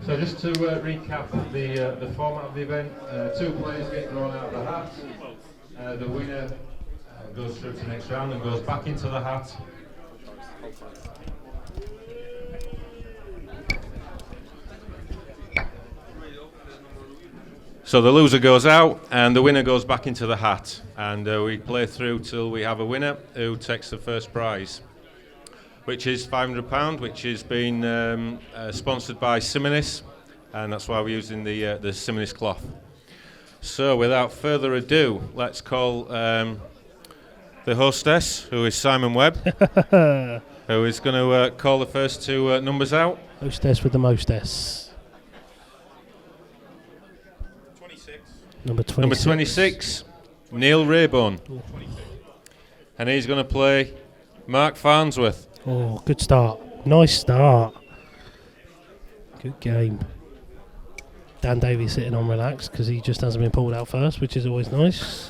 So just to recap the format of the event, 2 players get drawn out of the hat. The winner goes through to the next round and goes back into the hat. So the loser goes out and the winner goes back into the hat, and we play through till we have a winner who takes the first prize, which is £500, which has been sponsored by Simonis, and that's why we're using the Simonis cloth. So without further ado, let's call the hostess, who is Simon Webb, who is going to call the first 2 numbers out. Hostess with the mostess. Number 26, Neil Raybone. And he's going to play Mark Farnsworth. Oh, good start. Nice start. Good game. Dan Davy sitting on relaxed because he just hasn't been pulled out first, which is always nice.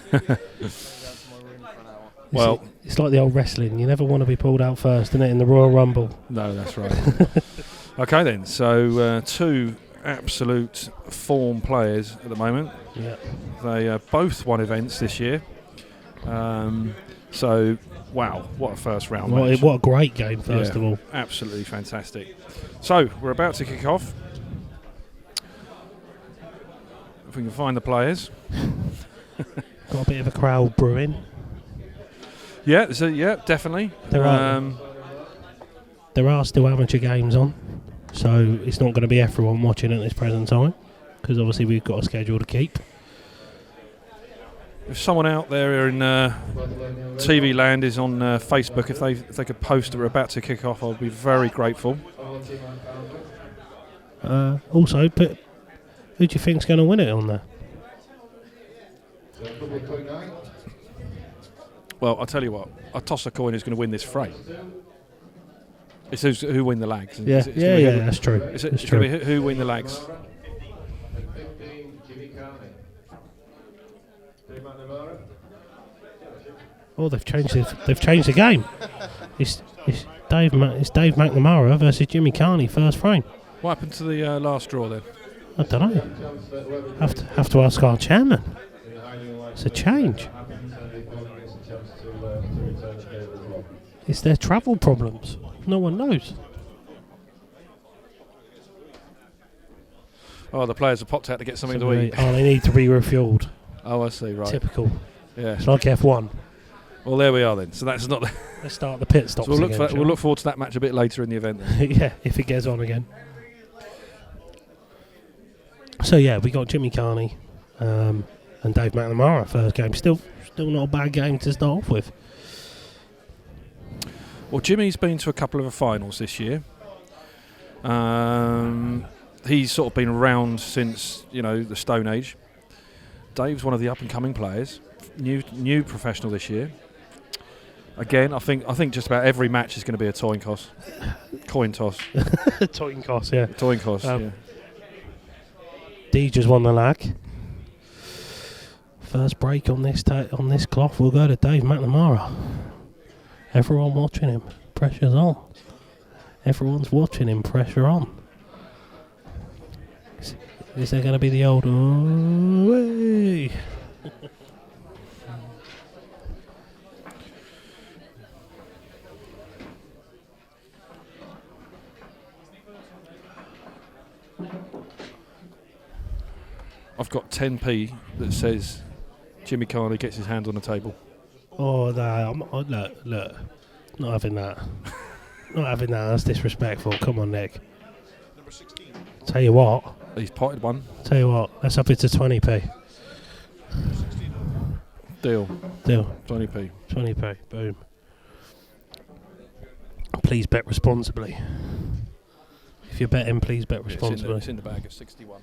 Well, it's like the old wrestling. You never want to be pulled out first, innit, in the Royal Rumble. No, that's right. Okay then, so 2 absolute form players at the moment. Yeah. They both won events this year. So, wow, what a first round match. What a great game, first of all. Absolutely fantastic. So, we're about to kick off. If we can find the players. Got a bit of a crowd brewing. Yeah, so definitely. There are still amateur games on, so it's not going to be everyone watching at this present time, because obviously we've got a schedule to keep. If someone out there in TV land is on Facebook, if they could post that we're about to kick off, I'll be very grateful. Also, but who do you think's going to win it on there? Well, I'll tell you what. I'll toss a coin who's going to win this fray. It's who win the lags. Yeah, that's true. It's going to be who win the lags. Oh, they've changed the game. It's Dave McNamara versus Jimmy Carney, first frame. What happened to the last draw then? I don't know. Have to ask our chairman. It's a change. It's their travel problems. No one knows. Oh, the players have popped out to get something to eat. Oh, they need to be refuelled. Oh, I see, right. Typical. Yeah. It's like F1. Well, there we are then. So that's not. Let's start the pit stops. So we'll look forward to that match a bit later in the event then. Yeah, if it gets on again. So yeah, we got Jimmy Carney and Dave McNamara first game. Still not a bad game to start off with. Well, Jimmy's been to a couple of finals this year. He's sort of been around since the Stone Age. Dave's one of the up and coming players, new professional this year. Again, I think just about every match is going to be a coin toss. Coin toss, yeah. Coin toss. Yeah. D just won the lag. First break on this cloth will go to Dave McNamara. Everyone watching him. Pressure's on. Everyone's watching him. Pressure on. Is there going to be the old way? I've got 10p that says Jimmy Carney gets his hand on the table. Oh, no. Look. Not having that. Not having that. That's disrespectful. Come on, Nick. Number 16. Tell you what. He's potted one. Tell you what. Let's up it to 20p. Deal. 20p. 20p. Boom. Please bet responsibly. If you're betting, please bet responsibly. It's in the bag of 61.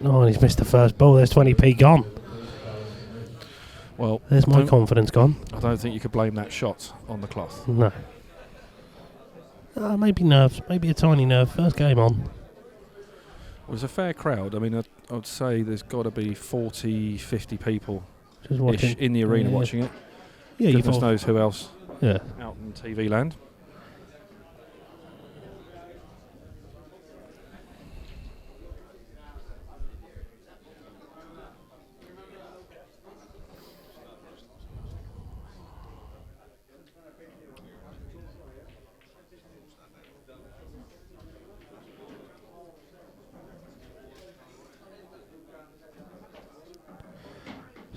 Oh, and he's missed the first ball. There's 20p gone. Well, there's my confidence gone. I don't think you could blame that shot on the cloth. No. Maybe nerves. Maybe a tiny nerve. First game on. It was a fair crowd. I mean, I would say there's got to be 40, 50 people Just watching in the arena watching it. Yeah, Goodness knows who else. Yeah. Out in TV land.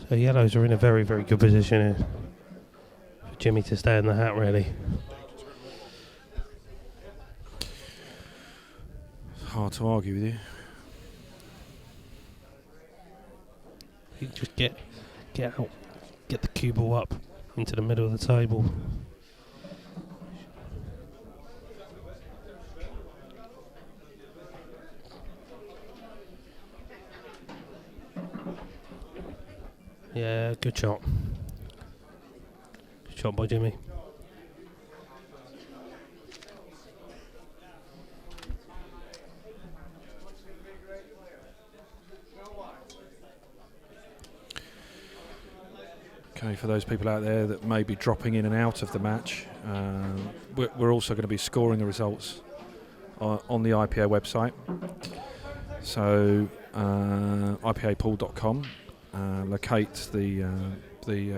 So yellows are in a very, very good position here for Jimmy to stay in the hat, really. Hard to argue with you. You just get out, get the cue ball up into the middle of the table. Yeah, good shot. Good shot by Jimmy. Okay, for those people out there that may be dropping in and out of the match, we're also going to be scoring the results on the IPA website. So, ipapool.com. Locate the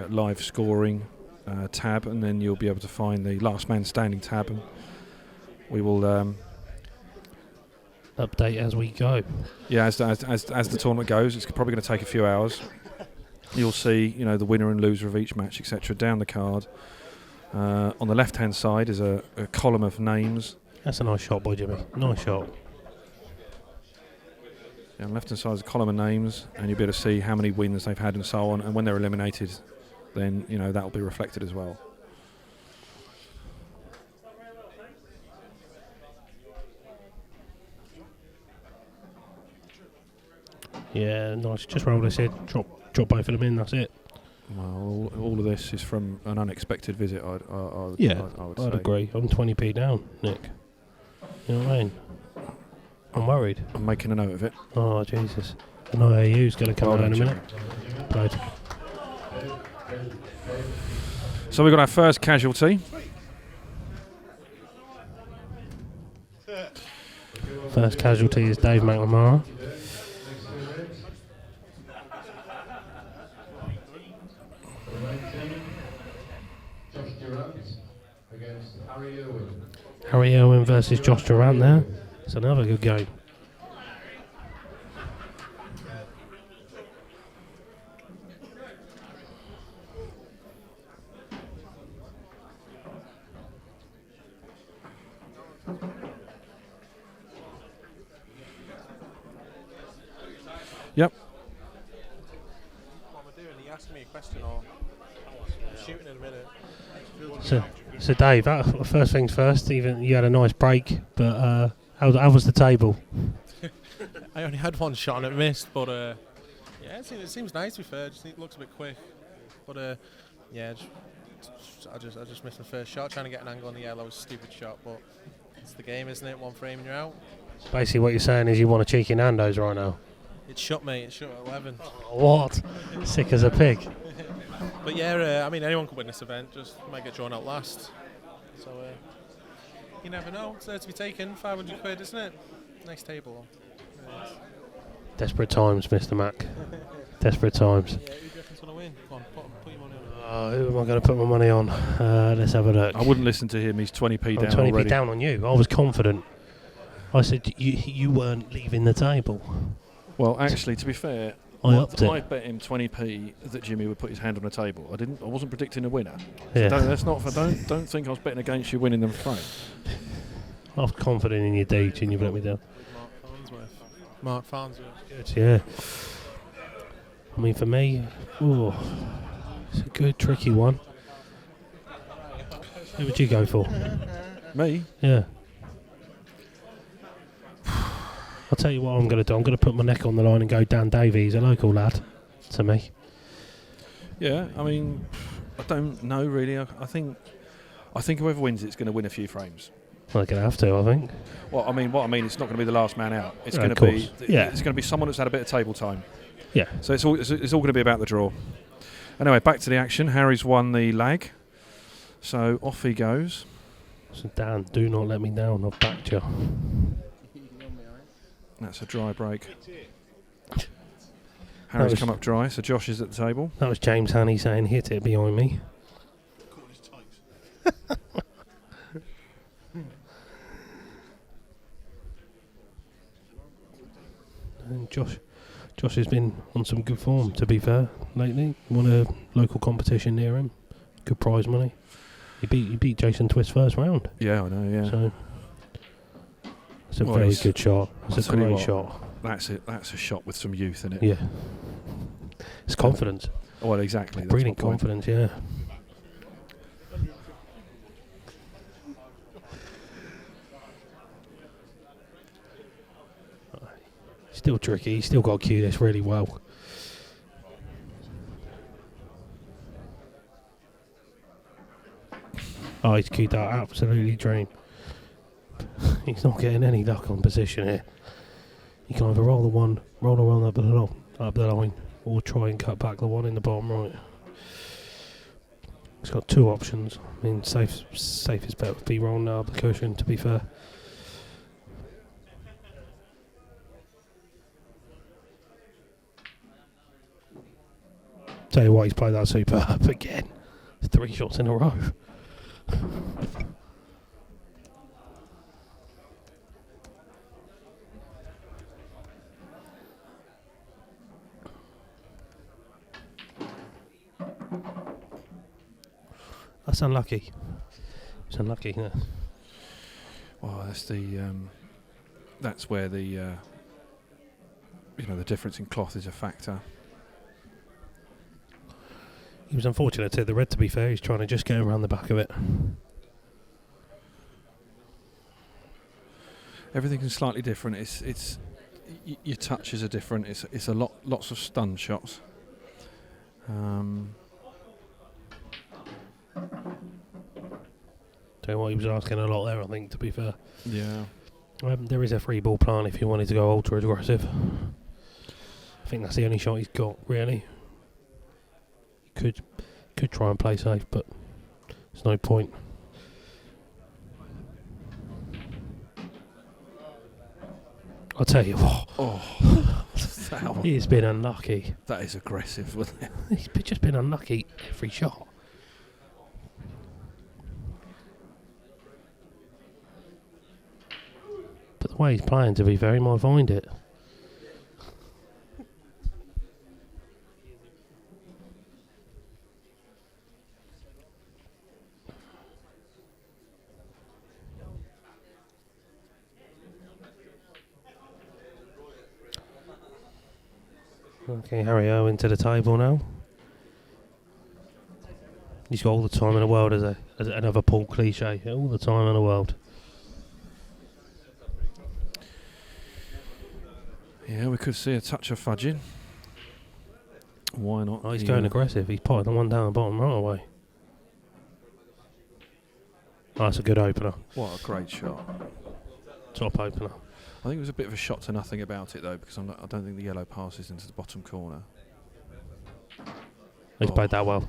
live scoring tab, and then you'll be able to find the last man standing tab, and we will update as we go. Yeah, as the tournament goes, it's probably going to take a few hours. You'll see, the winner and loser of each match, etc., down the card. On the left-hand side is a column of names. That's a nice shot by Jimmy. Nice shot. Yeah, on the left-hand side is a column of names, and you'll be able to see how many wins they've had and so on. And when they're eliminated, then that'll be reflected as well. Yeah, nice. Just roll this in. Drop both of them in. That's it. Well, all of this is from an unexpected visit. I would I'd agree. I'm 20p down, Nick. You know what I mean? I'm worried. I'm making a note of it. Oh, Jesus. I know AU's going to come out in a minute. Right. So we've got our first casualty. First casualty is Dave McNamara. Harry Owen versus Josh Durant there. It's another good game. Yep. What am I doing? Are you asking me a question or shooting in a minute? So Dave, first things first, even you had a nice break, but how was the table? I only had one shot and it missed, but yeah, it seems nice to be fair. It looks a bit quick, but yeah, I just missed my first shot. Trying to get an angle on the yellow was a stupid shot, but it's the game, isn't it? One frame and you're out. Basically, what you're saying is you want a cheeky Nando's right now. It's shut, mate. It's shut at 11. What? Sick as a pig. But yeah, I mean, anyone could win this event. Just might get drawn out last. So you never know. It's there to be taken. 500 quid, isn't it? Nice table. Desperate times, Mr. Mac. Desperate times. Yeah, who do you reckon's going to win? Come on, put your money on. Who am I going to put my money on? Let's have a look. I wouldn't listen to him. He's 20p down 20p already. down on you. I was confident. I said you weren't leaving the table. Well, actually, to be fair, I bet him 20p that Jimmy would put his hand on the table. I wasn't predicting a winner. Yeah. So don't think I was betting against you winning the frame. I was confident in your deeds and you've let me down. Mark Farnsworth. Good, yeah. I mean, for me, it's a good, tricky one. Who would you go for? Me? Yeah. I'll tell you what I'm going to do. I'm going to put my neck on the line and go Dan Davy. He's a local lad to me. Yeah, I mean, I don't know really. I think whoever wins it's going to win a few frames. Well, they're going to have to, I think. Well, I mean, it's not going to be the last man out. It's going to be, yeah. It's going to be someone that's had a bit of table time. Yeah. So it's all going to be about the draw. Anyway, back to the action. Harry's won the lag, so off he goes. So Dan, do not let me down. I've backed you. That's a dry break. Harry's come up dry, so Josh is at the table. That was James Haney saying, "Hit it behind me." And Josh has been on some good form, to be fair, lately. Won a local competition near him. Good prize money. He beat Jason Twist first round. Yeah, I know, yeah. So it's a very good shot. It's a great shot. That's it. That's a shot with some youth in it. Yeah. It's confidence. Well, exactly. That's Brilliant confidence, yeah. Still tricky. He's still got to cue this really well. Oh, he's cued that absolutely dream. He's not getting any luck on position here. You can either roll around up the line, or try and cut back the one in the bottom right. He's got two options. I mean, safe is better to be rolling up the cushion, to be fair. Tell you what, he's played that superb again. 3 shots in a row. That's unlucky. It's unlucky, isn't it? Well, that's where the the difference in cloth is a factor. He was unfortunate to the red, to be fair. He's trying to just get around the back of it. Everything is slightly different. It's your touches are different. It's lots of stun shots. Tell you what, he was asking a lot there, I think, to be fair. Yeah. There is a free ball plan if you wanted to go ultra aggressive. I think that's the only shot he's got, really. Could try and play safe, but there's no point. I'll tell you what. Oh, he's been unlucky. That is aggressive, wasn't it? He's just been unlucky every shot. But the way he's playing, to be fair, he might find it. Okay, Harry Owen to the table now. He's got all the time in the world as another Paul cliche. All the time in the world. Yeah, we could see a touch of fudging. Why not? Oh, he's going aggressive. He's potting the one down the bottom right away. Oh, that's a good opener. What a great shot. Top opener. I think it was a bit of a shot to nothing about it, though, because I don't think the yellow passes into the bottom corner. He's played that well.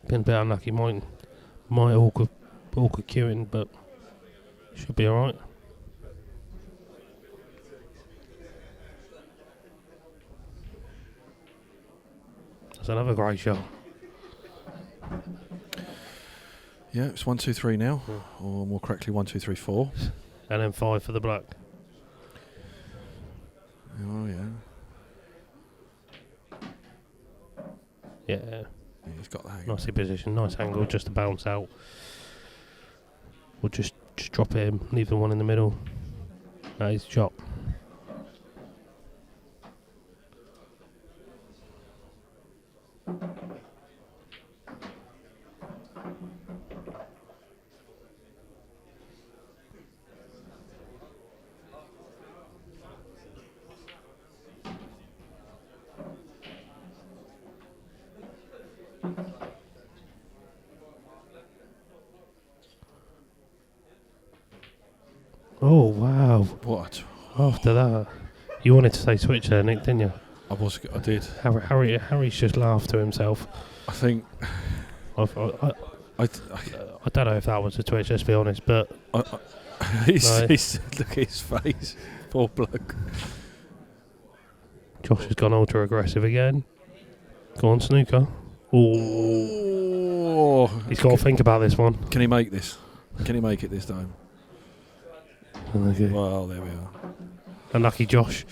Been a bit unlucky. Might awkward queuing, but should be alright. That's another great shot. Yeah, it's 1, 2, 3 now, or more correctly, 1, 2, 3, 4. And then 5 for the black. Oh yeah. Yeah, he's got the hang. Nicely positioned, nice angle, just to bounce out. We'll just drop it in, leave the one in the middle. That is shot. Oh wow! What? After that, you wanted to say switch there, Nick, didn't you? I did. Harry's just laughed to himself. I think. I don't know if that was a twitch, let's be honest, but look at his face. Poor bloke. Josh has gone ultra aggressive again. Go on, snooker. Oh, he's got to think about this one. Can he make this? Can he make it this time? Okay. Well, there we are. Unlucky Josh.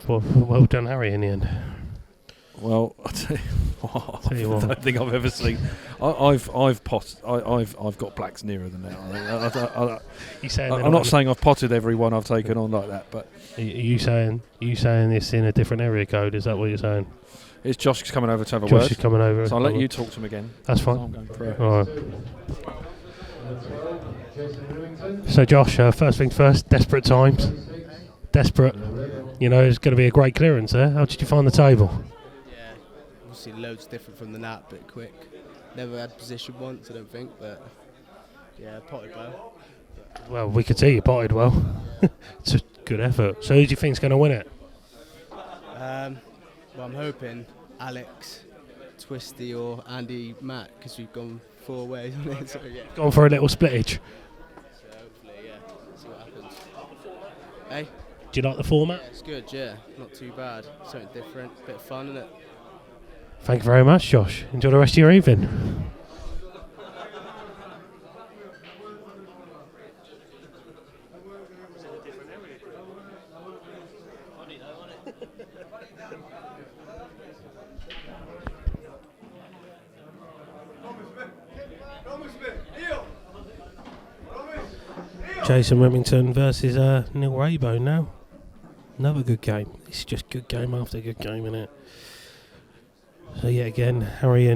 Well done, Harry, in the end. Well, I tell you what, I don't think I've ever seen. I've got blacks nearer than that. I'm not saying I've potted everyone I've taken on like that, but are you saying this in a different area code? Is that what you're saying? It's Josh coming over to have a word. Josh is coming over. So I'll let you talk to him again. That's fine. I'm going pro. All right. So Josh, first things first. Desperate times. Desperate. You know, it's going to be a great clearance there. How did you find the table? Obviously loads different from the nap, bit quick. Never had position once, I don't think, but yeah, potted well. Well, we could see you potted well. It's a good effort. So who do you think's going to win it? Well, I'm hoping Alex, Twisty or Andy Matt, because we've gone 4 ways on it. So yeah. Gone for a little splittage. So hopefully, yeah, see what happens. Hey? Do you like the format? Yeah, it's good, yeah. Not too bad. Something different, bit of fun, isn't it? Thank you very much, Josh. Enjoy the rest of your evening. Jason Rimington versus Neil Raybone now. Another good game. It's just good game after good game, isn't it? So yeah, again, Harry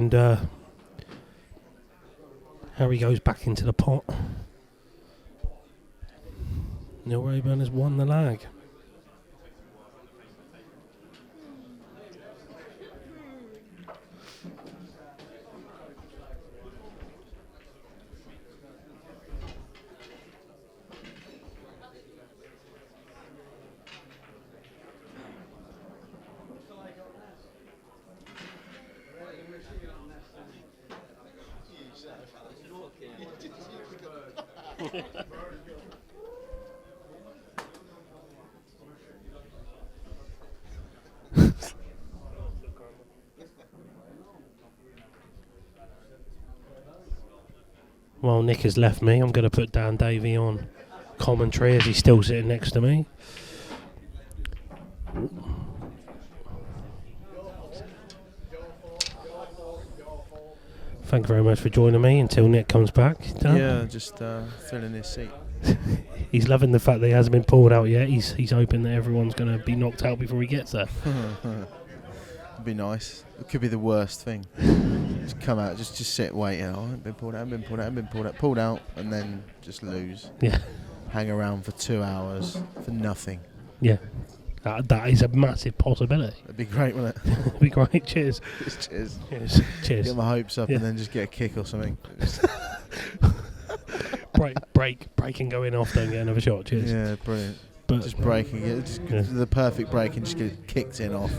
goes back into the pot. Neil Raybone has won the lag. Well, Nick has left me. I'm going to put Dan Davy on commentary as he's still sitting next to me. Thank you very much for joining me until Nick comes back. Dan? Yeah, just filling his seat. He's loving the fact that he hasn't been pulled out yet. He's hoping that everyone's going to be knocked out before he gets there. It'd be nice. It could be the worst thing. Just come out, just sit, wait. I haven't been pulled out, pulled out, and then just lose. Yeah. Hang around for 2 hours for nothing. Yeah. That is a massive possibility. It'd be great, wouldn't it? It'd be great. Cheers. Cheers. Cheers. Get my hopes up and then just get a kick or something. break and go in off, don't get another shot. Cheers. Yeah, brilliant. But just breaking it, just the perfect break and just get kicked in off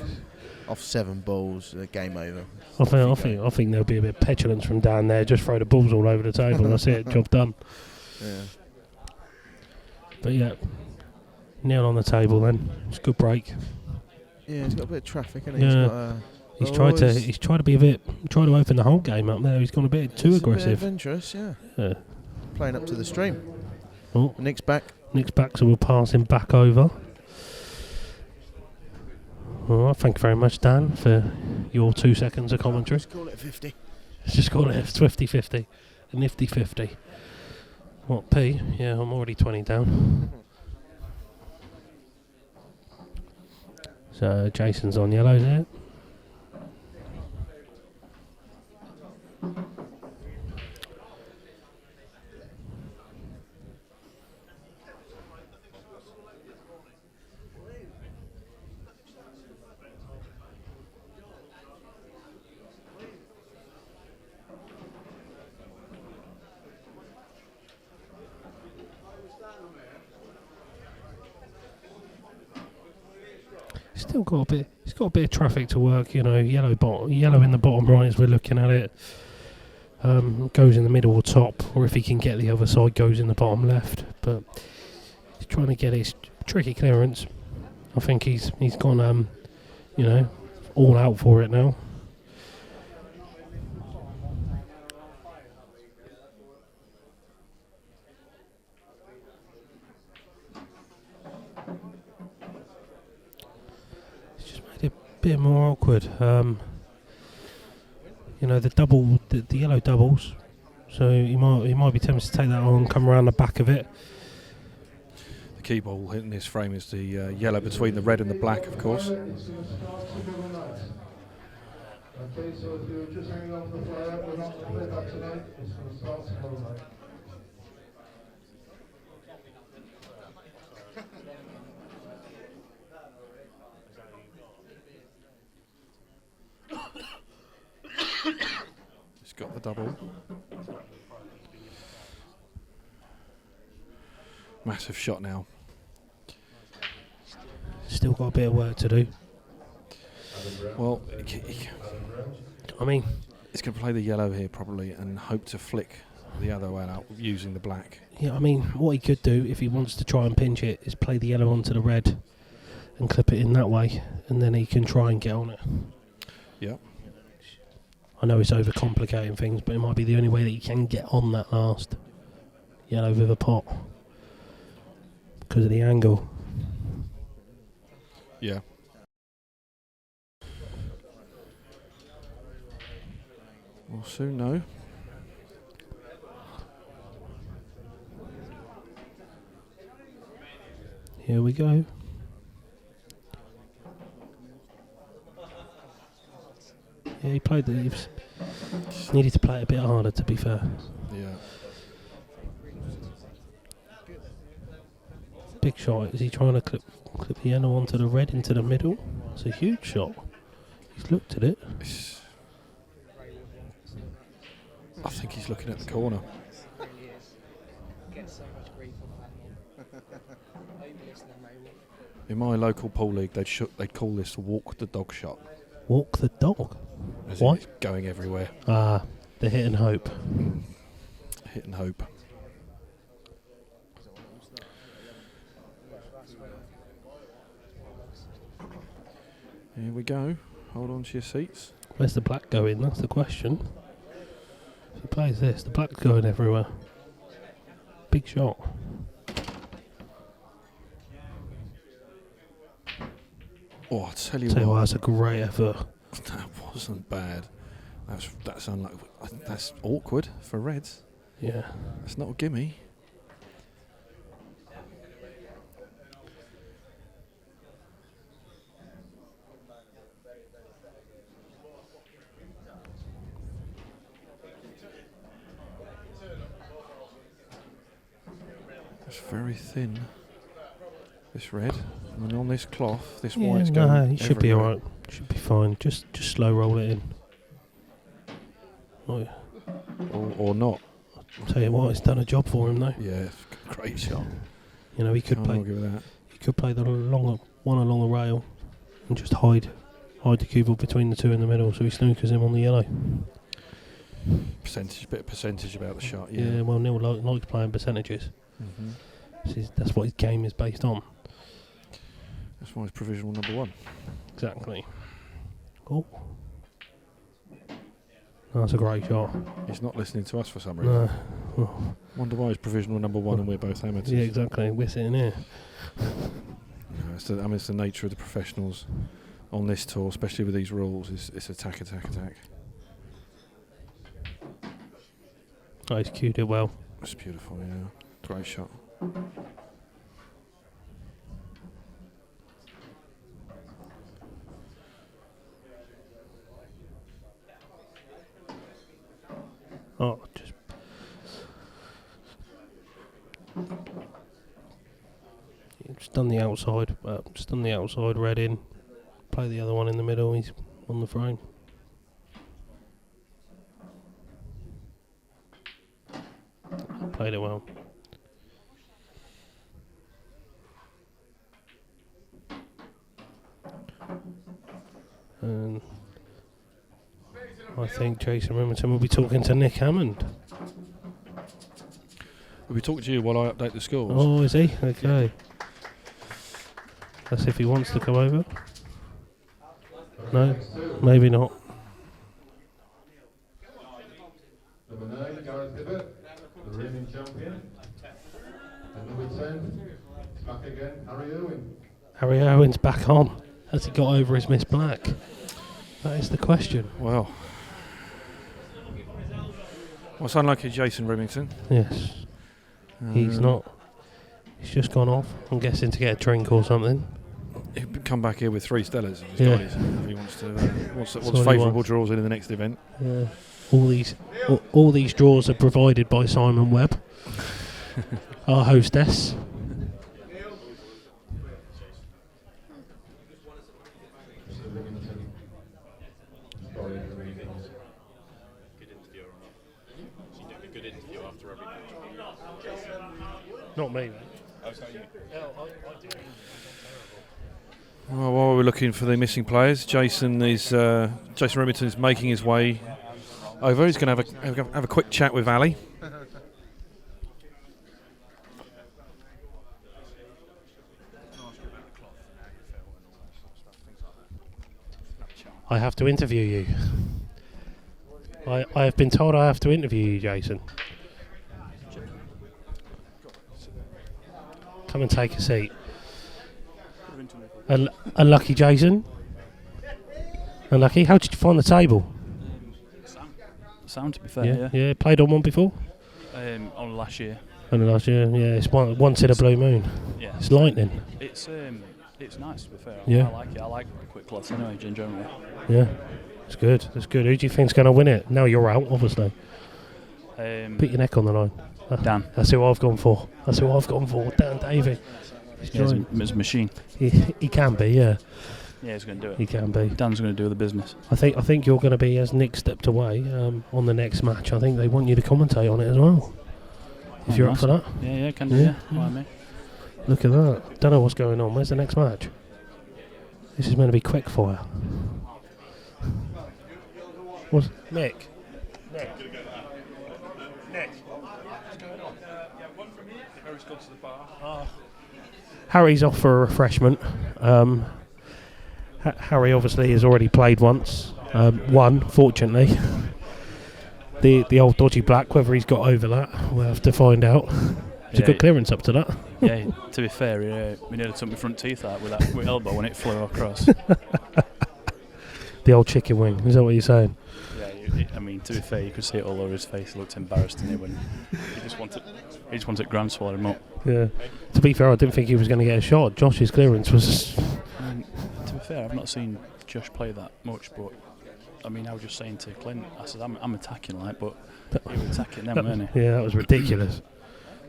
7 balls, game over. I think there'll be a bit of petulance from down there. Just throw the balls all over the table and that's it. Job done. Yeah. But yeah, Neil on the table then. It's a good break. Yeah, he's got a bit of traffic, hasn't he? Yeah. He's tried to be a bit, try to open the whole game up there. He's gone a bit too aggressive. A bit adventurous, yeah. Playing up to the stream. Oh, Nick's back, so we'll pass him back over. All right, thank you very much, Dan, for your 2 seconds of commentary. Let's call it 50. Let's just call it a 50-50, a nifty 50. What, P? Yeah, I'm already 20 down. So Jason's on yellow there. Still got a bit. He's got a bit of traffic to work, yellow in the bottom right as we're looking at it. Goes in the middle or top, or if he can get the other side, goes in the bottom left. But he's trying to get his tricky clearance. I think he's gone, all out for it now. It's just made it a bit more awkward. The yellow doubles, so he might be tempted to take that on, come around the back of it. The key ball hitting this frame is the yellow between the red and the black, of course. Okay, so if you're just hanging on for the flyer, we're not going to play back tonight. It's going to start tomorrow night. He's got the double. Massive shot now. Still got a bit of work to do. Well, I mean, he's going to play the yellow here probably and hope to flick the other one out using the black. yeah, I mean, what he could do if he wants to try and pinch it is play the yellow onto the red and clip it in that way, and then he can try and get on it. Yeah. I know it's overcomplicating things, but it might be the only way that he can get on that last yellow with a pot because of the angle. Yeah. We'll soon know. Here we go. Yeah, he played he needed to play it a bit harder, to be fair. Yeah. Big shot. Is he trying to clip the yellow onto the red into the middle? It's a huge shot. He's looked at it. I think he's looking at the corner. In my local pool league, they'd call this walk the dog shot. Walk the dog? As in Why? it's going everywhere. Ah, the hit and hope. Hit and hope. Here we go. Hold on to your seats. Where's the black going? That's the question. If he plays this, the black's going everywhere. Big shot. Oh, I tell you Tell you what, what, that's a great effort. that wasn't bad. That's unlucky. That's awkward for Reds. Yeah. That's not a gimme. It's very thin. This red, and on this cloth, this white's going. No, he should be everywhere. alright. Should be fine. Just slow roll it in. Oh, Or not. I'll tell you what, it's done a job for him though. Yeah, great shot. You know, he could Can't play. argue with that. He could play the longer one along the rail and just hide the cue ball between the two in the middle, so he snookers him on the yellow. Bit of percentage about the shot. Yeah, Yeah. well, Neil likes playing percentages. Mm-hmm. That's what his game is based on. That's why it's provisional number one. Exactly. Oh. That's a great shot. He's not listening to us for some reason. No. Oh. Wonder why it's provisional number one and we're both amateurs. Yeah, exactly. We're sitting here. No, it's the nature of the professionals on this tour, especially with these rules. It's attack. Oh, he's cued it well. It's beautiful, yeah. Great shot. Oh, just done the outside. Just done the outside red in. Play the other one in the middle. He's on the frame. Played it well. And I think Jason Rimington will be talking to Nick Hammond. We'll be talking to you while I update the scores. Oh, is he? Okay. That's if he wants to come over. No, maybe not. Number 9, Gareth Hibbit, the reigning champion. And number 10, back again, Harry Owen. Harry Owen's back on. Has he got over his Miss Black? That is the question. Well, it's unlucky Jason Rimington. Yes. He's not. He's just gone off, I'm guessing, to get a drink or something. He'll come back here with 3 Stellas. Yeah. If he wants to. What's what he favourable wants. draws in the next event? Yeah. All these draws are provided by Simon Webb, our hostess. Not me, mate. Well, while we're looking for the missing players, Jason Rimington is making his way over. He's going to have a quick chat with Ali. I have to interview you. I have been told I have to interview you, Jason. Come and take a seat. Unlucky, Jason. Unlucky. How did you find the table? Sound, to be fair, Yeah. Played on one before? Only last year. Only last year, yeah. It's once in a blue moon. Yeah. It's lightning. It's nice, to be fair. Yeah. I like it. I like quick cloths anyway, generally. Yeah. It's good. It's good. Who do you think's going to win it? Now you're out, obviously. Put your neck on the line. Dan. That's who I've gone for. Dan Davy. He's a machine. He can be, yeah. Yeah, he's going to do it. He can be. Dan's going to do the business. I think you're going to be, as Nick stepped away on the next match. I think they want you to commentate on it as well. If you're up for that. Yeah, can do. Yeah. Why me? Look at that. Don't know what's going on. Where's the next match? This is meant to be quick fire. What's Nick? Nick. Harry's off for a refreshment. Harry obviously has already played once. Won, fortunately. The old dodgy black, whether he's got over that, we'll have to find out. It's a good clearance up to that. Yeah, to be fair, we nearly took my front teeth out with elbow when it flew across. The old chicken wing, is that what you're saying? Yeah, I mean, to be fair, you could see it all over his face. He looked embarrassed, didn't he, when he just wanted Grant to swallow him up. Yeah. To be fair, I didn't think he was going to get a shot. Josh's clearance was... to be fair, I've not seen Josh play that much, but I mean, I was just saying to Clint, I said, I'm attacking, but he was attacking them, weren't he? Yeah, that was ridiculous.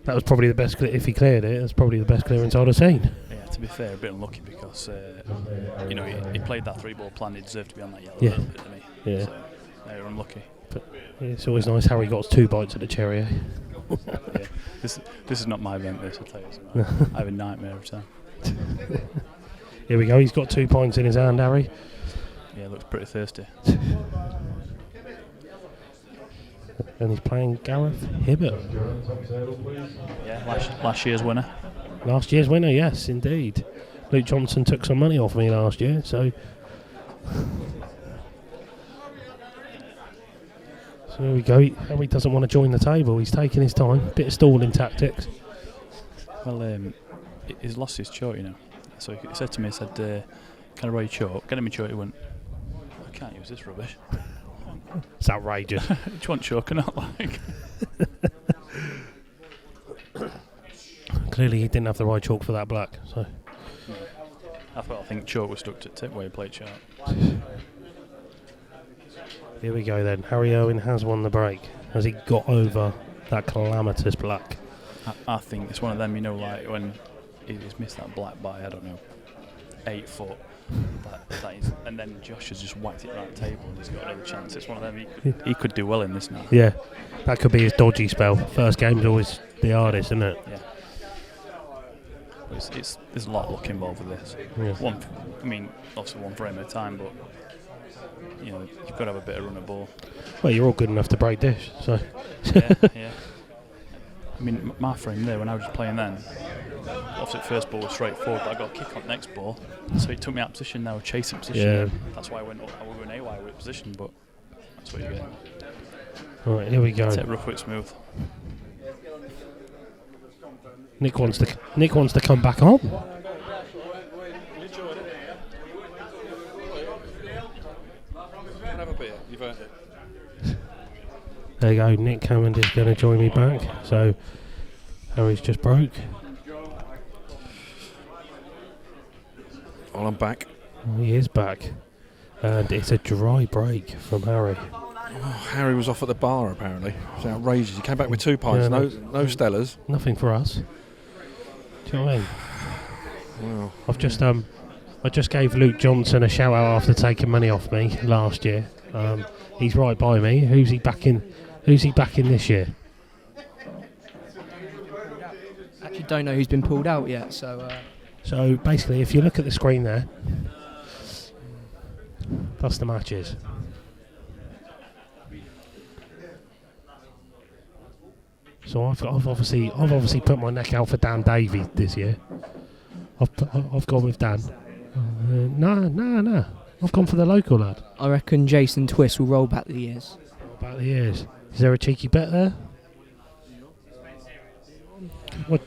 That was probably the best, if he cleared it, that's probably the best clearance I'd have seen. Yeah, to be fair, a bit unlucky because, he played that 3-ball plan, he deserved to be on that yellow, Yeah. didn't he? Yeah. So, they were unlucky. But it's always nice Harry got 2 bites at the cherry, eh? Yeah. This is not my event, this, I'll tell you something. I have a nightmare every time. Here we go, he's got 2 pints in his hand, Harry. Yeah, looks pretty thirsty. And he's playing Gareth Hibbit. Yeah, last year's winner. Last year's winner, yes, indeed. Luke Johnson took some money off me last year, so... So there we go. Harry doesn't want to join the table. He's taking his time. Bit of stalling tactics. Well, he's lost his chalk, So he said to me, can I borrow your chalk? Get him a chalk. He went, I can't use this rubbish. It's outrageous. Do you want chalk or not? Clearly he didn't have the right chalk for that black. So I think chalk was stuck to tip where he played chalk. here we go then. Harry Owen has won the break. Has he got over that calamitous black? I think it's one of them, when he's missed that black by, I don't know, 8 foot. And then Josh has just whacked it around the table and he's got another chance. It's one of them, he could do well in this now. Yeah, that could be his dodgy spell. First game's always the hardest, isn't it? Yeah. There's a lot of luck involved with this. Yeah. Obviously one frame at a time, but you know, you've got to have a bit of run of ball. Well, you're all good enough to break dish, so. Yeah. I mean, my frame there, when I was playing then, obviously first ball was straightforward, but I got a kick on the next ball, so it took me out of position, now chasing position. Yeah. That's why I went an AY with position, but that's what you get. Right, here we go. Take rough with smooth. Nick wants to come back on. Have a beer. You've earned it. There you go. Nick Hammond is going to join me back. So Harry's just broke. Well, I'm back. Oh, he is back, and it's a dry break from Harry. Oh, Harry was off at the bar apparently. It was outrageous. He came back with 2 pints, no Stellas. Nothing for us. Do you know what I mean? Wow. I just gave Luke Johnson a shout out after taking money off me last year. He's right by me. Who's he backing this year? Actually, don't know who's been pulled out yet. So basically, if you look at the screen there, that's the matches. So I've obviously put my neck out for Dan Davy this year. I've gone with Dan. No. I've gone for the local lad. I reckon Jason Twist will roll back the years. About the years. Is there a cheeky bet there? What?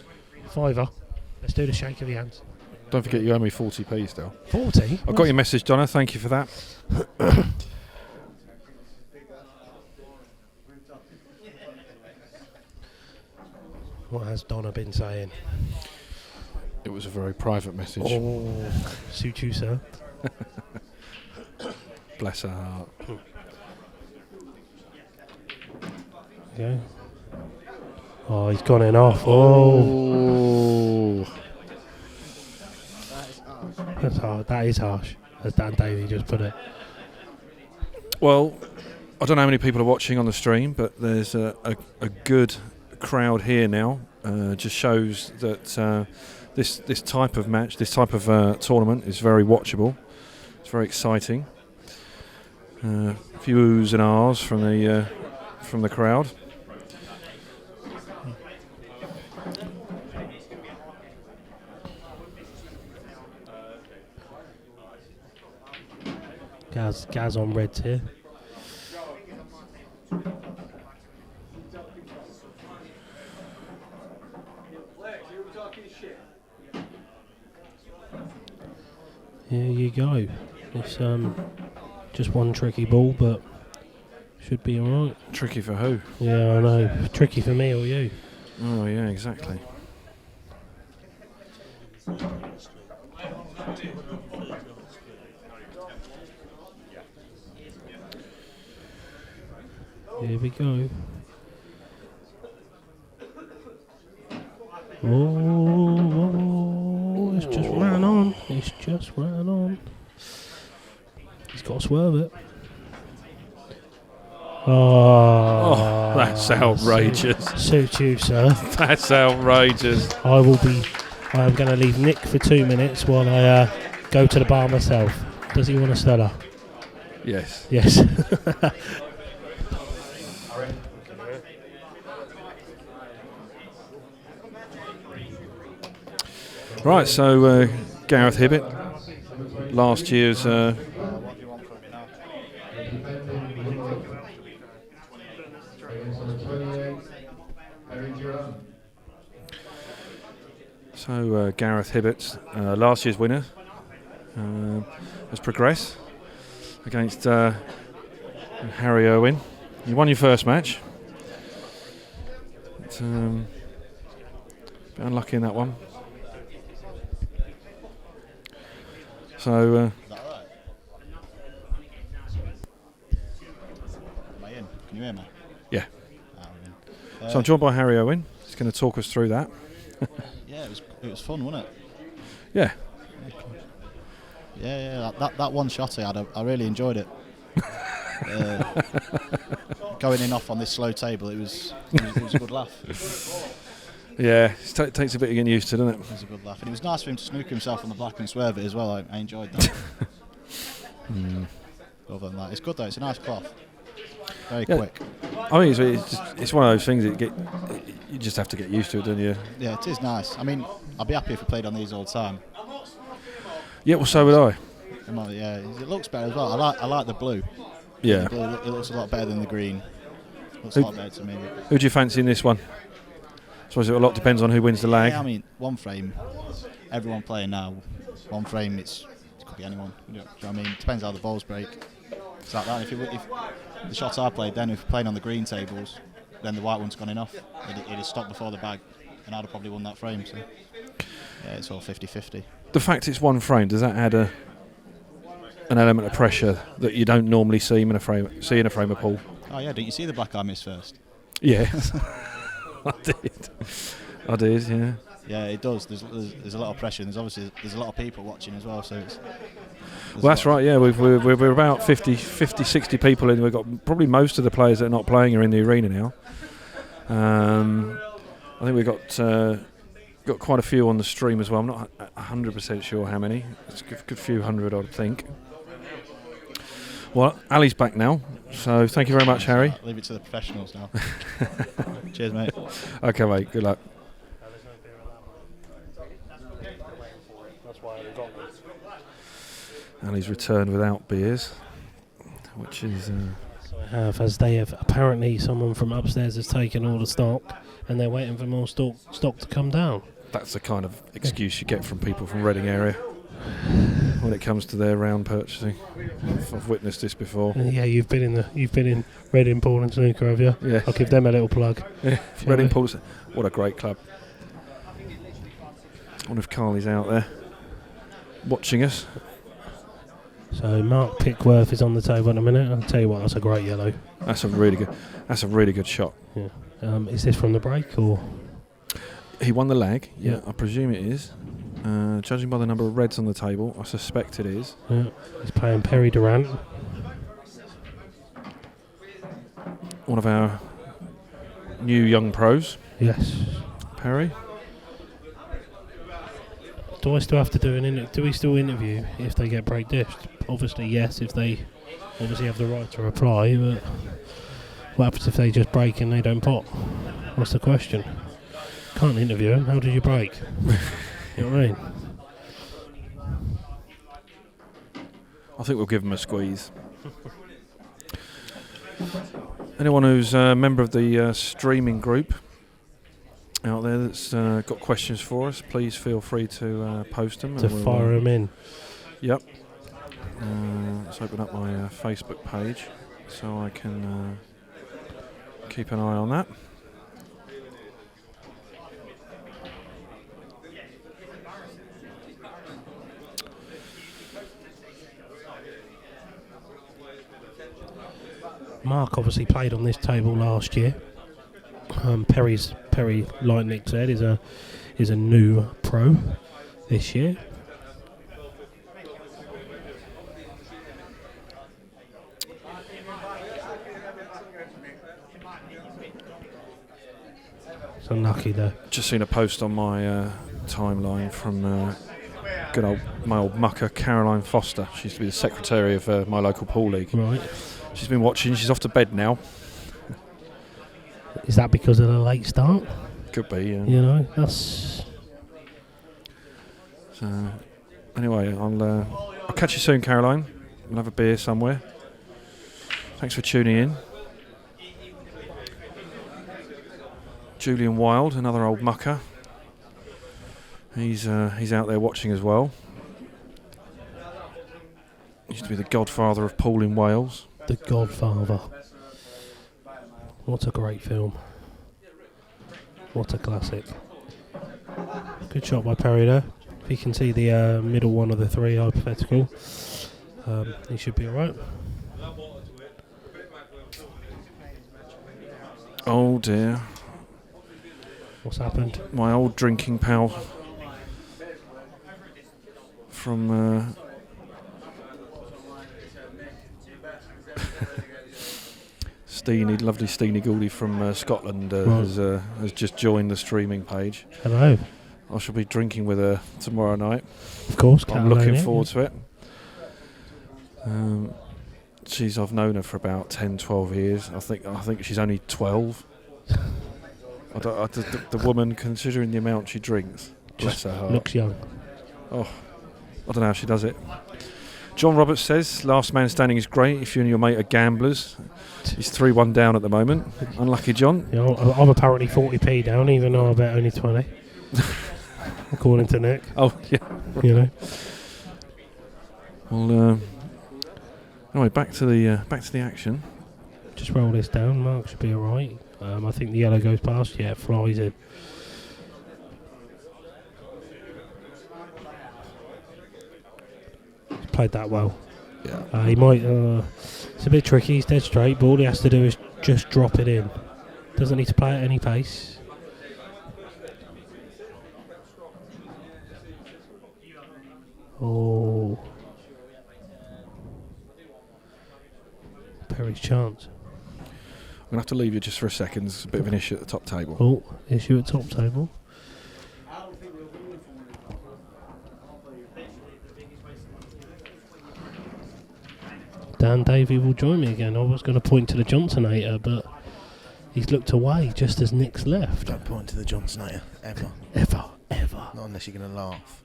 £5. Let's do the shake of the hands. Don't forget you owe me 40p still. 40? I've got your message, Donna. Thank you for that. What has Donna been saying? It was a very private message. Oh, suit you, sir. Bless her heart. Yeah. Oh, he's gone in off. Oh. That's hard. That is harsh, as Dan Davy just put it. Well, I don't know how many people are watching on the stream, but there's a good crowd here now. Just shows that this type of match, this type of tournament is very watchable. It's very exciting. A few oohs and ahs from the crowd. Gaz on reds here. Here you go. It's just one tricky ball, but should be alright. Tricky for who? Yeah, I know. Tricky for me or you. Oh yeah, exactly. Here we go. Oh, it's just ran on. It's just ran on. He's got to swerve it. Oh, that's outrageous. Suit you, sir. That's outrageous. I am going to leave Nick for 2 minutes while I go to the bar myself. Does he want a Stella? Yes. Yes. Right, so Gareth Hibbit, last year's Gareth Hibbit, last year's winner, has progressed against Harry Owen. You won your first match. But, bit unlucky in that one. So, Is that right? Am I in? Can you hear me? Yeah. So I'm joined by Harry Owen. He's going to talk us through that. Yeah, it was fun, wasn't it? Yeah. Yeah. That one shot I had, I really enjoyed it. Going in off on this slow table, it was a good laugh. Yeah, it takes a bit of getting used to, doesn't it? It was a good laugh, and it was nice for him to snook himself on the black and swerve it as well. I enjoyed that. other than that. It's good though, it's a nice cloth. Very Yeah. quick. I mean, it's one of those things that you just have to get used to it, don't you? Yeah, it is nice. I mean, I'd be happy if we played on these all the time. Yeah, well, so would I. Yeah, it looks better as well. I like the blue. Yeah. The blue, it looks a lot better than the green. Looks a lot better to me. Who do you fancy in this one? I suppose a lot depends on who wins the lag. Yeah, I mean, one frame. Everyone playing now. One frame, it could be anyone. Do you know what I mean? It depends how the balls break. It's like that. If the shots I played then, if we're playing on the green tables, then the white one's gone enough. It'd have stopped before the bag, and I'd have probably won that frame. So yeah, it's all 50-50. The fact it's one frame, does that add an element of pressure that you don't normally see in a frame of pool? Oh yeah, didn't you see the black eye miss first? Yeah, I did. Yeah. Yeah, it does. There's a lot of pressure, and there's a lot of people watching as well. So Well, that's right. Yeah, we're about 50, 60 people in. We've got probably most of the players that are not playing are in the arena now. I think we've got quite a few on the stream as well. I'm not 100% sure how many. It's a good few hundred, I'd think. Well, Ali's back now, so thank you very much, Harry. Leave it to the professionals now. Cheers, mate. Okay, mate. Good luck. Ali's returned without beers, which is... as they have apparently someone from upstairs has taken all the stock and they're waiting for more stock to come down. That's the kind of excuse you get from people from Reading area when it comes to their round purchasing. I've witnessed this before. Yeah, you've been in Reading, Pool and Snooker, have you? Yeah. I'll give them a little plug. Yeah. Reading Pool, what a great club. I wonder if Carly's out there watching us. So Mark Pickworth is on the table in a minute. I'll tell you what, that's a great yellow. That's a really good shot. Yeah. Is this from the break or? He won the lag. Yeah. Yeah, I presume it is. Judging by the number of reds on the table, I suspect it is. Yeah. He's playing Perry Durant. One of our new young pros. Yes. Perry. Do I still have to do an interview? Do we still interview if they get break dished? Obviously, yes, if they obviously have the right to reply, but what happens if they just break and they don't pot? What's the question? Can't interview them. How did you break? You know what I mean? I think we'll give them a squeeze. Anyone who's a member of the streaming group out there that's got questions for us, please feel free to post them. To fire them in. Yep. Let's open up my Facebook page so I can keep an eye on that. Mark obviously played on this table last year. Perry, like Nick said, is a new pro this year. It's unlucky though. Just seen a post on my timeline from my old mucker Caroline Foster. She used to be the secretary of my local pool league. Right. She's been watching. She's off to bed now. Is that because of the late start? Could be, yeah. You know, that's... So, anyway, I'll catch you soon, Caroline. We'll have a beer somewhere. Thanks for tuning in. Julian Wild, another old mucker. He's out there watching as well. Used to be the godfather of pool in Wales. The Godfather. What a great film. What a classic. Good shot by Perry there. If you can see the middle one of the three hypothetical, he should be alright. Oh dear. What's happened? My old drinking pal from lovely Steenie Gouldy from Scotland has just joined the streaming page. Hello. I shall be drinking with her tomorrow night. Of course, I'm looking forward to it. I've known her for about 10, 12 years. I think she's only 12. The woman, considering the amount she drinks, bless her heart. Looks young. Oh, I don't know how she does it. John Roberts says, last man standing is great if you and your mate are gamblers. He's 3-1 down at the moment. Unlucky John. Yeah, I'm apparently 40p down, even though I bet only 20. According to Nick. Oh, yeah. You know. Well, anyway, back to the action. Just roll this down. Mark should be alright. I think the yellow goes past. Yeah, flies in. He's played that well. Yeah. He might. It's a bit tricky. He's dead straight, but all he has to do is just drop it in. Doesn't need to play at any pace. Oh. Perry's chance. I'm going to have to leave you just for a second. There's a bit of an issue at the top table. Oh, issue at top table. Dan Davy will join me again. I was going to point to the Johnsonator, but he's looked away just as Nick's left. Don't point to the Johnsonator, ever. Ever. Not unless you're going to laugh.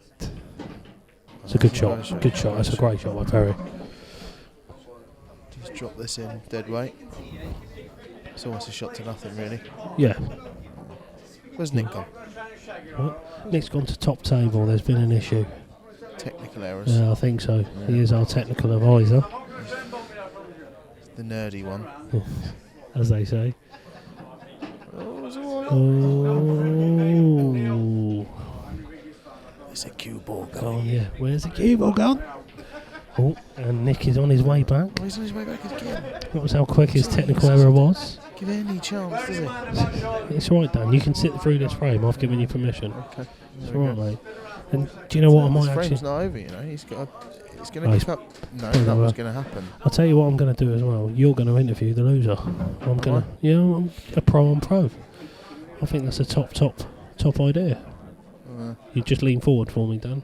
It's a good shot. Good shot. That's a great shot by Perry. Just drop this in, dead weight. It's almost a shot to nothing, really. Yeah. Where's Nick gone? Well, Nick's gone to top table. There's been an issue. Technical errors. Yeah, I think so. Yeah. He is our technical advisor. The nerdy one. As they say. Oh, it's all right. Oh. It's a cue ball Oh, going. yeah. Where's the cue ball gone? Oh, and Nick is on his way back. Oh, he's on his way back again. That was how quick his technical error was. Give it any chance, does it? It's alright, Dan. You can sit through this frame. I've given you permission. Okay. It's alright, mate. And do you know what I might His actually... frame's not over, you know. He's got. It's going to kick up. No, that was going to happen. I'll tell you what I'm going to do as well. You're going to interview the loser. I'm going to... Yeah, I'm a pro on pro. I think that's a top idea. You just lean forward for me, Dan.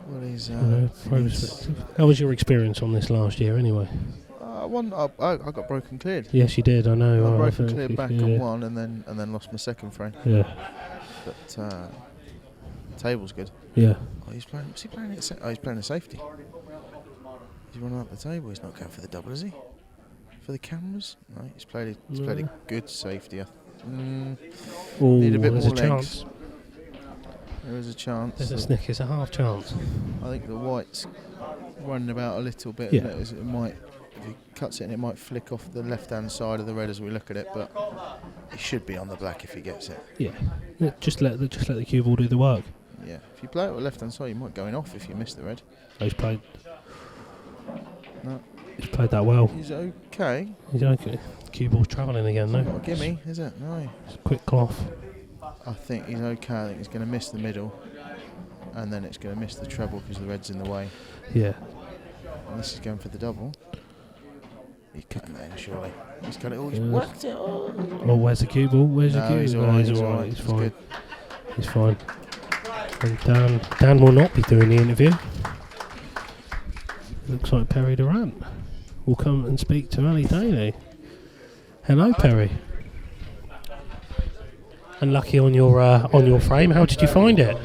Well, he's, how was your experience on this last year, anyway? I got broken cleared. Yes, you did. I know. I broken cleared back on one, and then lost my second frame. Yeah. But table's good. Yeah. Oh, he's playing. What's he playing? He's playing a safety. He's running up the table. He's not going for the double, is he? For the cameras? No, he's played a good safety. Need a bit more legs. Chance. There is a chance. There's a snick. It's a half chance. I think the white's running about a little bit. Yeah. It might, if he cuts it in, it might flick off the left-hand side of the red as we look at it. But it should be on the black if he gets it. Yeah. Just let the cue ball do the work. Yeah. If you play it with the left-hand side, you might go in off if you miss the red. He's played. No. He's played that well. He's okay. He's okay. Cue ball's travelling again, though. Not a gimme, is it? No. It's a quick cloth. I think he's okay. I think he's going to miss the middle, and then it's going to miss the treble because the red's in the way. Yeah. And this is going for the double. He's cutting that in, surely. He's got it all. He's whacked it all. Oh, where's the cue ball? Where's the cue ball? He's all right. He's fine. He's fine. And Dan will not be doing the interview. Looks like Perry Durant will come and speak to Ali Daly. Hello, Perry. Unlucky on your frame. How did you find it?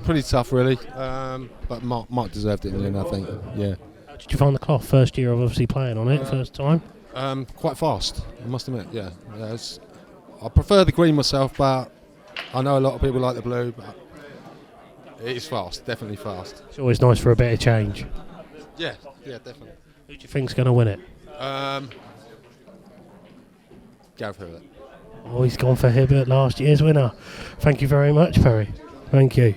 Pretty tough, really. But Mark deserved it in the end, I think. Yeah. How did you find the cloth? First year of obviously playing on it, first time. Quite fast, I must admit. Yeah. I prefer the green myself, but I know a lot of people like the blue. But it is fast, definitely fast. It's always nice for a bit of change. Yeah, definitely. Who do you think's going to win it? Gareth Hibbit. Oh, he's gone for Hibbit, last year's winner. Thank you very much, Perry. Thank you.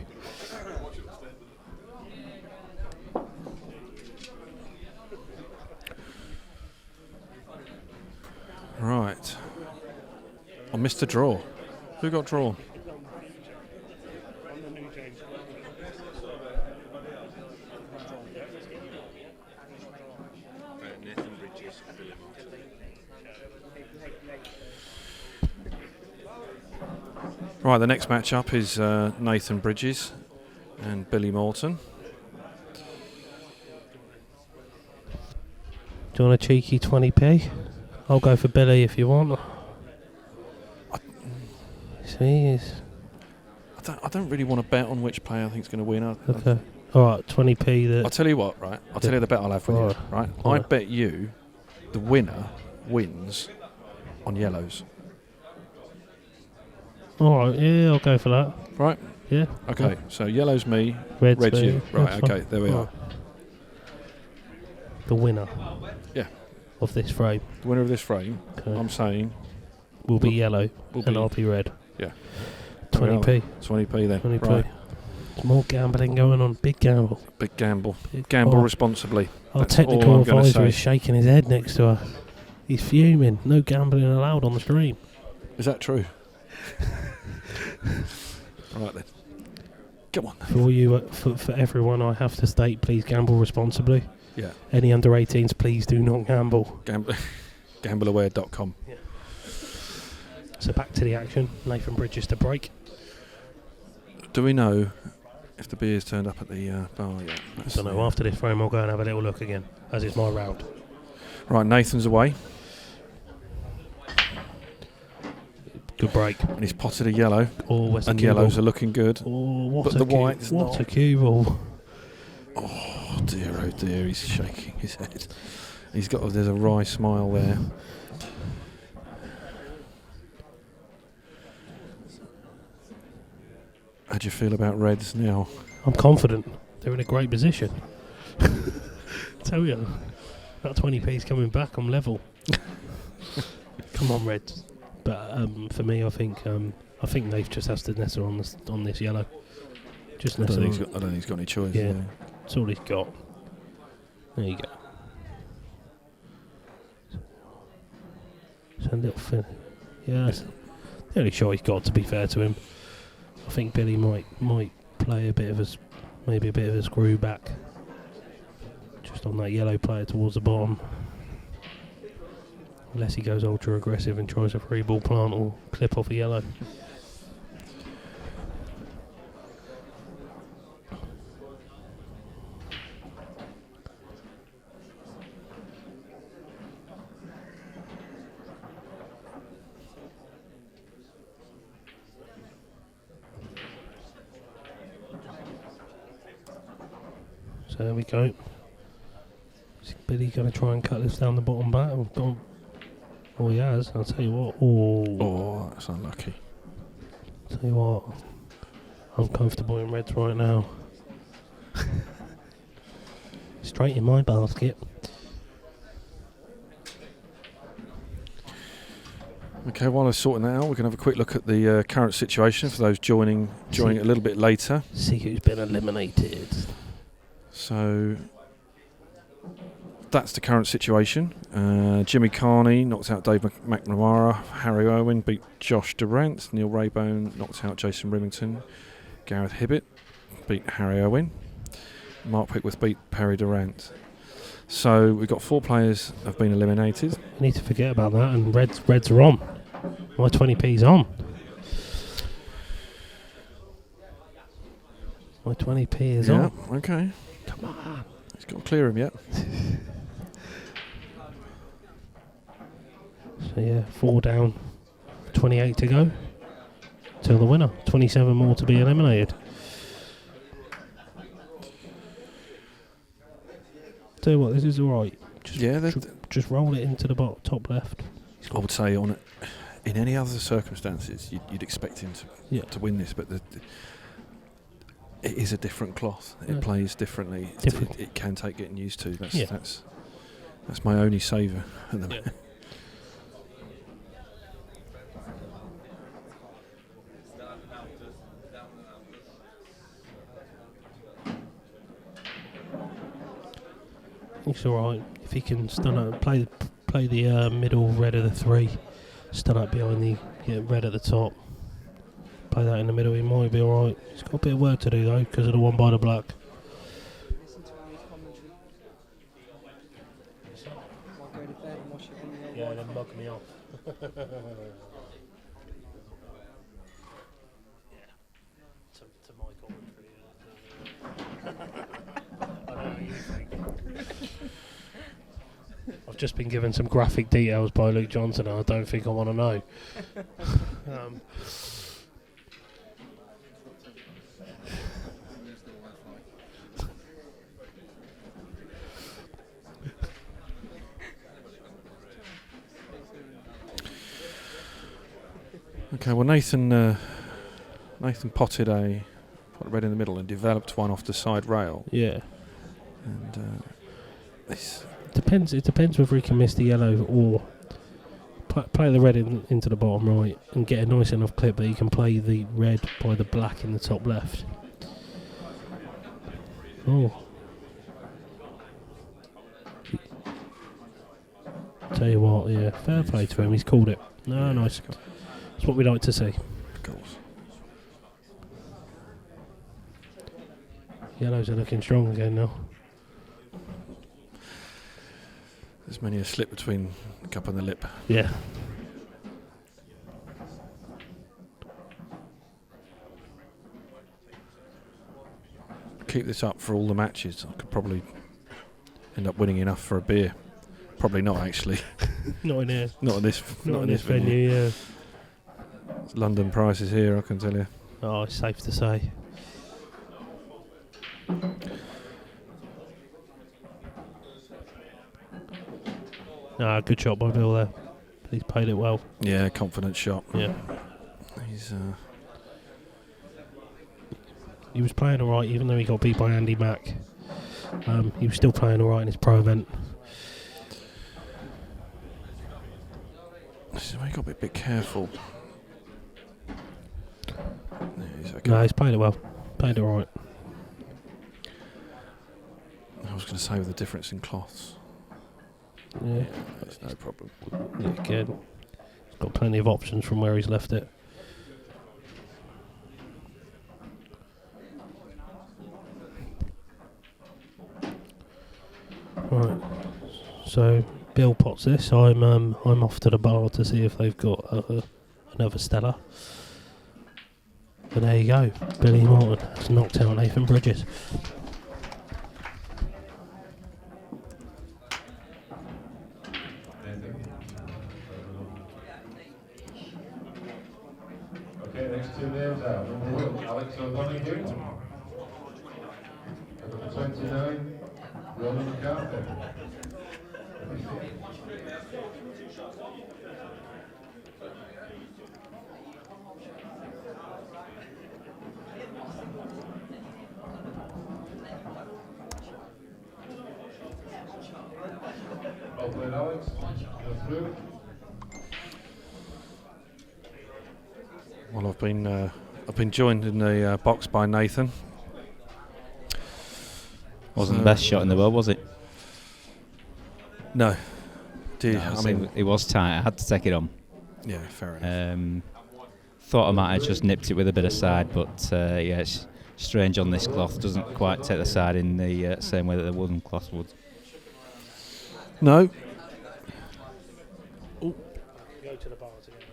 Right. I missed a draw. Who got drawn? Right, the next match up is Nathan Bridges and Billy Morton. Do you want a cheeky 20p? I'll go for Billy if you want. See, I don't really want to bet on which player I think is going to win. Okay. Alright, 20p. I'll tell you what, right? I'll tell you the bet I'll have with you, right? I bet you the winner wins on yellows. Alright, yeah, I'll go for that. Right? Yeah. Okay, so yellow's me, red's you. me. Right, That's okay, fine. there we are. The winner. Yeah. Of this frame. The winner of this frame, I'm saying, will be yellow and I'll be red. Yeah. 20p. 20p then. 20p. Right. There's more gambling going on. Big gamble. Big gamble. Gamble responsibly. Our That's technical all I'm gonna advisor say. is shaking his head next to her. He's fuming. No gambling allowed on the stream. Is that true? Right then. Come on. For you, for everyone, I have to state: please gamble responsibly. Yeah. Any under 18s, please do not gamble. Gambleaware.com. Yeah. So back to the action. Nathan Bridges to break. Do we know if the beer's turned up at the bar yet? I don't know. After this frame, I'll go and have a little look again, as it's my round. Right, Nathan's away. Good break. And he's potted a yellow. And yellows are looking good. But the white's what not. a cue ball. Oh dear, he's shaking his head. There's a wry smile there. How do you feel about Reds now? I'm confident. They're in a great position. Tell you, that 20p's coming back. I'm level. Come on, Reds. But for me, I think Nath just has to nestle on this yellow. Just I don't nestle. think he's got any choice. Yeah, that's all he's got. There you go. So a little fin. Yeah, that's the only shot he's got. To be fair to him, I think Billy might play maybe a bit of a screw back, just on that yellow player towards the bottom. Unless he goes ultra aggressive and tries a free ball plant or clip off a yellow. So there we go. Is Billy going to try and cut this down the bottom back? Oh, he has. I'll tell you what. Oh, that's unlucky. Tell you what. I'm comfortable in Reds right now. Straight in my basket. Okay, while I'm sorting that out, we're going to have a quick look at the current situation for those joining a little bit later. See who's been eliminated. So that's the current situation. Jimmy Carney knocked out Dave McNamara. Harry Owen beat Josh Durant. Neil Raybone knocked out Jason Rimington. Gareth Hibbit beat Harry Owen. Mark Pickworth beat Perry Durant. So we've got 4 players have been eliminated. You need to forget about that, and Reds are on. My 20p's on. My 20p is on. Okay. Come on. He's got to clear him yet. So yeah, 4 down, 28 to go. Till the winner. 27 more to be eliminated. Tell you what, this is alright. Just roll it into the top left. I would say in any other circumstances you'd expect him to win this, but it is a different cloth. It plays differently. It can take getting used to. That's my only savour at the minute. It's alright if he can stun up, play the middle red of the 3, stun up behind the red at the top. Play that in the middle, he might be alright. He's got a bit of work to do though because of the one by the black. Yeah, then mug me off. I've just been given some graphic details by Luke Johnson, and I don't think I want to know. Okay, well Nathan potted a red in the middle and developed one off the side rail. Yeah. And it depends whether he can miss the yellow or play the red into the bottom right and get a nice enough clip that he can play the red by the black in the top left. Oh. Tell you what, yeah, fair play to him. He's called it. No, nice. That's what we like to see. Goals. Yellows are looking strong again now. There's many a slip between the cup and the lip. Yeah. Keep this up for all the matches. I could probably end up winning enough for a beer. Probably not, actually. Not in here. Not in this venue, yeah. London prices here, I can tell you. Oh, it's safe to say. Good shot by Bill there. He's played it well. Yeah, confident shot. Yeah. He's he was playing alright, even though he got beat by Andy Mack. He was still playing alright in his pro event. So we got to be a bit careful. Okay. No, he's played it well. Played it alright. I was going to say with the difference in cloths. Yeah. That's no problem. Yeah, again, he's got plenty of options from where he's left it. Right. So Bill pots this. I'm off to the bar to see if they've got another Stella. But there you go. Billy Morton has knocked out Nathan Bridges. Okay, next two names out. Number 1, Alex O'Donoghue. Number 29, Roland McAllister. Well played, Alex. You're through. Well, I've been joined in the box by Nathan. Wasn't the best shot in the world, was it? No. I mean, it was tight. I had to take it on. Yeah, fair enough. Thought I might have just nipped it with a bit of side, but yeah, it's strange on this cloth. Doesn't quite take the side in the same way that the woolen cloth would. No. Ooh. Go to the bar to get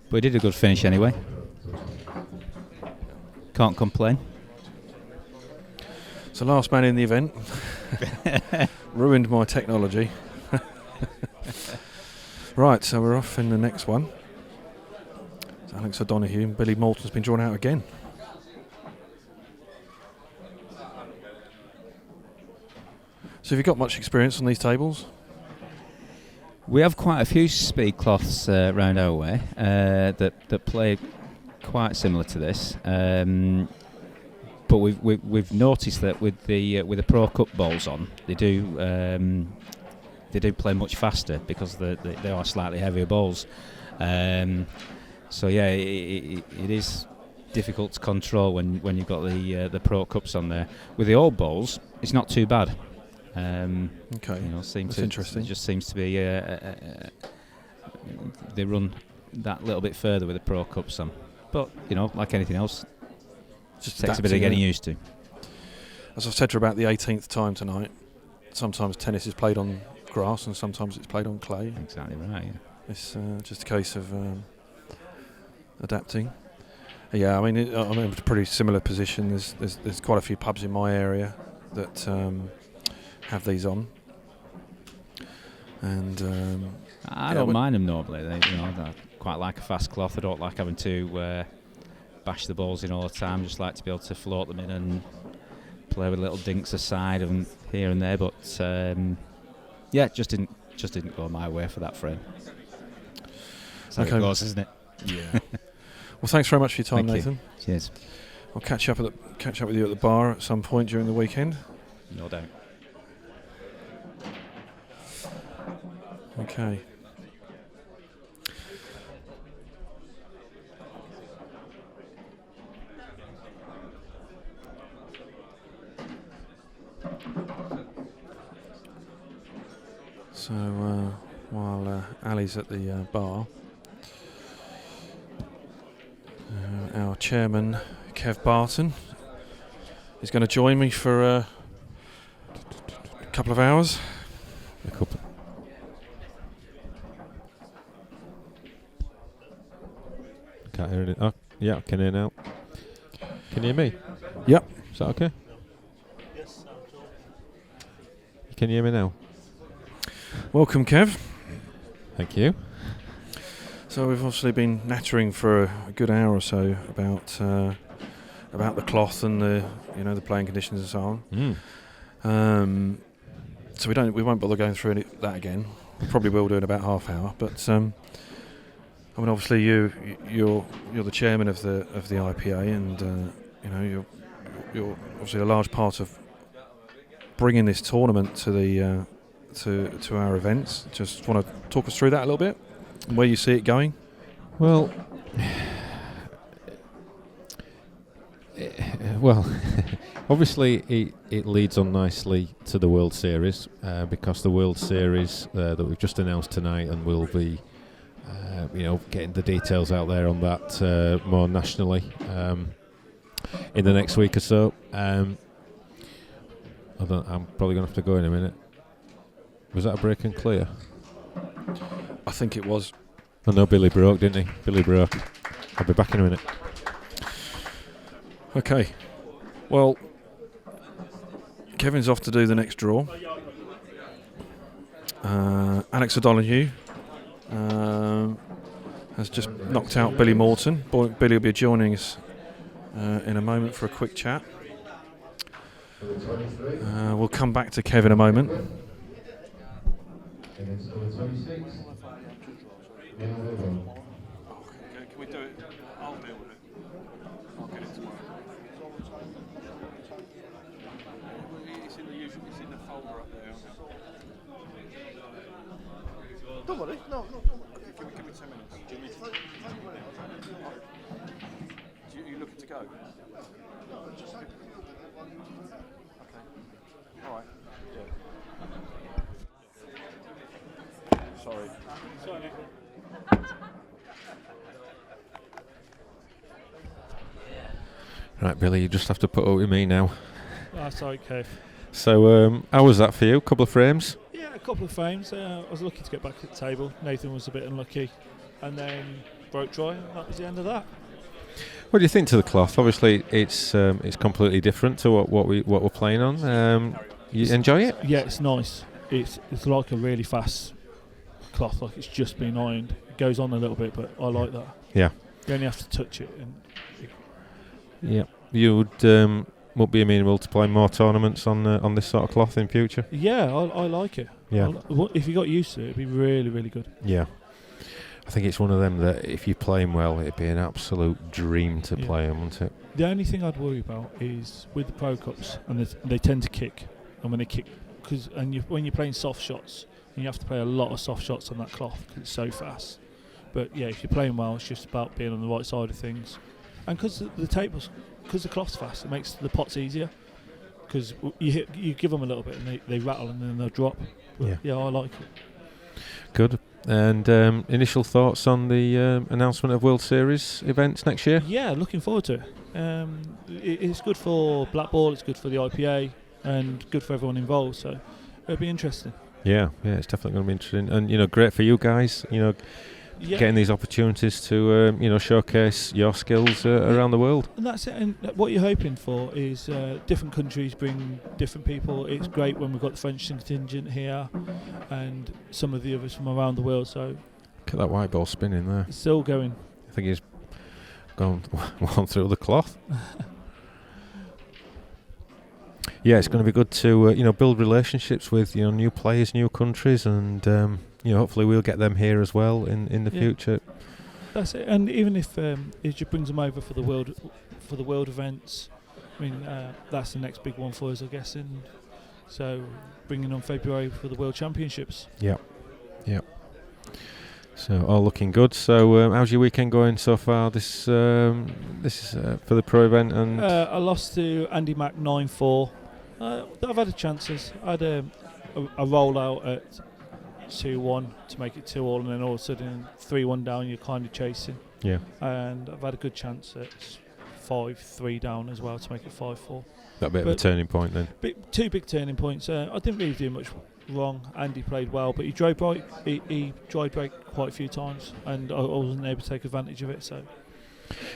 But he did a good finish anyway. Can't complain. So last man in the event. Ruined my technology. Right, so we're off in the next one. So Alex O'Donoghue and Billy Morton's been drawn out again. So have you got much experience on these tables? We have quite a few speed cloths round our way that play quite similar to this. But we've noticed that with the Pro Cup balls on, they do play much faster because they are slightly heavier balls. So yeah, it is difficult to control when you've got the Pro Cups on there. With the old balls, it's not too bad. Okay, that's interesting. It just seems to be they run that little bit further with the Pro Cups on. But like anything else. Just takes a bit of getting used to. As I've said to her about the 18th time tonight, sometimes tennis is played on grass and sometimes it's played on clay. Exactly right, yeah. It's just a case of adapting. Yeah, I'm in a pretty similar position. There's quite a few pubs in my area that have these on. And I don't mind them normally. I quite like a fast cloth. I don't like having to bash the balls in all the time. Just like to be able to float them in and play with little dinks aside and here and there. But just didn't go my way for that frame. That's how it goes, isn't it? Yeah. Well, thanks very much for your time, Thank Nathan. you. Cheers. I'll catch up with you at the bar at some point during the weekend. No doubt. Okay. So while Ali's at the bar, our chairman, Kev Barton, is going to join me for a couple of hours. Can't hear it. Oh, yeah, I can hear now. Can you hear me? Yep. Is that okay? Yes. Can you hear me now? Welcome, Kev. Thank you. So we've obviously been nattering for a good hour or so about the cloth and the playing conditions and so on. So we won't bother going through that again. We probably will do in about half hour. But I mean, obviously you're the chairman of the IPA, and you're obviously a large part of bringing this tournament to the to our events. Just want to talk us through that a little bit, and where you see it going. Well, obviously it leads on nicely to the World Series because the World Series that we've just announced tonight, and we'll be getting the details out there on that more nationally in the next week or so. I'm probably going to have to go in a minute. Was that a break and clear? I think it was. I know Billy broke, didn't he? Billy broke. I'll be back in a minute. Okay. Well, Kevin's off to do the next draw. Alex O'Donoghue has just knocked out Billy Morton. Billy will be joining us in a moment for a quick chat. We'll come back to Kev in a moment. Can we do it? I'll deal with it. I'll get it tomorrow. It's in the folder up there. Don't worry. No. Give me 10 minutes. You looking to go? Okay. All right. Yeah. Sorry. Right, Billy, you just have to put up with me now. That's okay. So, how was that for you? A couple of frames? Yeah, a couple of frames. I was lucky to get back at the table. Nathan was a bit unlucky, and then broke dry, and that was the end of that. What do you think to the cloth? Obviously, it's completely different to what we're playing on. You enjoy it? Yeah, it's nice. It's like a really fast cloth, like it's just been ironed. It goes on a little bit, but I like that. Yeah. You only have to touch it. Yeah. You would be amenable to playing more tournaments on this sort of cloth in future? Yeah, I like it. Yeah. If you got used to it, it'd be really, really good. Yeah. I think it's one of them that if you play them well, it'd be an absolute dream to play them, wouldn't it? The only thing I'd worry about is with the Pro Cups, and they tend to kick, and when they kick, when you're playing soft shots, and you have to play a lot of soft shots on that cloth because it's so fast. But yeah, if you're playing well, it's just about being on the right side of things, and because the cloth's fast, it makes the pots easier. Because you give them a little bit, and they rattle, and then they'll drop. But yeah, I like it. Good. And initial thoughts on the announcement of World Series events next year? Yeah, looking forward to it. It's good for Black Ball, it's good for the IPA, and good for everyone involved. So it'll be interesting. Yeah, it's definitely going to be interesting, and great for you guys. getting these opportunities to showcase your skills around the world. And that's it. And what you're hoping for is different countries bring different people. It's great when we've got the French contingent here and some of the others from around the world. So look at that white ball spinning there. It's still going. I think he's gone one through the cloth. Yeah, it's going to be good to build relationships with new players, new countries, and hopefully we'll get them here as well in the future. That's it. And even if it just brings them over for the world events, I mean that's the next big one for us, I guess. And so bringing on February for the World Championships. Yeah. So all looking good. So how's your weekend going so far? This is for the pro event, and I lost to Andy Mack 9-4. I've had chances. I had a rollout at 2-1 to make it 2-all, and then all of a sudden 3-1 down. You're kind of chasing. Yeah. And I've had a good chance at 5-3 down as well to make it 5-4. That bit of a turning point then. Two big turning points. I didn't really do much wrong. Andy played well, but he dry break quite a few times, and I wasn't able to take advantage of it.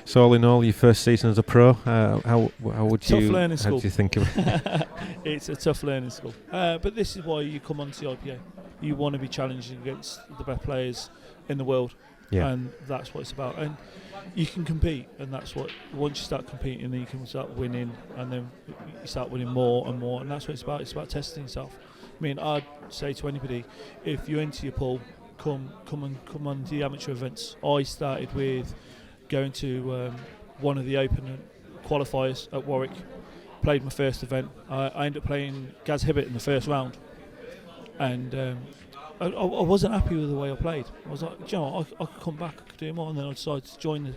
So all in all, your first season as a pro, how would tough you? Learning school. How do you think of it? It's a tough learning school, but this is why you come onto the IPA. You want to be challenging against the best players in the world, and that's what it's about. And you can compete, and that's what. Once you start competing, then you can start winning, and then you start winning more and more, and that's what it's about. It's about testing yourself. I mean, I'd say to anybody, if you enter your pool, come on the amateur events. I started with going to one of the Open qualifiers at Warwick, played my first event. I ended up playing Gaz Hibbit in the first round, and I wasn't happy with the way I played. I was like, I could come back, I could do more, and then I decided to join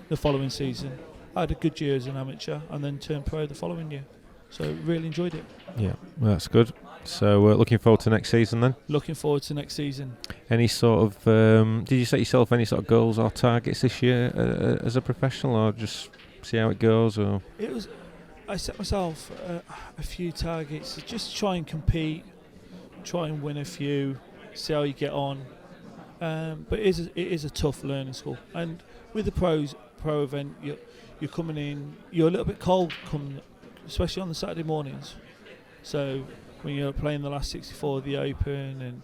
the following season. I had a good year as an amateur, and then turned pro the following year. So really enjoyed it. Yeah, well, that's good. So looking forward to next season then? Looking forward to next season. Any sort of, did you set yourself any sort of goals or targets this year as a professional, or just see how it goes? Or I set myself a few targets, just try and compete, try and win a few, see how you get on. But it is a tough learning school. And with the pro event, you're coming in, you're a little bit cold, especially on the Saturday mornings. So when you're playing the last 64 of the Open,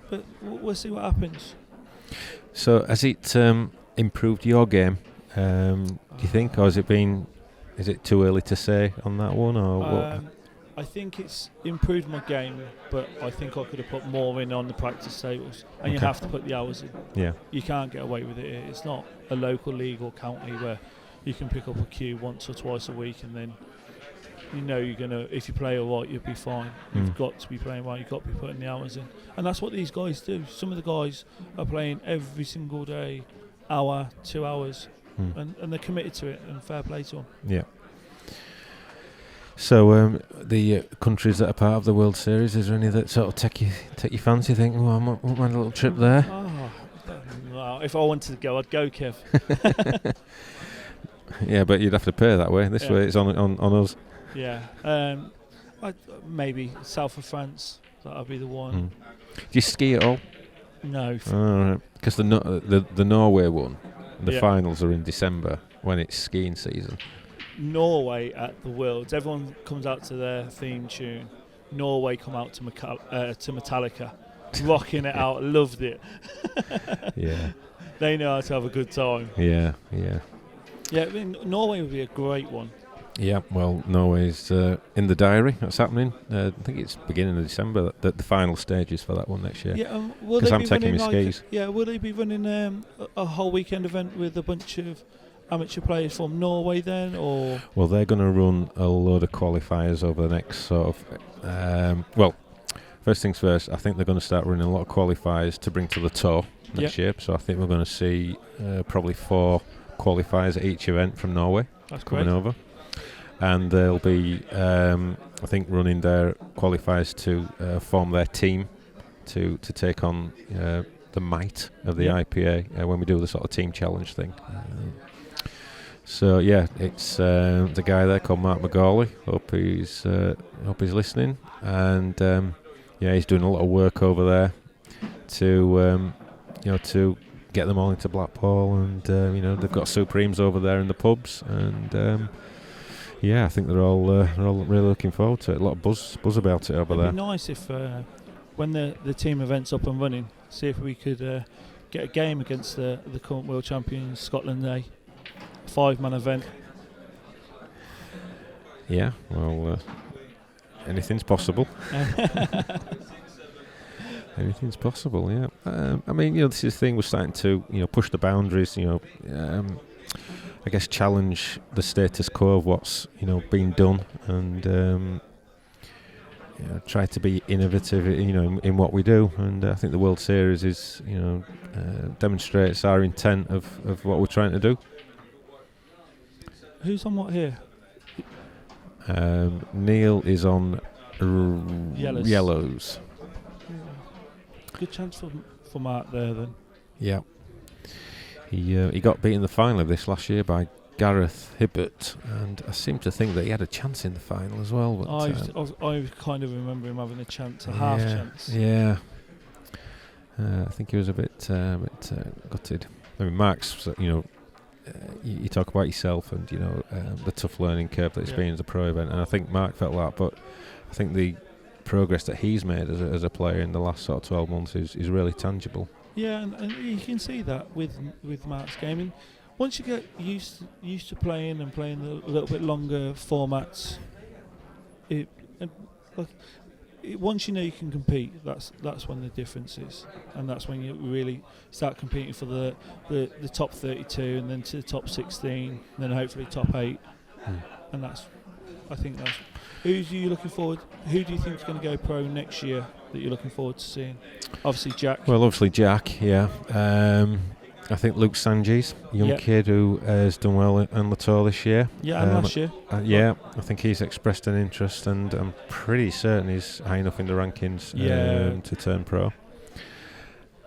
but we'll see what happens. So has it improved your game, do you think, or is it too early to say on that one, or what? I think it's improved my game, but I think I could have put more in on the practice tables, and you have to put the hours in. Yeah. You can't get away with it. It's not a local league or county where you can pick up a cue once or twice a week, and then you're gonna. If you play all right, you'll be fine. You've got to be playing right. You've got to be putting the hours in, and that's what these guys do. Some of the guys are playing every single day, hour, 2 hours, and they're committed to it. And fair play to them. Yeah. So the countries that are part of the World Series, is there any that sort of take your fancy? Think, I might mind a little trip there. Well, if I wanted to go, I'd go, Kev. Yeah, but you'd have to pay that way. This way, it's on us. Yeah, maybe south of France. That'll be the one. Do you ski at all? No. Because the Norway one, the finals are in December when it's skiing season. Norway at the Worlds, everyone comes out to their theme tune. Norway come out to Metallica, rocking it out. Loved it. Yeah. They know how to have a good time. Yeah. Yeah, I mean, Norway would be a great one. Yeah, well, Norway's in the diary. That's happening. I think it's beginning of December. The final stages for that one next year. Yeah, because I'm taking my skis. Yeah, will they be running a whole weekend event with a bunch of amateur players from Norway then, or? Well, they're going to run a load of qualifiers over the next sort of. First things first. I think they're going to start running a lot of qualifiers to bring to the tour next year. So I think we're going to see probably 4 qualifiers at each event from Norway. That's coming great. over. And they'll be, I think, running their qualifiers to form their team to take on the might of the IPA when we do the sort of team challenge thing. So yeah, it's the guy there called Mark McGawley. Hope he's listening, and he's doing a lot of work over there to to get them all into Blackpool, and they've got Supremes over there in the pubs, and I think they're all really looking forward to it. A lot of buzz about it over there. It'd be nice if when the team event's up and running, see if we could get a game against the current world champions Scotland A, 5-man event. Yeah, well, anything's possible. Anything's possible, yeah. This is the thing, we're starting to, push the boundaries, I guess challenge the status quo of what's, been done, and try to be innovative, in what we do. And I think the World Series is, demonstrates our intent of what we're trying to do. Who's on what here? Neil is on yellows. Good chance for Mark there then. Yeah. He got beat in the final of this last year by Gareth Hibbit, and I seem to think that he had a chance in the final as well. But I kind of remember him having a half chance. Yeah. I think he was a bit gutted. I mean, Mark's, you talk about yourself and the tough learning curve that it's been as a pro event, and I think Mark felt that, but I think the progress that he's made as a player in the last sort of 12 months is really tangible. Yeah, and you can see that with Mark's gaming. Once you get used to playing a little bit longer formats, once you know you can compete, that's when the difference is, and that's when you really start competing for the top 32, and then to the top 16, and then hopefully top 8, and I think that's. Who do you think is going to go pro next year that you're looking forward to seeing? Obviously Jack. Well, obviously Jack, yeah. I think Luke Sanjis, young kid who has done well on the tour this year. Yeah, and last year. I think he's expressed an interest, and I'm pretty certain he's high enough in the rankings to turn pro.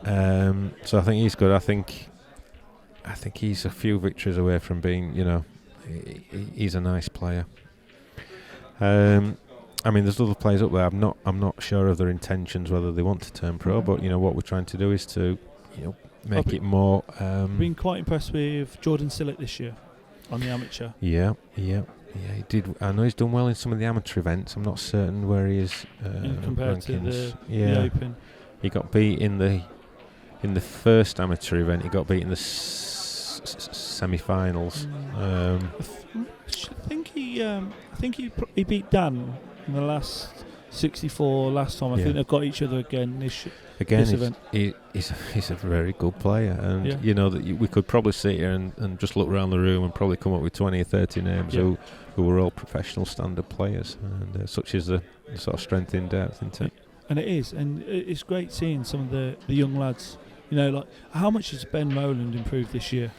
So I think he's good. I think he's a few victories away from being, he's a nice player. There's other players up there. I'm not sure of their intentions, whether they want to turn pro, but what we're trying to do is to, make it more. Been quite impressed with Jordan Sillett this year on the amateur. Yeah, he did. I know he's done well in some of the amateur events. I'm not certain where he is compared rankings. To the Open. He got beat in the first amateur event. He got beat in the semi-finals. I think he beat Dan in the last 64 last time. I think they've got each other again this event. He's a very good player, and that we could probably sit here and just look around the room and probably come up with 20 or 30 names who were all professional standard players, and such is the sort of strength in depth, isn't it? And it is, and it's great seeing some of the young lads. Like how much has Ben Rowland improved this year?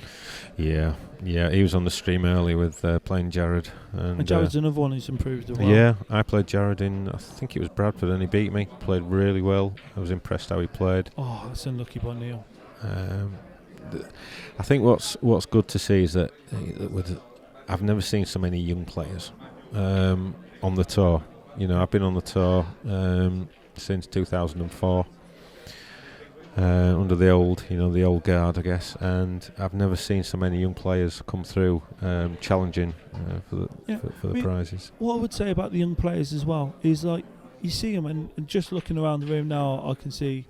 Yeah, he was on the stream early with playing Jared, and Jared's another one who's improved as well. Yeah, I played Jared in, I think it was Bradford, and he beat me. Played really well. I was impressed how he played. Oh, that's unlucky by Neil. I think what's good to see is that I've never seen so many young players on the tour. I've been on the tour since 2004. Under the old guard, I guess, and I've never seen so many young players come through challenging for the prizes. What I would say about the young players as well is, like, you see them, and just looking around the room now, I can see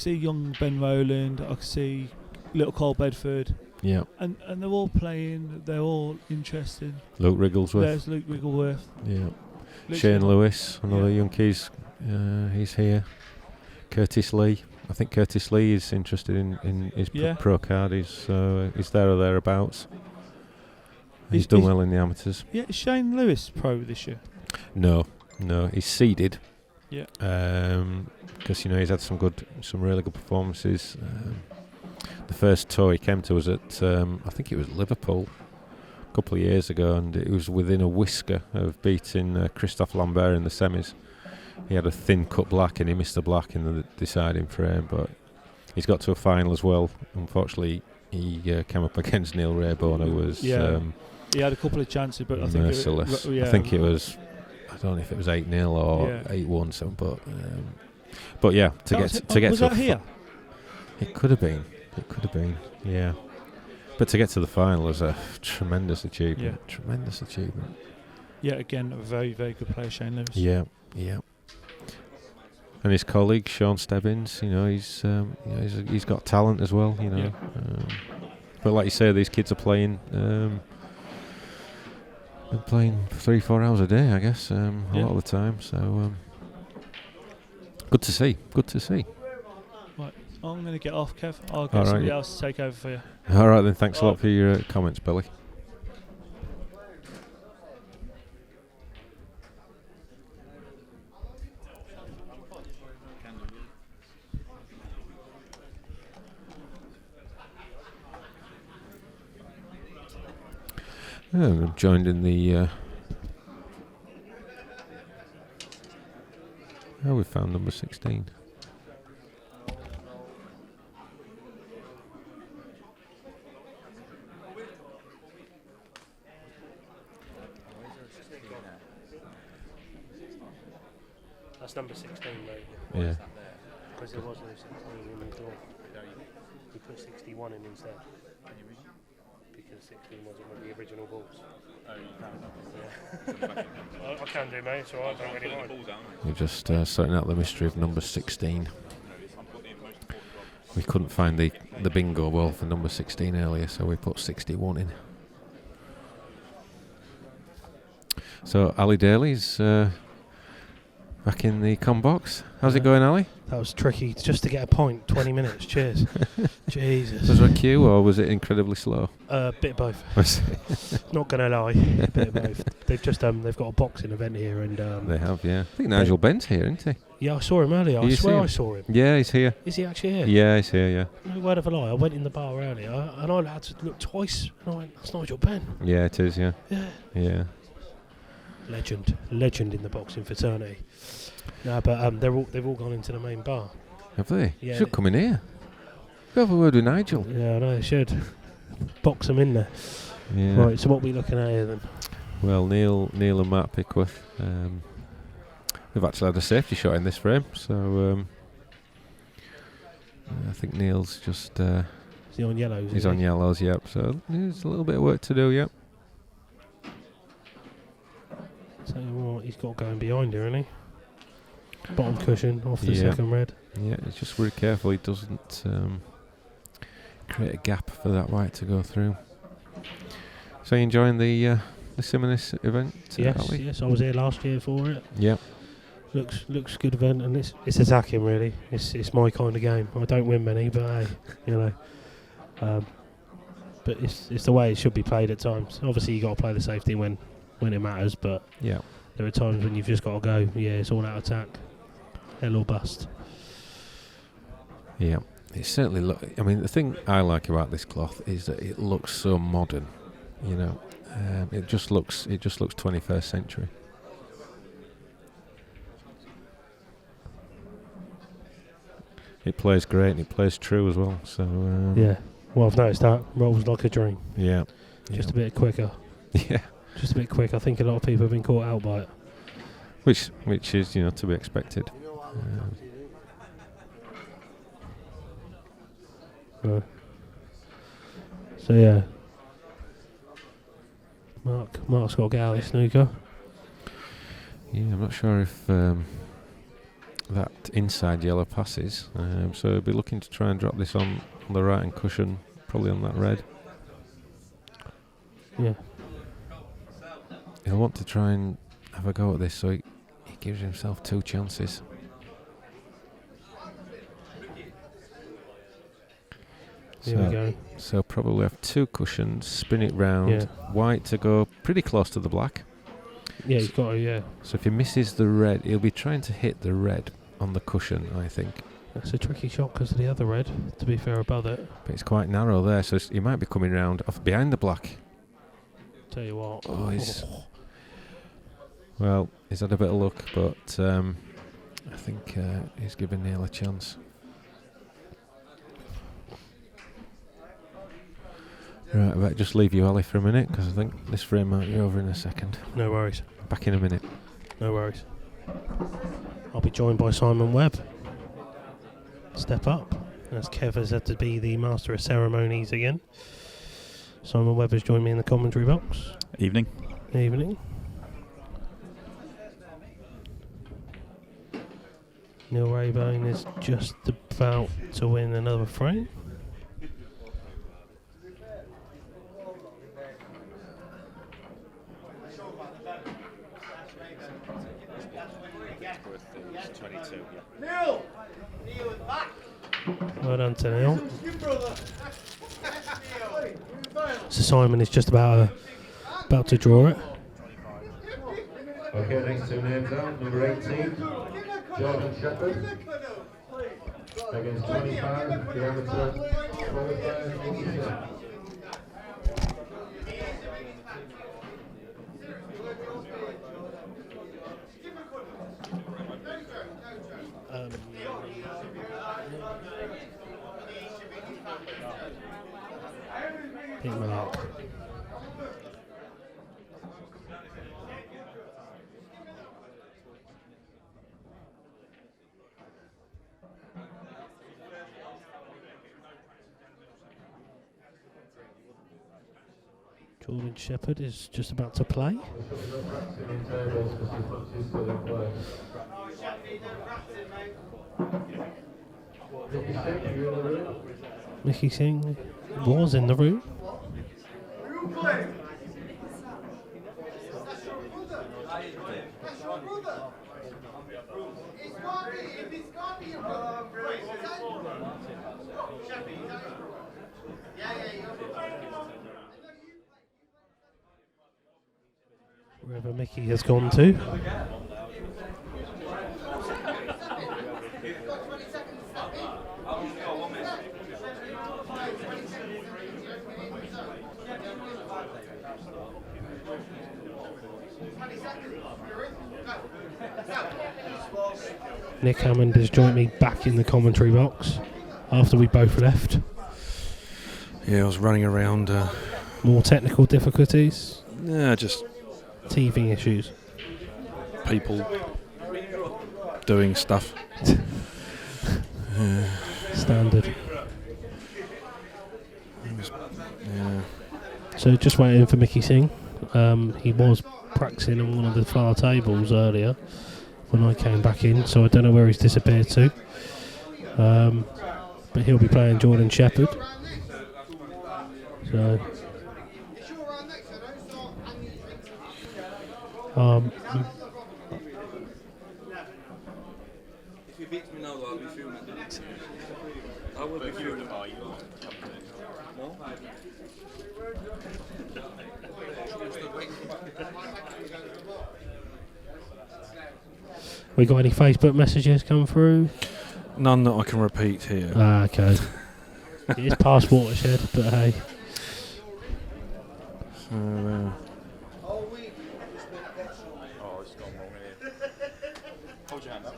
young Ben Rowland, I can see little Cole Bedford. Yeah. And they're all playing, they're all interested. Luke Wrigglesworth. There's Luke Wrigglesworth. Yeah. Shane Lewis, another young kid, he's here. Curtis Lee. I think Curtis Lee is interested in his pro card. He's there or thereabouts. He's done well in the amateurs. Yeah, is Shane Lewis pro this year? No, he's seeded. Yeah. Because he's had some really good performances. The first tour he came to was at I think it was Liverpool a couple of years ago, and it was within a whisker of beating Christophe Lambert in the semis. He had a thin cut black and he missed the black in the deciding frame, but he's got to a final as well. Unfortunately, he came up against Neil Raybone, who was he had a couple of chances, but merciless. I think it was, I don't know if it was 8-0 or 8-1, so but yeah, to get was to that here? It could have been. Yeah. But to get to the final is a tremendous achievement. Yeah. Tremendous achievement. Yeah, again, a very, very good player, Shane Lewis. Yeah. And his colleague Sean Stebbins, he's got talent as well, Yeah. But like you say, these kids are playing. They're playing 3-4 hours a day, I guess, a lot of the time. So good to see. Right, I'm going to get off, Kev. I'll get All right, somebody yeah. else to take over for you. All right then. Thanks a lot for your comments, Billy. I'm joined in the. We found number 16. That's number 16, mate. Yeah. Because there was no 16 in the door. We put 61 in instead. Because 16 wasn't one of the original balls. Oh, you found that? Yeah. I can do, mate. It's alright. I don't really mind. We're just sorting out the mystery of number 16. We couldn't find the bingo ball for number 16 earlier, so we put 61 in. So Ali Daly's back in the com box. How's it going, Ali? That was tricky. Just to get a point, 20 minutes. Cheers. Jesus. Was there a queue or was it incredibly slow? Bit of both. Not gonna lie, bit of both. They've just they've got a boxing event here, and they have, yeah. I think Nigel Bent's here, isn't he? Yeah, I saw him earlier. I swear I saw him. Yeah, he's here. Is he actually here? Yeah, he's here. Yeah. No word of a lie. I went in the bar earlier, and I had to look twice, and I went, "That's Nigel Bent." Yeah, it is. Yeah. Yeah. Yeah. Legend in the boxing fraternity. No, but they've all gone into the main bar. Have they? Yeah. Should come in here. Go have a word with Nigel. Yeah, I know they should. Box them in there. Yeah. Right. So what are we looking at here then? Well, Neil and Matt Pickworth. We've actually had a safety shot in this frame, so I think Neil's just. Is he on yellows? He's on yellows. Yep. So there's a little bit of work to do. Yep. Tell you what, he's got going behind here, isn't he? Bottom cushion off the second red. Yeah, he's just really careful he doesn't create a gap for that white to go through. So you enjoying the Simonis event? Yes, I was here last year for it. Yeah. Looks good event, and it's attacking really. It's my kind of game. I don't win many, but hey, you know. But it's the way it should be played at times. Obviously, you got to play the safety when it matters, but yeah, there are times when you've just got to go. Yeah, it's all out attack, hell or bust. Yeah, it certainly I mean, the thing I like about this cloth is that it looks so modern. You know, it just looks 21st century. It plays great and it plays true as well. So yeah, well I've noticed that rolls like a dream. Yeah, just a bit quicker. Yeah. Just a bit quick. I think a lot of people have been caught out by it. Which is, to be expected. So yeah. Mark's got to get out of his snooker. Yeah, I'm not sure if that inside yellow passes. So he'll be looking to try and drop this on the right hand cushion, probably on that red. Yeah. He'll want to try and have a go at this, so he gives himself 2 chances. Here we go. So probably have 2 cushions, spin it round, white to go pretty close to the black. Yeah, he's got to, yeah. So if he misses the red, he'll be trying to hit the red on the cushion, I think. That's a tricky shot because of the other red, to be fair, above it. But it's quite narrow there, so he might be coming round off behind the black. Tell you what. Well, he's had a bit of luck, but I think he's given Neil a chance. Right, I better just leave you, Ali, for a minute, because I think this frame might be over in a second. No worries. Back in a minute. No worries. I'll be joined by Simon Webb. Step up. as Kev has had to be the master of ceremonies again. Simon Webber's joined me in the commentary box. Evening. Evening. Neil Raybone is just about to win another frame. Well done to Neil. So Simon is just about to draw it. Okay, next two names out. Number 18, Jordan Shepard. Against 25, the amateur qualifier, Mickey Singh. Big mark. Jordan Shepard is just about to play. Mickey Singh was in the room. Wherever Mickey has gone to. Nick Hammond has joined me back in the commentary box after we both left. Yeah, I was running around. More technical difficulties? Yeah, just teething issues. People doing stuff. Standard. Yeah. So just waiting for Mickey Singh. He was practicing on one of the far tables earlier when I came back in, so I don't know where he's disappeared to. But he'll be playing Jordan Shepard. So if you beat me now, I'll be filming. I will be filming. No? We got any Facebook messages come through? None that I can repeat here. Ah, okay. It is past watershed, but hey. So, Hold your hand up.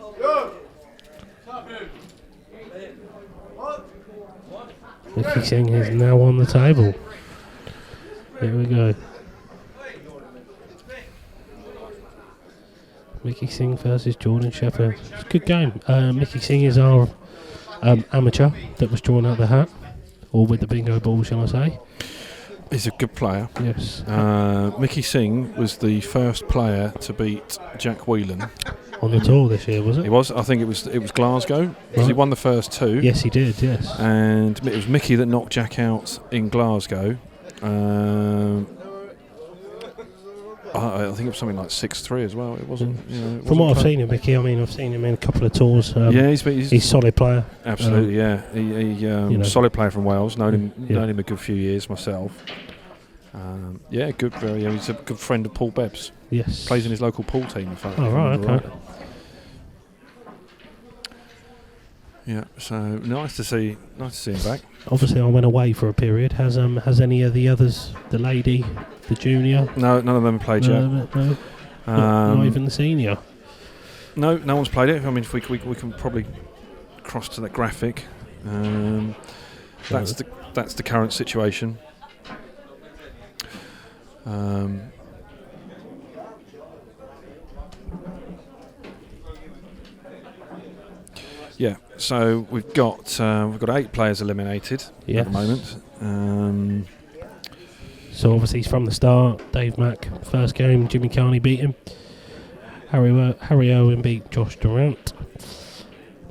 Mickey Singh is now on the table. Here we go. Mickey Singh versus Jordan Shepard. It's a good game. Mickey Singh is our amateur that was drawn out the hat, or with the bingo ball, shall I say. He's a good player. Yes. Mickey Singh was the first player to beat Jack Whelan on the tour this year, was it? He was. I think it was Glasgow. Right. He won the first two. Yes, he did. Yes. And it was Mickey that knocked Jack out in Glasgow. I think it was something like 6-3 as well. It wasn't. You know, from what I've seen of Mickey, I mean, I've seen him in a couple of tours. Yeah, he's a solid player. Absolutely, yeah. He solid player from Wales. Known him a good few years myself. Yeah, good. He's a good friend of Paul Bebb's. Yes, plays in his local pool team. In fact. Oh right, okay. Right. Yeah, so nice to see him back. Obviously, I went away for a period. Has any of the others, the lady, the junior? No, none of them have played yet. No. Not even the senior. No one's played it. I mean, if we can probably cross to that graphic. That's the current situation. Yeah, so we've got 8 players eliminated at Yes. the moment. So obviously he's from the start. Dave Mack, first game, Jimmy Carney beat him. Harry Owen beat Josh Durant.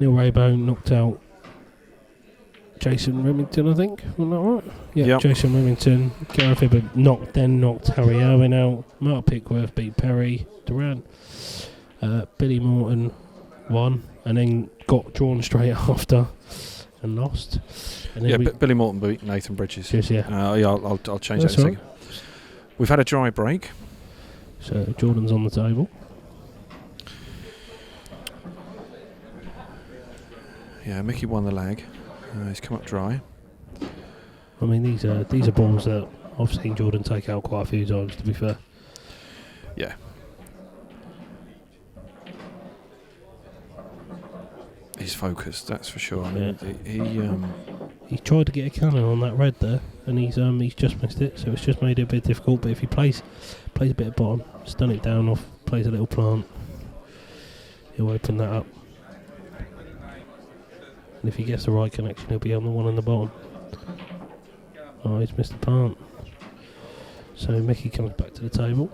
Neil Raybone knocked out Jason Rimington, I think. Wasn't that right? Yeah, Yep. Jason Rimington. Gareth Hibbit knocked Harry Owen out. Mark Pickworth beat Perry Durant. Billy Morton won and then got drawn straight after and lost. And then Billy Morton beat Nathan Bridges. Yes, yeah. I'll change That's that in a all second. We've had a dry break. So Jordan's on the table. Yeah, Mickey won the lag. He's come up dry. I mean, these are balls that I've seen Jordan take out quite a few times, to be fair. Yeah. He's focused, that's for sure. I mean, he tried to get a cannon on that red there, and he's just missed it. So it's just made it a bit difficult. But if he plays a bit of bottom, stun it down off, plays a little plant, he'll open that up. And if he gets the right connection, he'll be on the one on the bottom. Oh, he's missed the plant. So Mickey comes back to the table.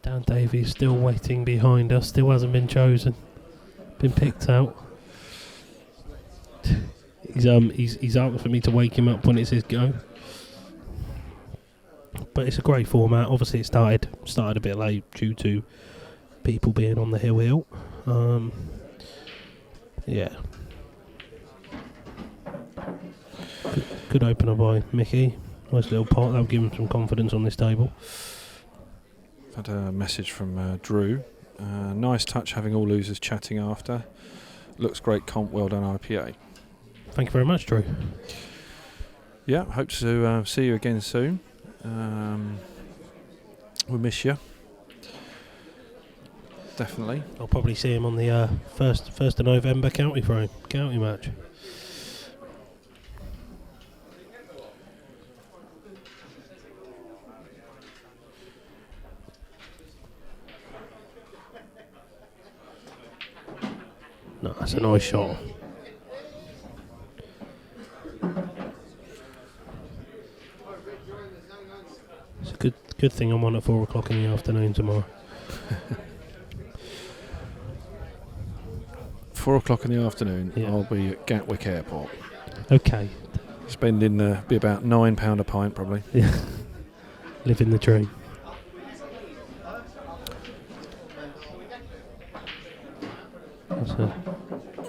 Dan Davy is still waiting behind us, still hasn't been chosen, been picked out. He's out for me to wake him up when it's his go. But it's a great format. Obviously, it started a bit late due to people being on the hill wheel. Yeah. Good opener by Mickey. Nice little pot. That'll give him some confidence on this table. Had a message from Drew. Nice touch having all losers chatting after. Looks great comp. Well done, IPA. Thank you very much, Drew. Yeah, hope to see you again soon. We miss you. Definitely. I'll probably see him on the 1st of November county match. No, that's a nice shot. It's a good thing I'm on at 4 o'clock in the afternoon tomorrow. 4 o'clock in the afternoon, Yeah. I'll be at Gatwick Airport. Okay. Spending be about £9 a pint probably. Yeah. Living the dream.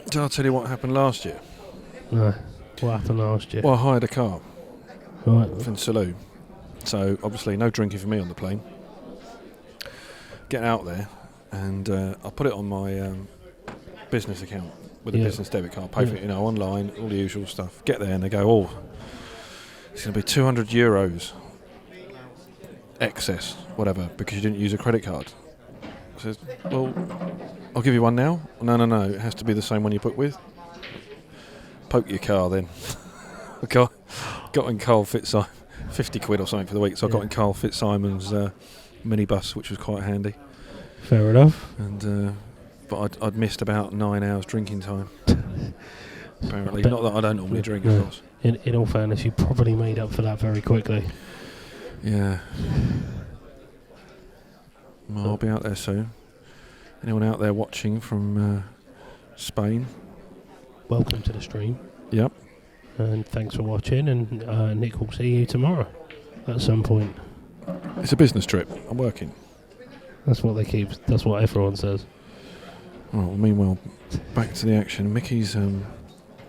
Did I tell you what happened last year? No. What happened last year? Well, I hired a car Right. from Salou. So obviously no drinking for me on the plane. Get out there and I put it on my business account with a business debit card. Pay for it, online, all the usual stuff. Get there and they go, oh, it's going to be €200 excess, whatever, because you didn't use a credit card. I says, well, I'll give you one now. No, it has to be the same one you booked with. Poke your car then. I got in Carl Fitzsimon, 50 quid or something for the week, so I got in Carl Fitzsimon's minibus, which was quite handy. Fair enough. And but I'd missed about 9 hours drinking time. Apparently, not that I don't normally drink, of course. In all fairness, you probably made up for that very quickly. Yeah. Well, I'll be out there soon. Anyone out there watching from Spain? Welcome to the stream. Yep. And thanks for watching. And Nick will see you tomorrow at some point. It's a business trip. I'm working. That's what everyone says. Well, meanwhile, back to the action. Mickey's on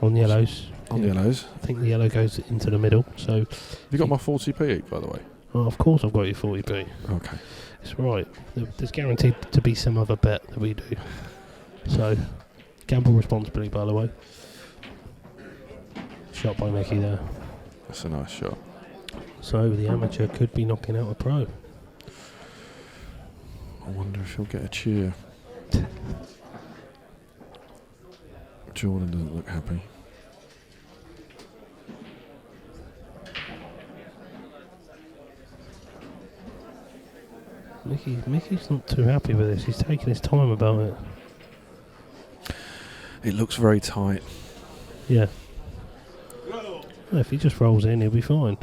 yellows. On yellows. I think the yellow goes into the middle. So have you got my 40p, by the way? Oh, of course I've got your 40p. Okay. It's right. There's guaranteed to be some other bet that we do. So, gamble responsibly, by the way. Shot by Mickey there. That's a nice shot. So, the amateur could be knocking out a pro. I wonder if he'll get a cheer. Jordan doesn't look happy. Mickey's not too happy with this. He's taking his time about it. It looks very tight. Yeah. Well, if he just rolls in, he'll be fine.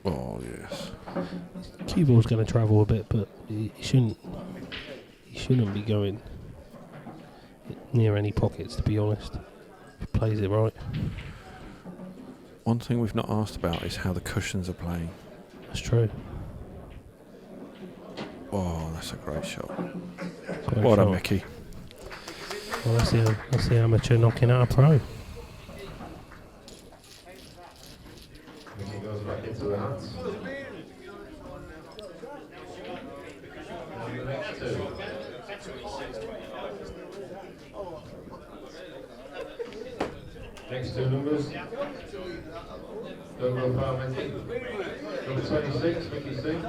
Oh yes. Cue ball's going to travel a bit, but he shouldn't be going near any pockets, to be honest. If he plays it right. One thing we've not asked about is how the cushions are playing. That's true. Oh, that's a great shot. Great What shot. a Mickey. Well, that's the amateur knocking out a pro. Mickey goes back into the hats. And the next two. Next two numbers. Don't go far, Mickey. Number 26, Mickey Singh.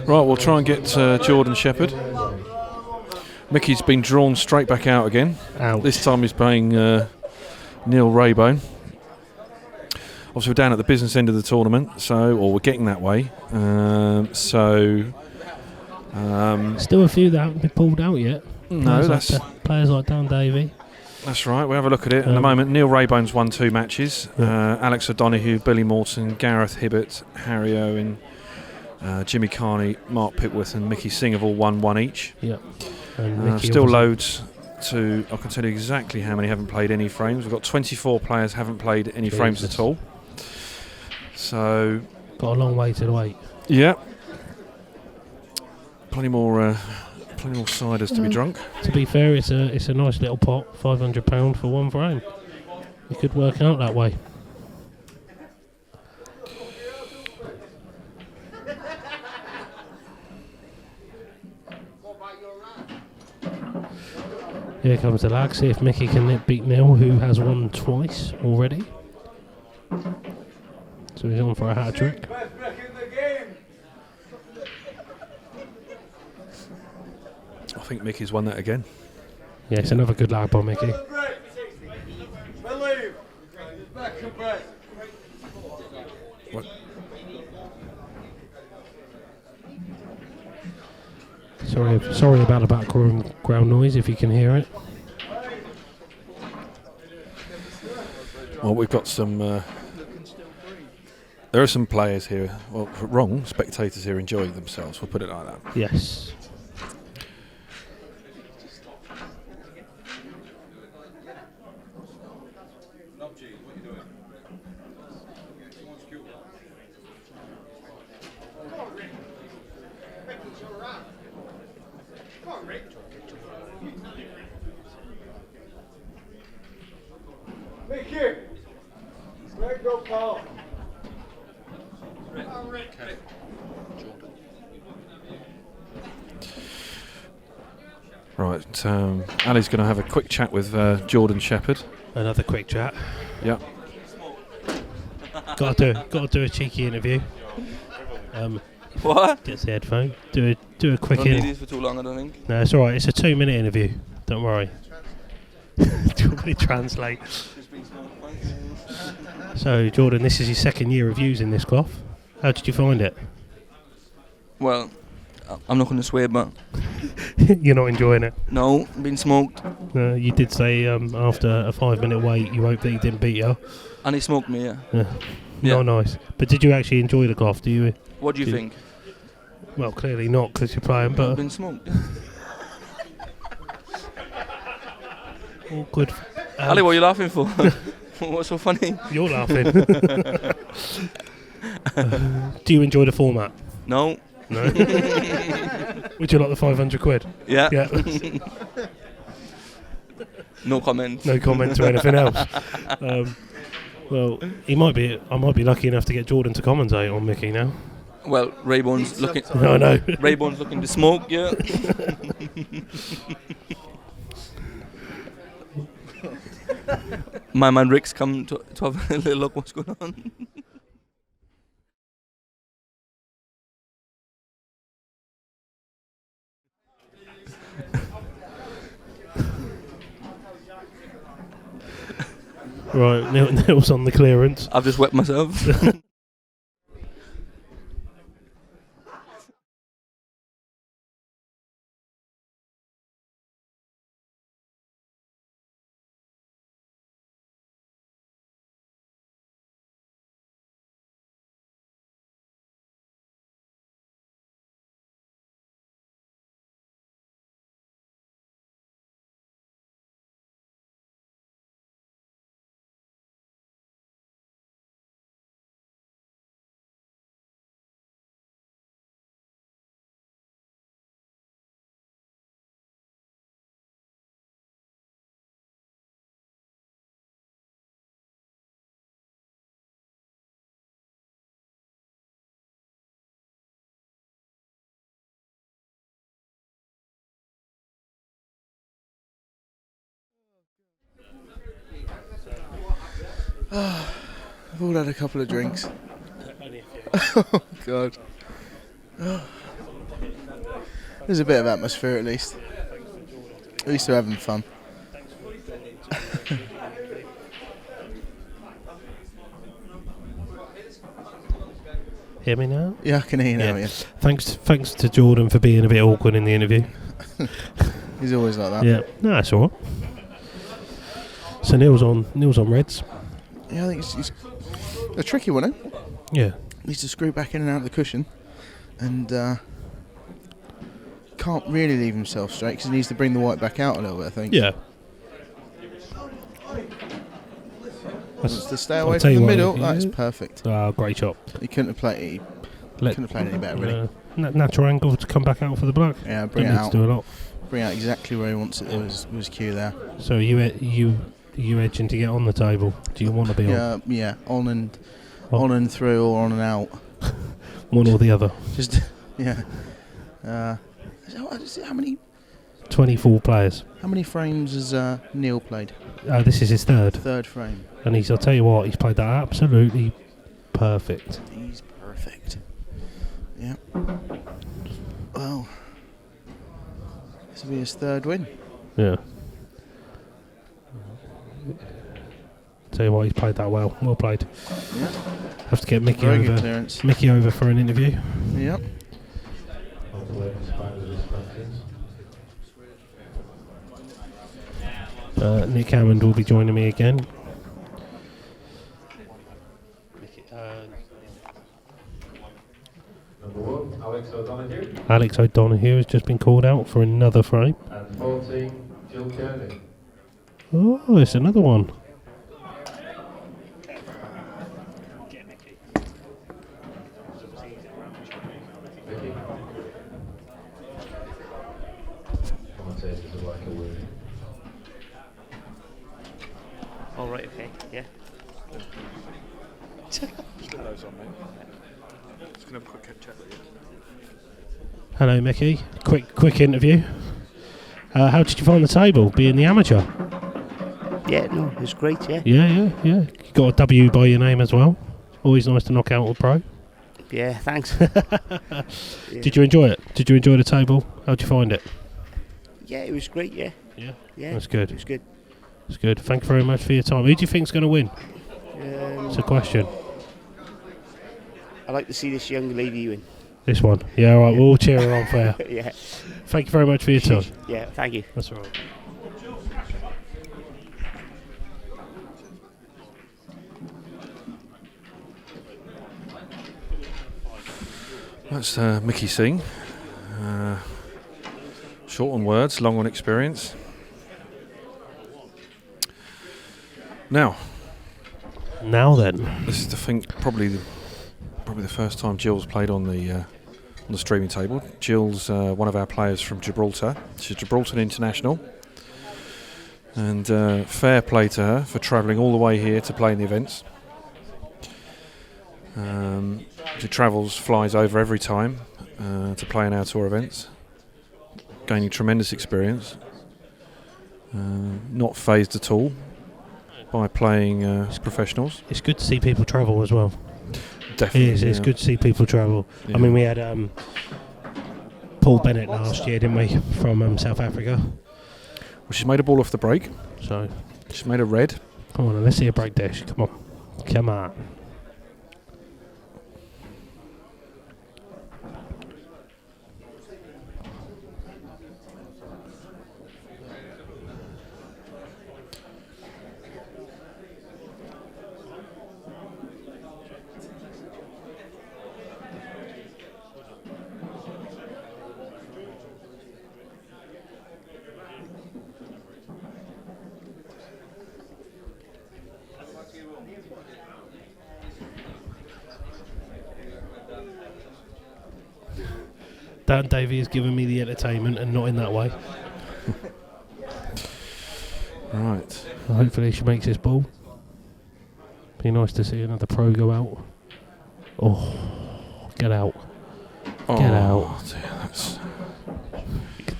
Right, we'll try and get Jordan Shepard. Mickey's been drawn straight back out again. Ouch. This time he's playing Neil Raybone. Obviously, we're down at the business end of the tournament, or we're getting that way. Still a few that haven't been pulled out yet. No, Players like Dan Davy. That's right. We'll have a look at it in a moment. Neil Raybone's won 2 matches. Alex O'Donoghue, Billy Morton, Gareth Hibbit, Harry Owen, Jimmy Carney, Mark Pickworth and Mickey Singh have all won 1 each. Yep. And still loads to... I can tell you exactly how many haven't played any frames. We've got 24 players haven't played any frames at all. So... Got a long way to wait. Yeah. Plenty more ciders to be drunk. To be fair, it's a nice little pot, £500 for 1 frame. It could work out that way. Here comes the lag. See if Mickey can beat Neil, who has won twice already. So he's on for a hat trick. I think Mickey's won that again. Yeah, it's another good lag by Mickey. What? Sorry about the background noise if you can hear it. Well, we've got some... there are some players here, well, wrong, spectators here enjoying themselves, we'll put it like that. Yes. Right, Ali's going to have a quick chat with Jordan Shepard. Another quick chat. Yeah. Got to do a cheeky interview. What? Gets the headphone. Do a quick Don't need interview. these for too long, I don't think. No, it's all right. It's a 2-minute interview. Don't worry. Do you want me to translate? So, Jordan, this is your 2nd year of using this cloth. How did you find it? Well, I'm not going to swear, but... You're not enjoying it? No, been smoked. You did say after a 5-minute wait you hoped that he didn't beat you. And he smoked me, yeah. Not nice. But did you actually enjoy the cloth? Do you? What do you think? Well, clearly not, because you're playing, but... I've been smoked. Awkward. Ali, what are you laughing for? What's so funny? You're laughing. Do you enjoy the format? No. No. Would you like the 500 quid? Yeah. Yeah. No comment. No comment to anything else. Well, I might be lucky enough to get Jordan to commentate on Mickey now. Well, Raybone's looking. No, no. Raybone's looking to smoke, yeah. My man Rick's come to have a little look what's going on. Right, Neil's on the clearance. I've just wet myself. I've all had a couple of drinks. Oh God. There's a bit of atmosphere at least. At least they're having fun. Hear me now? Yeah, I can hear you now, yeah. Thanks to Jordan for being a bit awkward in the interview. He's always like that. Yeah, no, that's all right. So Neil's on Reds. Yeah, I think it's a tricky one, eh? Yeah. Needs to screw back in and out of the cushion, and can't really leave himself straight because he needs to bring the white back out a little bit, I think. Yeah. Wants to stay away from the middle. That's perfect. Great shot. He couldn't have played. Couldn't have played any better, really. Natural angle to come back out for the block. Yeah, bring Don't it need out. to do a lot. Bring out exactly where he wants it. There was cue there. So you edging to get on the table? Do you want to be on? Yeah, on and through, or on and out. One or the other. Just yeah. How many? 24 players. How many frames has Neil played? This is his third. Third frame. And I'll tell you what, he's played that absolutely perfect. He's perfect. Yeah. Well, this will be his third win. Yeah. Tell you what, he's played that well. Well played. Yeah. Have to get Mickey Very good over. clearance. Mickey over for an interview. Yep. Nick Hammond will be joining me again. Number 1, Alex O'Donoghue. Alex O'Donoghue has just been called out for another frame. And 14, Jill Kearney. Oh, it's another one. Commentators are like a word. All right, okay, yeah. Just get those on, mate. Just gonna have a quick chat with you. Hello, Mickey. Quick interview. How did you find the table, being the amateur? Yeah, no, it was great, yeah. Yeah. You got a W by your name as well. Always nice to knock out a pro. Yeah, thanks. Yeah. Did you enjoy it? Did you enjoy the table? How'd you find it? Yeah, it was great, yeah. Yeah. That's good. It was good. That's good. Thank you very much for your time. Who do you think's going to win? It's a question. I like to see this young lady win. This one. Yeah, all right. We'll all cheer her on for you. Yeah. Thank you very much for your time. Yeah, thank you. That's all right. That's Mickey Singh. Short on words, long on experience. Now then, this is probably the first time Jill's played on the streaming table. Jill's one of our players from Gibraltar. She's Gibraltar international, and fair play to her for travelling all the way here to play in the events. She flies over every time to play in our tour events, gaining tremendous experience. Not phased at all by playing professionals. It's good to see people travel as well. Definitely. It is. It's good to see people travel. Yeah. I mean, we had Paul Bennett last year, didn't we, from South Africa? Well, she's made a ball off the break. So she's made a red. Come on, let's see a break dish. Come on. Come on. Dan Davy has given me the entertainment and not in that way. Right. Hopefully she makes this ball. Be nice to see another pro go out. Oh, get out. Get out. Dear, that's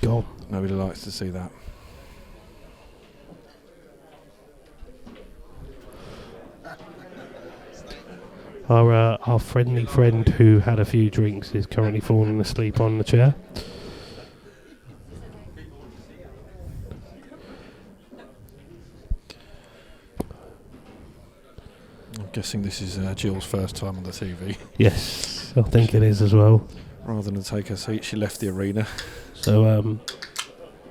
gone. Nobody likes to see that. Our friendly friend who had a few drinks is currently falling asleep on the chair. I'm guessing this is Jill's first time on the TV. Yes, I think it is as well. Rather than take her seat, she left the arena. So,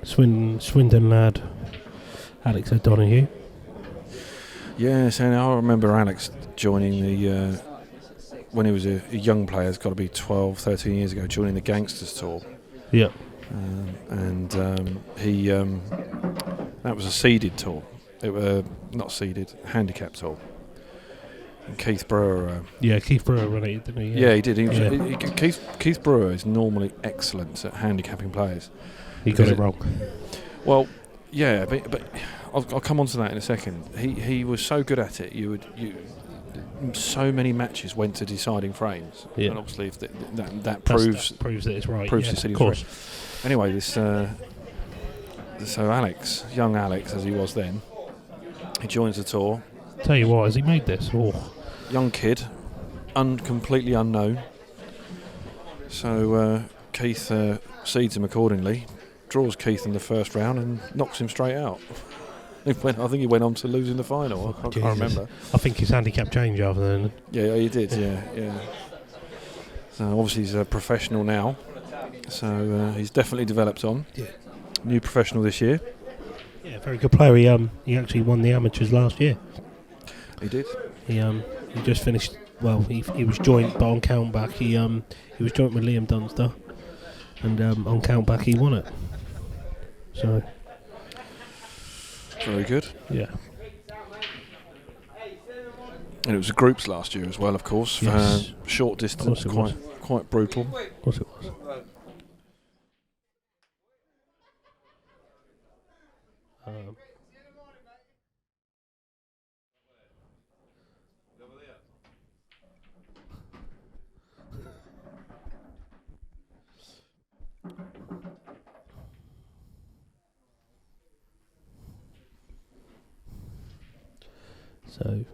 Swindon lad, Alex O'Donoghue. Yes, and I remember Alex joining the, when he was a young player, it's got to be 12, 13 years ago, joining the Gangsters Tour. Yeah. He, that was a seeded tour. It was not seeded, handicap tour. And Keith Brewer. Keith Brewer ran it, didn't he? Yeah, he did. Keith Brewer is normally excellent at handicapping players. He got it wrong. Well, yeah, but I'll come on to that in a second. He was so good at it. So many matches went to deciding frames, and obviously if that proves that it's right. Proves yeah, this of course. right. Anyway, this so Alex, young Alex as he was then, he joins the tour. Tell you what, has he made this? Oh. Young kid, completely unknown. So Keith seeds him accordingly, draws Keith in the first round and knocks him straight out. I think he went on to losing the final. I can't remember. I think his handicap changed after then. Yeah, he did. Yeah. So obviously he's a professional now. So he's definitely developed on. Yeah. New professional this year. Yeah, very good player. He actually won the amateurs last year. He did. He just finished. Well, he was joint, but on count back he was joint with Liam Dunster, and on count back he won it. So. Very good. Yeah. And it was groups last year as well, of course. Yes. Short distance, quite brutal. Of course it was. So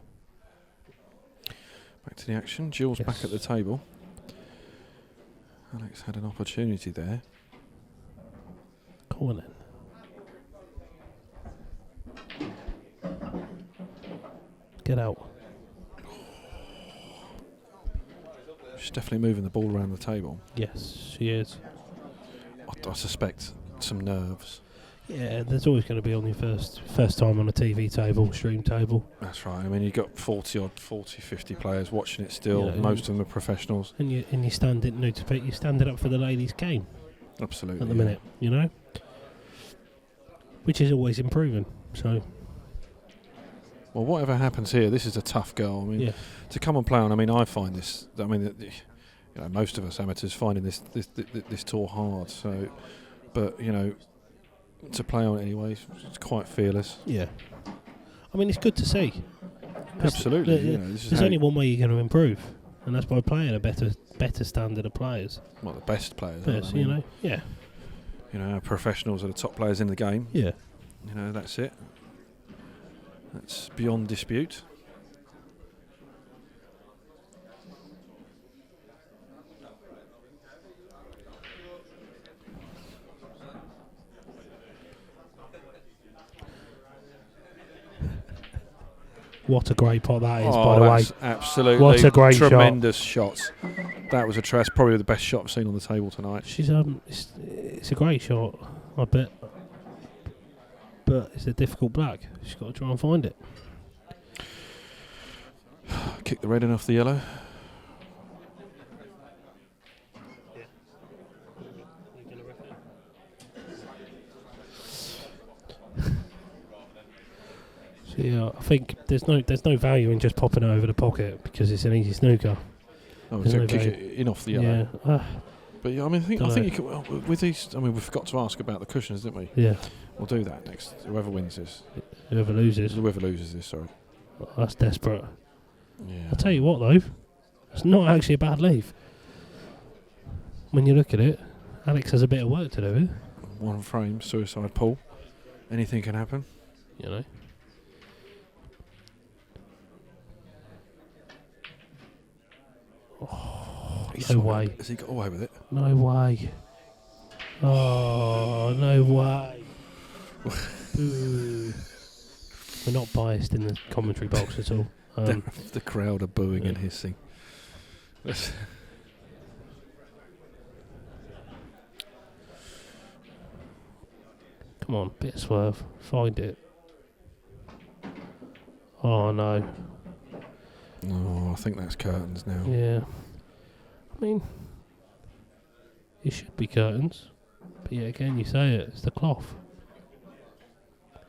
back to the action. Jill's back at the table. Alex had an opportunity there. Come on then. Get out. She's definitely moving the ball around the table. Yes, she is. I suspect some nerves. Yeah, there's always going to be on your first time on a TV table, stream table. That's right. I mean, you've got 40, 50 players watching it still. You know, most of them are professionals. And you stand it you stand it up for the ladies' game. Absolutely. At the minute, you know, which is always improving. So. Well, whatever happens here, this is a tough girl. I mean, to come and play on. I mean, I find this. I mean, most of us amateurs finding this tour hard. So, but to play on it anyway, it's quite fearless. Yeah. I mean, it's good to see. Absolutely. There's only one way you're going to improve, and that's by playing a better standard of players. Well, the best players. Yes, yeah. Our professionals are the top players in the game. Yeah. That's it. That's beyond dispute. What a great pot that is, Oh, by the way. that's absolutely What a great tremendous shot. That was probably the best shot I've seen on the table tonight. She's it's a great shot, I bet. But it's a difficult black. She's got to try and find it. Kick the red in off the yellow. So yeah, I think there's no value in just popping it over the pocket because it's an easy snooker. Oh, There's so no kick value. it in off the yellow. Yeah. But yeah, I mean, I think Dunno. you can, well, with these. I mean, we forgot to ask about the cushions, didn't we? Yeah. We'll do that next. Whoever wins this. Whoever loses. Whoever loses this. Sorry. That's desperate. Yeah. I'll tell you what though, it's not actually a bad leave. When you look at it, Alex has a bit of work to do. One frame, suicide pool. Anything can happen. You know. Oh, no way. Has he got away with it? No way. Oh, no way. Boo. We're not biased in the commentary box at all. The crowd are booing and hissing. Come on, bit of swerve. Find it. Oh, no. Oh, I think that's curtains now. Yeah. I mean, it should be curtains. But yeah, again, you say it. It's the cloth.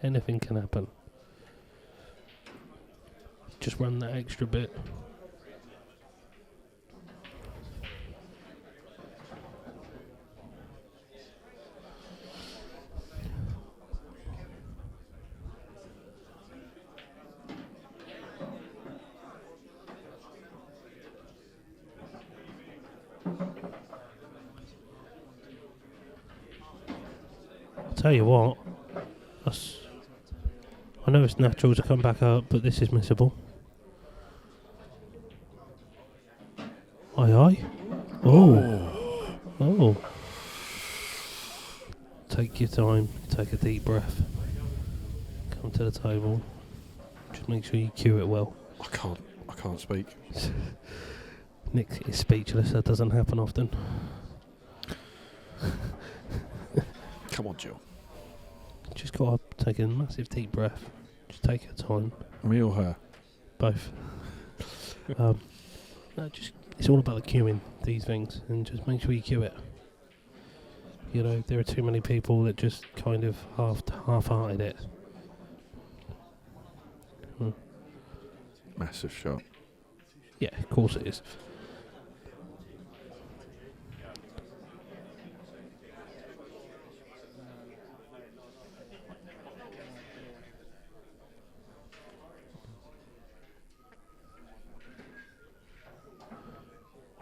Anything can happen. Just run that extra bit. I'll tell you what, I know it's natural to come back up, but this is missable. Aye aye. Oh. Oh. Take your time, take a deep breath. Come to the table. Just make sure you cue it well. I can't speak. Nick is speechless, that doesn't happen often. Come on, Jill. Just gotta take a massive deep breath. Just take your time. Me or her? Both. No, just it's all about the queuing these things, and just make sure you queue it. You know, there are too many people that just kind of half-hearted it. Massive shot. Yeah, of course it is.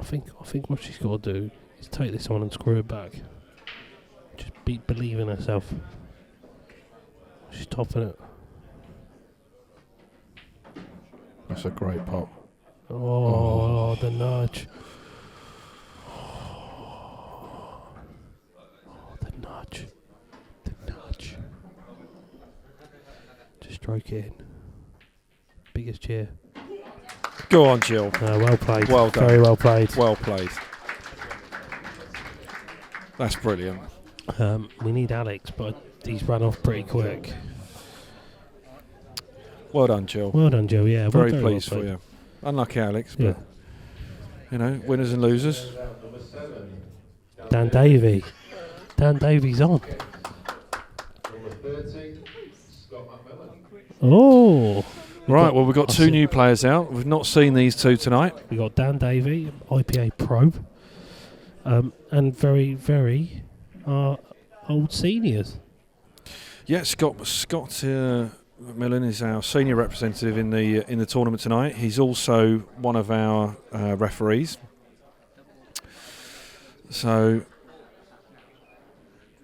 I think what she's got to do is take this on and screw it back. Just believe in herself. She's topping it. That's a great pop. Oh, the nudge. Oh, the nudge. The nudge. Just stroke it in. Biggest cheer. Go on, Jill. Well played. Well done. Very well played. Well played. That's brilliant. We need Alex, but he's run off pretty quick. Well done, Jill. Well done, Jill. Yeah, very well pleased well for you. Unlucky, Alex. Yeah. But you know, winners and losers. Dan Davy. Dan Davy's on. Oh. Right, well, we've got two new players out. We've not seen these two tonight. We've got Dan Davy, IPA Pro, and very, very old seniors. Yeah, Scott Millan is our senior representative in the tournament tonight. He's also one of our referees. So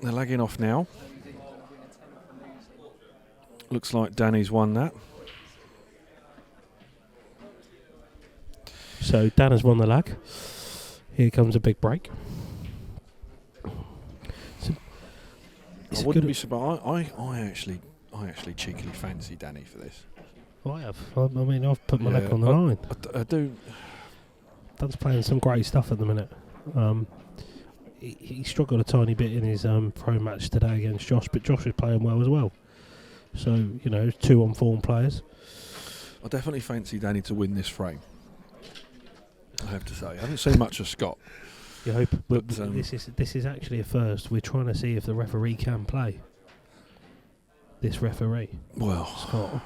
they're lagging off now. Looks like Danny's won that. So Dan has won the lag. Here comes a big break. I wouldn't be surprised. I actually cheekily fancy Danny for this. I have. I mean, I've put my neck on the line. I do. Dan's playing some great stuff at the minute. He struggled a tiny bit in his pro match today against Josh, but Josh is playing well as well. So, you know, 2 on-form players. I definitely fancy Danny to win this frame. I have to say. I haven't seen much of Scott. You hope, but this this is actually a first. We're trying to see if the referee can play. This referee. Well, Scott.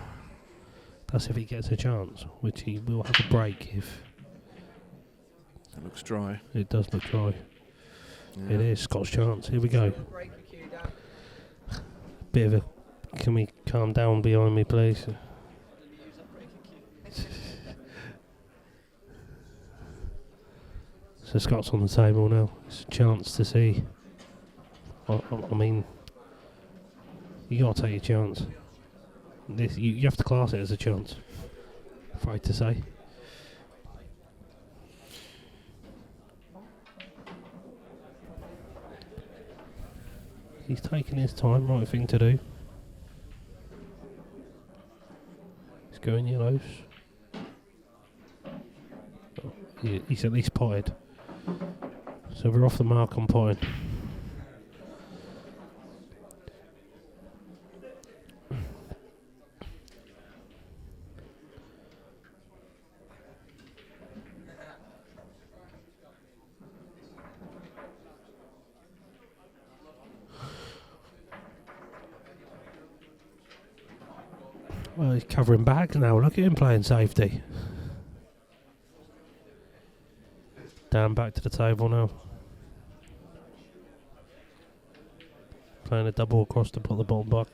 That's if he gets a chance, which he will have a break if. It looks dry. It does look dry. Yeah. It is Scott's chance. Here we go. Bit of a. Can we calm down behind me, please? So Scott's on the table now. It's a chance to see. I mean, you gotta take your chance. This you have to class it as a chance. Afraid to say. He's taking his time. Right thing to do. He's going yellows. Oh, he's at least potted. So we're off the mark on potting. Well, he's covering bags now. Look at him playing safety. Dan back to the table now. Playing a double across to put the bottom back.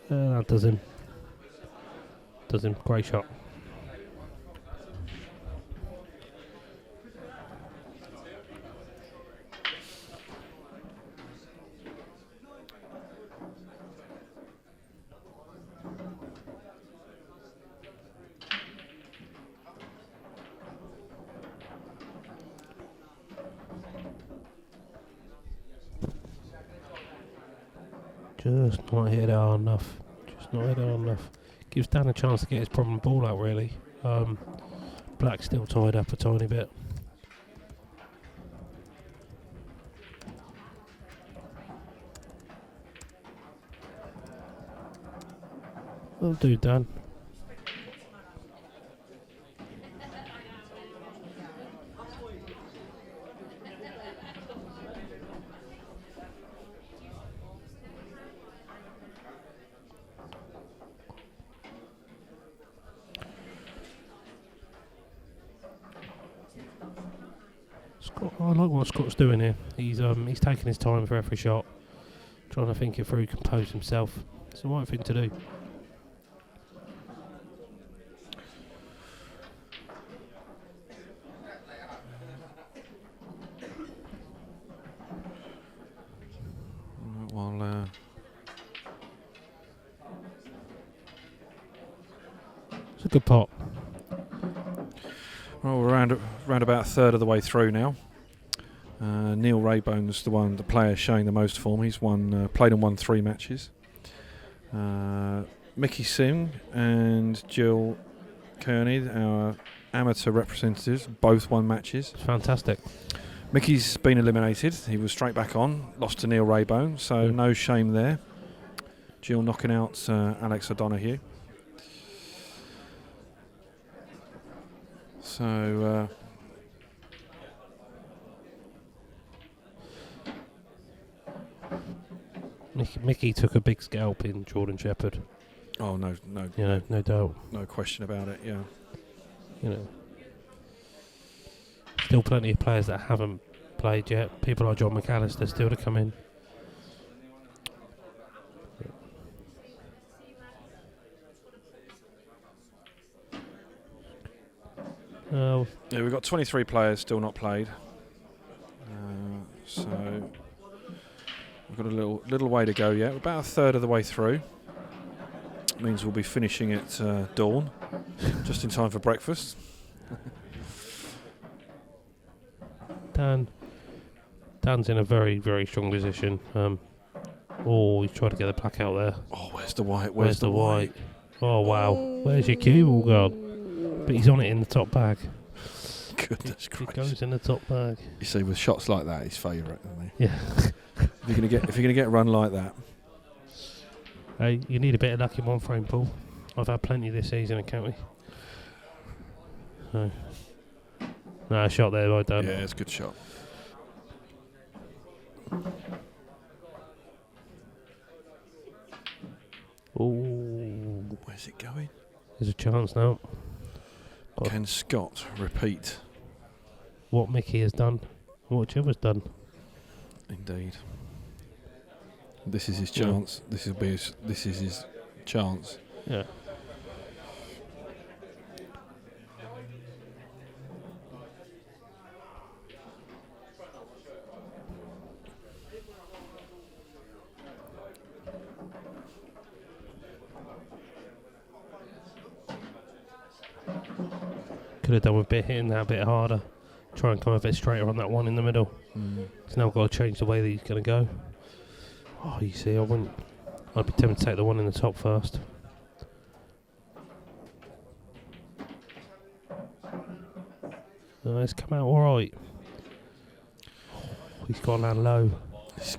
That does him. Does him. Great shot. Just not hit it hard enough. Just not hit it hard enough. Gives Dan a chance to get his problem ball out, really. Black's still tied up a tiny bit. Well do, Dan. I like what Scott's doing here. He's taking his time for every shot, trying to think it through, compose himself. It's the right thing to do. Well, it's a good pot. Well, we're around about a third of the way through now. Neil Raybone's the player showing the most form. He's played and won 3 matches. Mickey Singh and Jill Kearney, our amateur representatives, both won matches. Fantastic. Mickey's been eliminated. He was straight back on, lost to Neil Raybone, so no shame there. Jill knocking out Alex O'Donoghue. So Mickey took a big scalp in Jordan Shepard. Oh no, you know, no doubt, no question about it. Yeah, you know, still plenty of players that haven't played yet. People like John McAllister still to come in. Yeah, we've got 23 players still not played. So we've got a little way to go yet. We're about a third of the way through. Means we'll be finishing at dawn, just in time for breakfast. Dan's in a very, very strong position. Oh, he's trying to get the black out there. Oh, where's the white? Where's the white? Oh, wow. Where's your cue ball gone? But he's on it in the top bag. Goodness Christ. It goes in the top bag. You see, with shots like that, his favourite, isn't he? Yeah. if you're gonna get a run like that. Hey, you need a bit of luck in one frame, Paul. I've had plenty this season in county. So, no, shot there, well done. Yeah, it's a good shot. Ooh. Where's it going? There's a chance now. Can Scott repeat what Mickey has done? What Jim has done? Indeed. This is his chance. This is his chance. Yeah. Could have done with hitting that a bit harder. Try and come a bit straighter on that one in the middle. He's now got to change the way that he's going to go. Oh, you see, I'd be tempted to take the one in the top first. It's come out all right. Oh, he's got to land low. He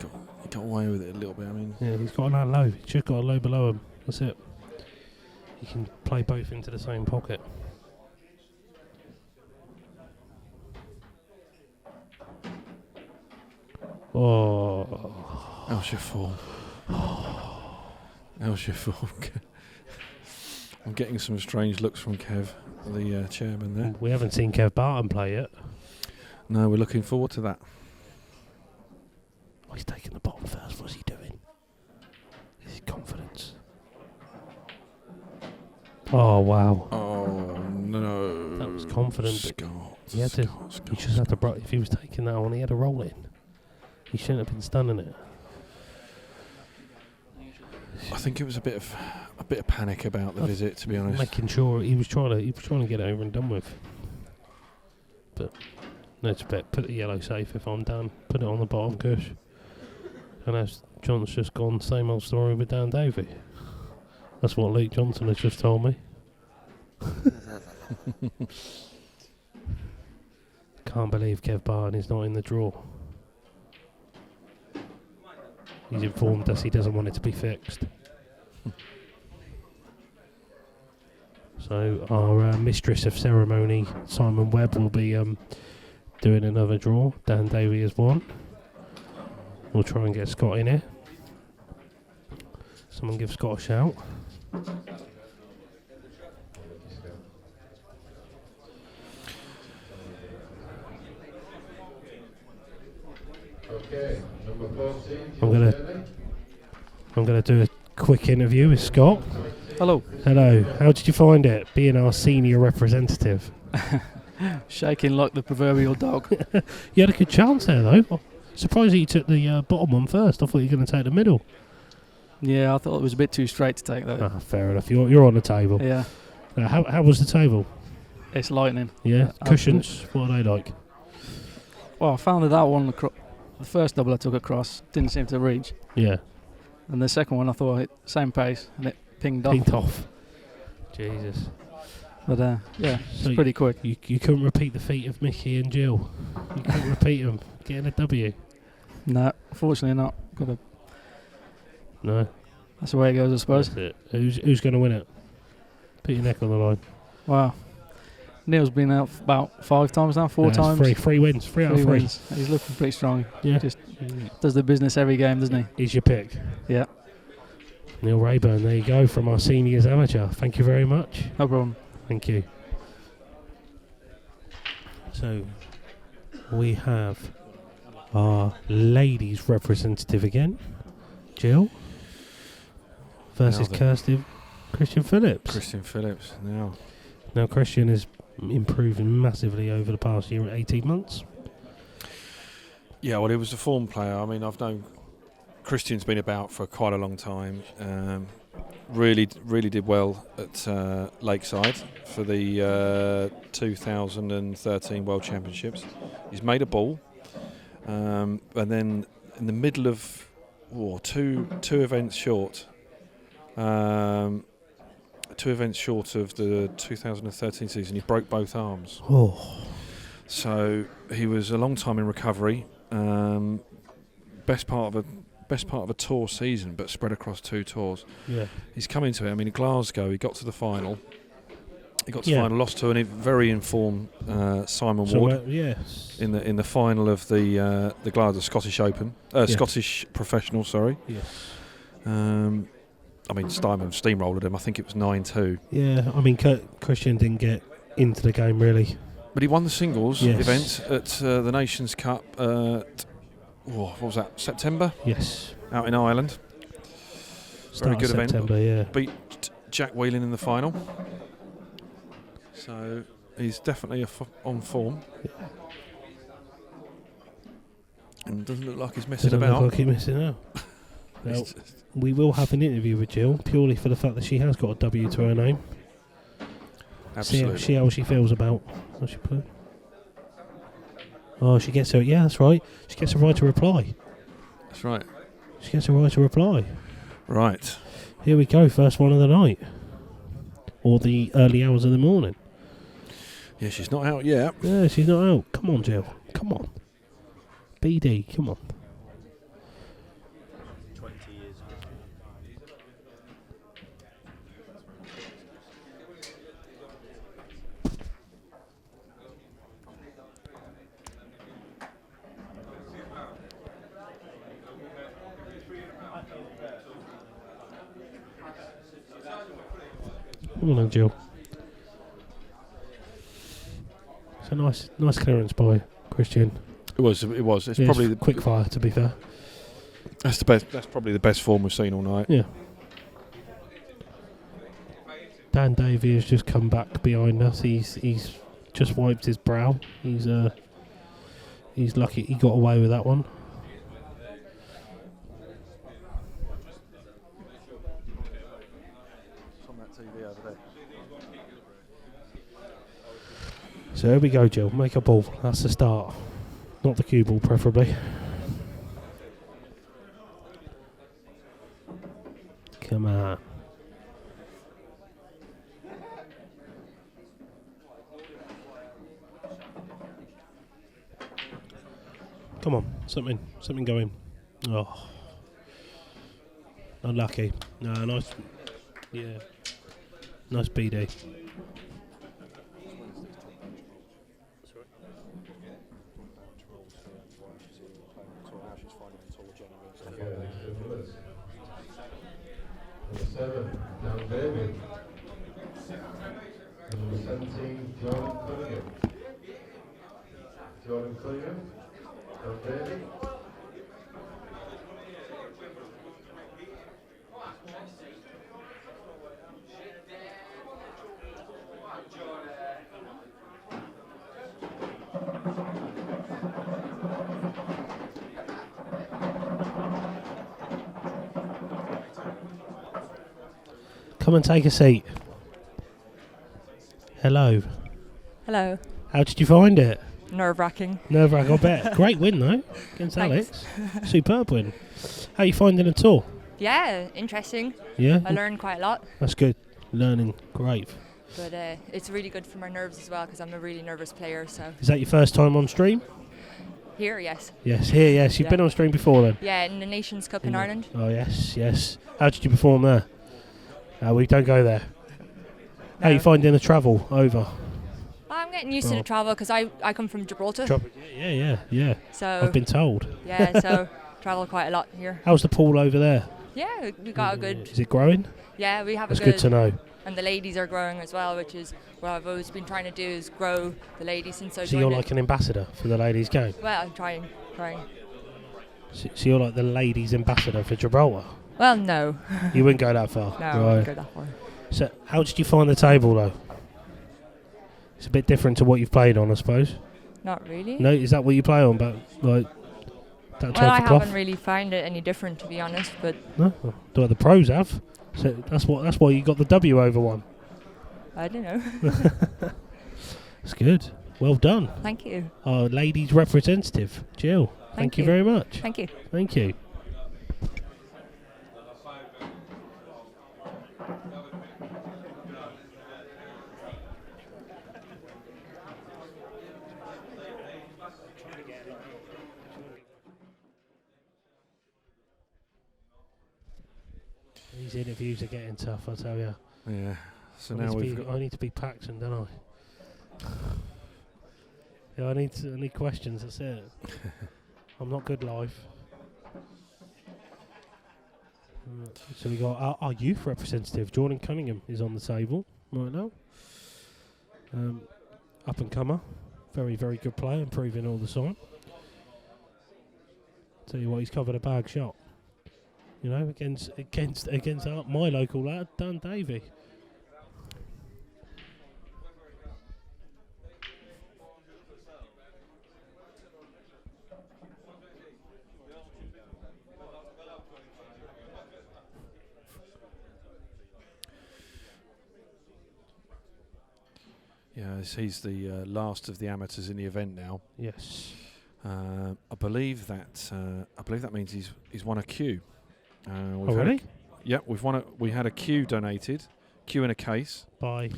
got away with it a little bit. I mean, yeah, he's got to land low. He's just got to low below him. That's it. You can play both into the same pocket. Oh. How's your fall? How's your fall? I'm getting some strange looks from Kev, the chairman there. We haven't seen Kev Barton play yet. No, we're looking forward to that. Oh, he's taking the bottom first. What's he doing? Is he confidence? Oh, wow. Oh, no. That was confident. Scott. He had to. He just had to. If he was taking that on, he had to roll in. He shouldn't have been stunning it. I think it was a bit of panic about the visit, to be honest. Making sure he was trying to get it over and done with. But let's put the yellow safe if I'm down. Put it on the bottom cush. And as John's just gone, same old story with Dan Davy. That's what Luke Johnson has just told me. Can't believe Kev Barton is not in the draw. He's informed us he doesn't want it to be fixed. So our mistress of ceremony, Simon Webb, will be doing another draw. Dan Davy has won. We'll try and get Scott in here. Someone give Scott a shout. Okay, number 14. I'm gonna do a quick interview with Scott. Hello. Hello. How did you find it being our senior representative? Shaking like the proverbial dog. You had a good chance there, though. Surprised that you took the bottom one first. I thought you were going to take the middle. Yeah, I thought it was a bit too straight to take that. Ah, fair enough. You're on the table. Yeah. How was the table? It's lightning. Yeah. Cushions. What are they like? Well, I found that one, the first double I took across, didn't seem to reach. Yeah. And the second one, I thought I hit same pace, and it pinged off. Jesus. But yeah, So it's pretty quick. You couldn't repeat the feat of Mickey and Jill. You couldn't repeat them. Getting a W. No, fortunately not. No. That's the way it goes, I suppose. That's it. Who's going to win it? Put your neck on the line. Wow. Neil's been out about 5 times now, 4 times. Three wins. Three out of 3. Wins. He's looking pretty strong. Yeah. Just does the business every game, doesn't he? He's your pick. Yeah. Neil Raybone, there you go, from our seniors amateur. Thank you very much. No problem. Thank you. So, we have our ladies representative again, Jill, versus Christian Phillips. Christian Phillips, now. Now, Christian has improved massively over the past year, 18 months. Yeah, well, he was a form player. I mean, I've known Christian's been about for quite a long time. Really did well at Lakeside for the 2013 World Championships. He's made a ball, and then in the middle of two events short. 2 events short of the 2013 season. He broke both arms. Oh. So he was a long time in recovery. Best part of a tour season, but spread across 2 tours. Yeah. He's come into it. I mean, in Glasgow, he got to the final. Lost to a very informed Simon Ward. In the final of the Glasgow Scottish Open, Scottish Professional. Sorry. Yes. I mean, Steinman steamrolled him. I think it was 9-2. Yeah, I mean, Christian didn't get into the game really. But he won the singles event at the Nations Cup. What was that? September. Yes. Out in Ireland. Very good September, event. Beat Jack Whelan in the final. So he's definitely on form. Yeah. And doesn't look like he's messing Doesn't about. look like he's missing out. Well, we will have an interview with Jill purely for the fact that she has got a W to her name. Absolutely. See how she feels about. What she put? Oh, she gets her. Yeah, that's right. She gets a right to reply. That's right. She gets a right to reply. Right. Here we go. First one of the night, or the early hours of the morning. Yeah, she's not out yet. Yeah, she's not out. Come on, Jill. Come on. BD, come on. 20 years. Come on, Jill. It's a nice clearance by Christian. It was. It's Yeah, probably it's quick fire, to be fair. That's the best. That's probably the best form we've seen all night. Yeah. Dan Davy has just come back behind us. He's just wiped his brow. He's lucky he got away with that one. So here we go, Jill. Make a ball. That's the start. Not the cue ball, preferably. Come on. Come on. Something going. Oh. Unlucky. No, nice. Yeah. Nice BD. Number 7, Dan Davy. Number 17, Cunningham. Cunningham, Dan Davy. Come and take a seat. Hello. Hello. How did you find it? Nerve-wracking. Nerve-wracking, I bet. Great win, though, against Thanks. Alex. Superb win. How are you finding the tour? Yeah, interesting. Yeah? I learned quite a lot. That's good. Learning, great. But it's really good for my nerves as well because I'm a really nervous player. So Is that your first time on stream? here, yes. Yes, here, yes. You've Yeah. been on stream before then? Yeah, in the Nations Cup in Ireland. Oh, yes, yes. How did you perform there? We don't go there. How are you finding the travel over? I'm getting used to the travel because I come from Gibraltar. Yeah. So I've been told. Yeah, so travel quite a lot here. How's the pool over there? Yeah, we got a good. Is it growing? Yeah, we have That's a good. good to know. And the ladies are growing as well, which is what I've always been trying to do is grow the ladies since I So joined. you're it. like an ambassador for the ladies' game? Well, I'm trying. So you're like the ladies' ambassador for Gibraltar? Well, no. You wouldn't go that far? No, I wouldn't go that far. So how did you find the table, though? It's a bit different to what you've played on, I suppose. Not really. No, is that what you play on? But like that Well, type I of cloth? haven't really found it any different, to be honest. But No, well, the pros have. So that's why you got the W over one. I don't know. That's good. Well done. Thank you. Our ladies representative, Jill. Thank you very much. Thank you. Thank you. These interviews are getting tough, I tell you. Yeah. So I now I need to be Paxton, don't I? Yeah, I need questions. That's it. I'm not good live. So we got our youth representative, Jordan Cunningham, is on the table right now. Up and comer, very very good player, improving all the time. Tell you what, he's covered a bag shot. You know, against my local lad, Dan Davy. Yeah, he's the last of the amateurs in the event now. Yes. I believe that means he's won a cue. Really? We've won we had a cue donated, cue in a case by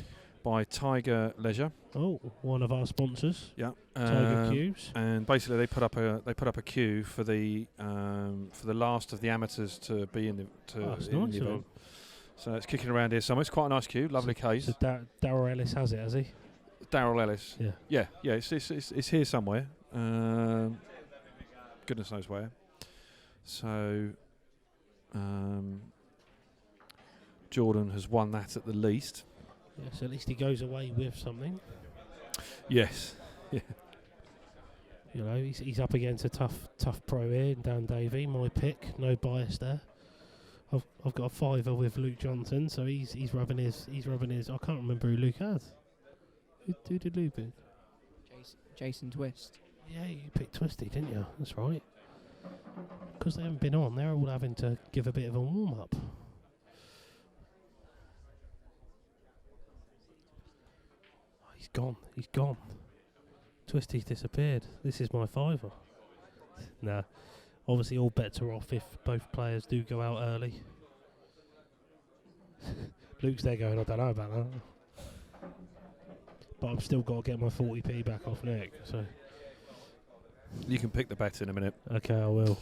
Tiger Leisure. Oh, one of our sponsors. Yeah, Tiger Cues. And basically they put up a queue for the last of the amateurs to be in the That's in nice the of event. So it's kicking around here somewhere. It's quite a nice queue, lovely case. So Darryl Ellis has it, has he? Darryl Ellis. Yeah. Yeah. It's here somewhere. Goodness knows where. So, Jordan has won that at the least. Yes, at least he goes away with something. Yes. Yeah. You know, he's up against a tough pro here, Dan Davy, my pick, no bias there. I've got a fiver with Luke Johnson, so he's rubbing his. I can't remember who Luke has. Who did Luke pick? Jason Twist. Yeah, you picked Twisty, didn't you? That's right. Because they haven't been on, they're all having to give a bit of a warm up. Oh, he's gone. Twisty's disappeared. This is my fiver. Nah. Obviously, all bets are off if both players do go out early. Luke's there going, I don't know about that. But I've still got to get my 40p back off Nick. So you can pick the bet in a minute. Okay, I will.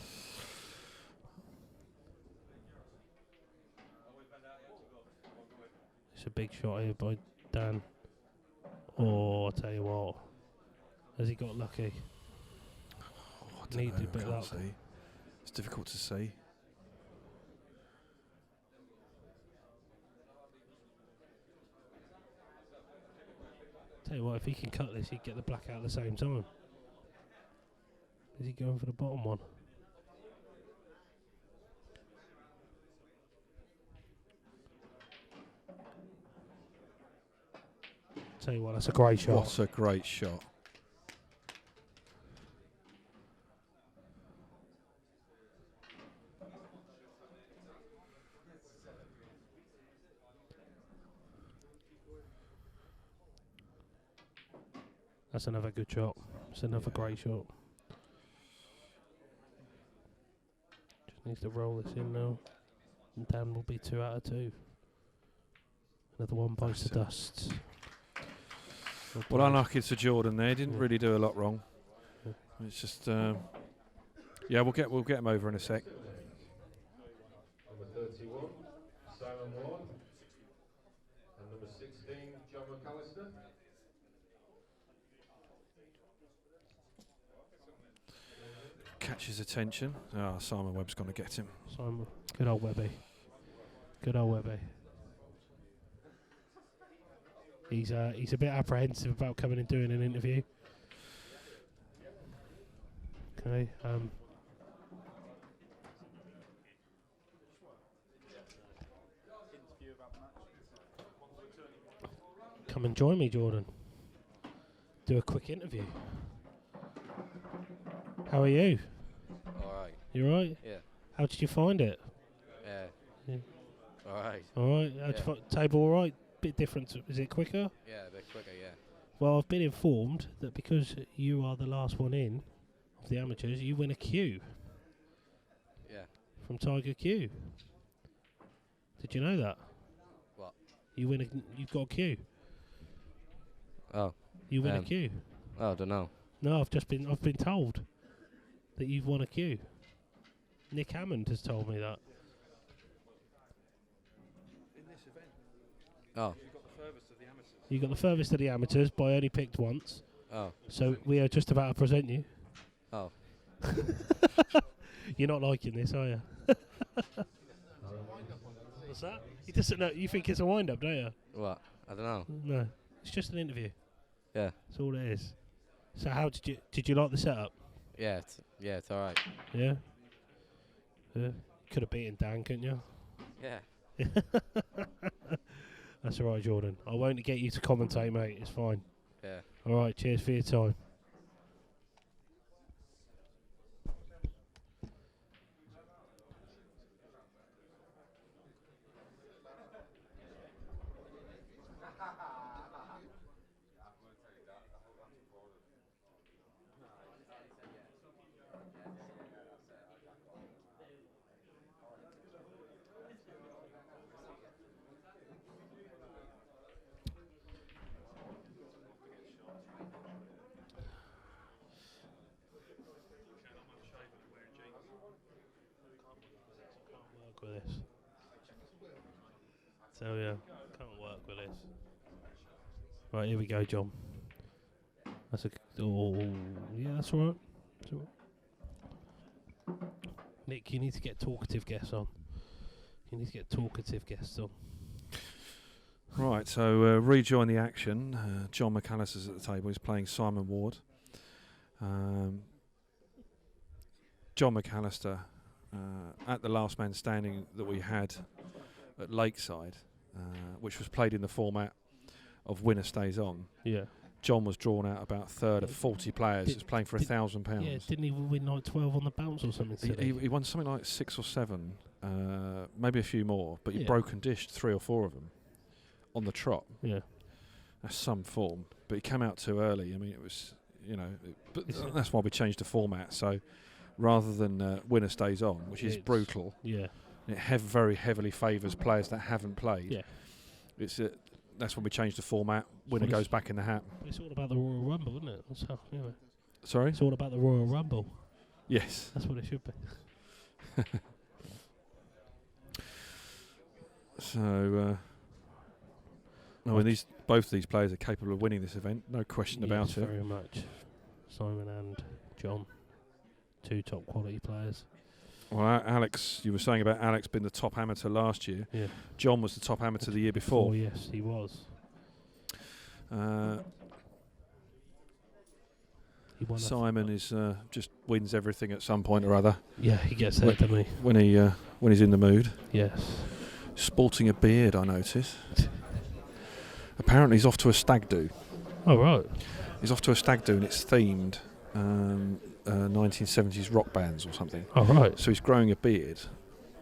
It's a big shot here by Dan. Oh, I'll tell you what. Has he got lucky? Oh, I don't know, a bit of luck. see. It's difficult to see. Tell you what, if he can cut this, he'd get the black out at the same time. Is he going for the bottom one? Tell you what, that's a great shot. What a great shot. That's another good shot. It's another great shot. Just needs to roll this in now. And Dan will be 2 out of 2. Another one bites the dust. Well, unlucky to Jordan there. Didn't really do a lot wrong. It's just, yeah, we'll get him over in a sec. Number 31, Simon Ward, and number 16, John McAllister. Catches attention. Ah, Simon Webb's going to get him. Simon, good old Webby. Good old Webby. He's a bit apprehensive about coming and doing an interview. Okay. Come and join me, Jordan. Do a quick interview. How are you? Alright. You alright? Yeah. How did you find it? Yeah. Yeah. Alright. Alright. How'd you find table alright? Bit different. Is it quicker? Yeah, a bit quicker, yeah. Well, I've been informed that because you are the last one in of the amateurs, you win a Q. Yeah. From Tiger Q. Did you know that? What? You've got a Q. Oh. You win a Q. Oh, I don't know. No, I've been told that you've won a Q. Nick Hammond has told me that. Oh. You got the furthest of the amateurs, but I only picked once. Oh. So we are just about to present you. Oh. You're not liking this, are you? What's that? You doesn't know. You think it's a wind-up, don't you? What? I don't know. No, it's just an interview. Yeah. That's all it is. So how did you like the setup? Yeah, it's all right. Yeah. Yeah. Could have beaten Dan, couldn't you? Yeah. That's all right, Jordan. I won't get you to commentate, mate. It's fine. Yeah. All right. Cheers for your time. With this. So yeah, can't work with this. Right, here we go, John. That's yeah, that's all right. That's all right. Nick, you need to get talkative guests on. Right, so rejoin the action. John McAllister's at the table. He's playing Simon Ward. John McAllister, at the last man standing that we had at Lakeside, which was played in the format of winner stays on. Yeah. John was drawn out about a third of 40 players. He was playing for £1,000. Yeah, didn't he win like 12 on the bounce or something? He won something like 6 or 7, maybe a few more, but he broke and dished 3 or 4 of them on the trot. Yeah. That's some form. But he came out too early. I mean, it was, but that's why we changed the format. So rather than winner stays on, which is brutal, it very heavily favours players that haven't played. Yeah. That's when we changed the format. Winner goes back in the hat. It's all about the Royal Rumble, isn't it? That's how, Sorry? It's all about the Royal Rumble. Yes. That's what it should be. So, both these players are capable of winning this event. No question about it. Very much. Simon and John, 2 top quality players. Well, Alex, you were saying about Alex being the top amateur last year. Yeah. John was the top amateur the year before. Oh, yes, he was. Simon is just wins everything at some point or other. Yeah, he gets there, doesn't he? When he's in the mood. Yes. Sporting a beard, I notice. Apparently, he's off to a stag do. Oh right. He's off to a stag do, and it's themed 1970s rock bands or something. Oh right. So he's growing a beard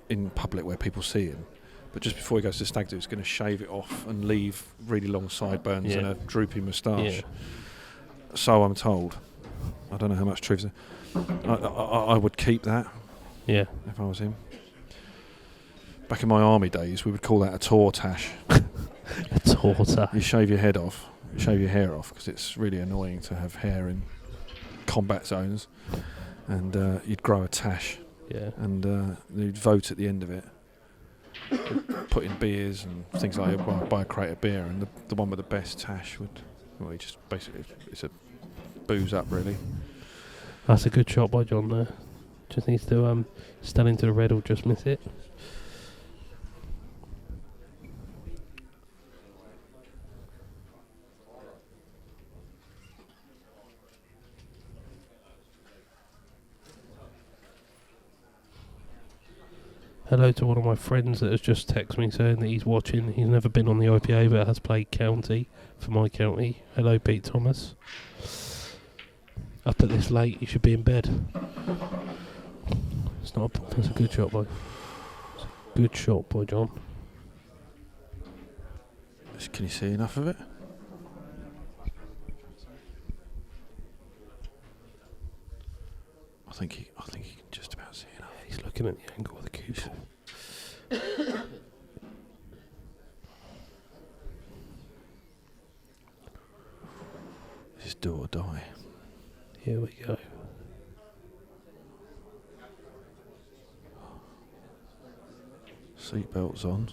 in public where people see him. But just before he goes to stag do, he's going to shave it off and leave really long sideburns and a droopy moustache. Yeah. So I'm told. I don't know how much truth. I would keep that. Yeah. If I was him. Back in my army days, we would call that a tour tash. A tour tash. You shave your head off, shave your hair off, because it's really annoying to have hair in combat zones. And you'd grow a tash. Yeah. And you'd vote at the end of it. Put in beers and things like that. Buy a crate of beer, and the one with the best tash would. Well, just basically, it's a booze up, really. That's a good shot by John there. Just needs to stand into the red or just miss it. Hello to one of my friends that has just texted me saying that he's watching. He's never been on the IPA but has played county for my county. Hello, Pete Thomas. Up at this late, you should be in bed. It's not. That's a good shot, boy. Good shot, boy, John. Can you see enough of it? I think he can just about see enough. Yeah, he's looking at the angle of the cue ball. This is do or die. Here we go. Seatbelts on.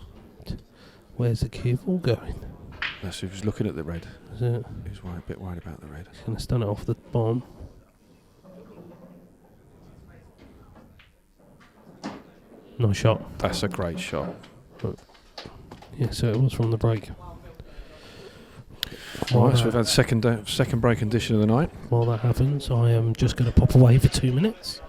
Where's the cue ball going? That's who was looking at the red. Is it? He was a bit worried about the red. He's going to stun it off the bomb. Nice shot. That's a great shot. Yeah, so it was from the break. Right, so we've had second break edition of the night. While that happens, I am just going to pop away for 2 minutes.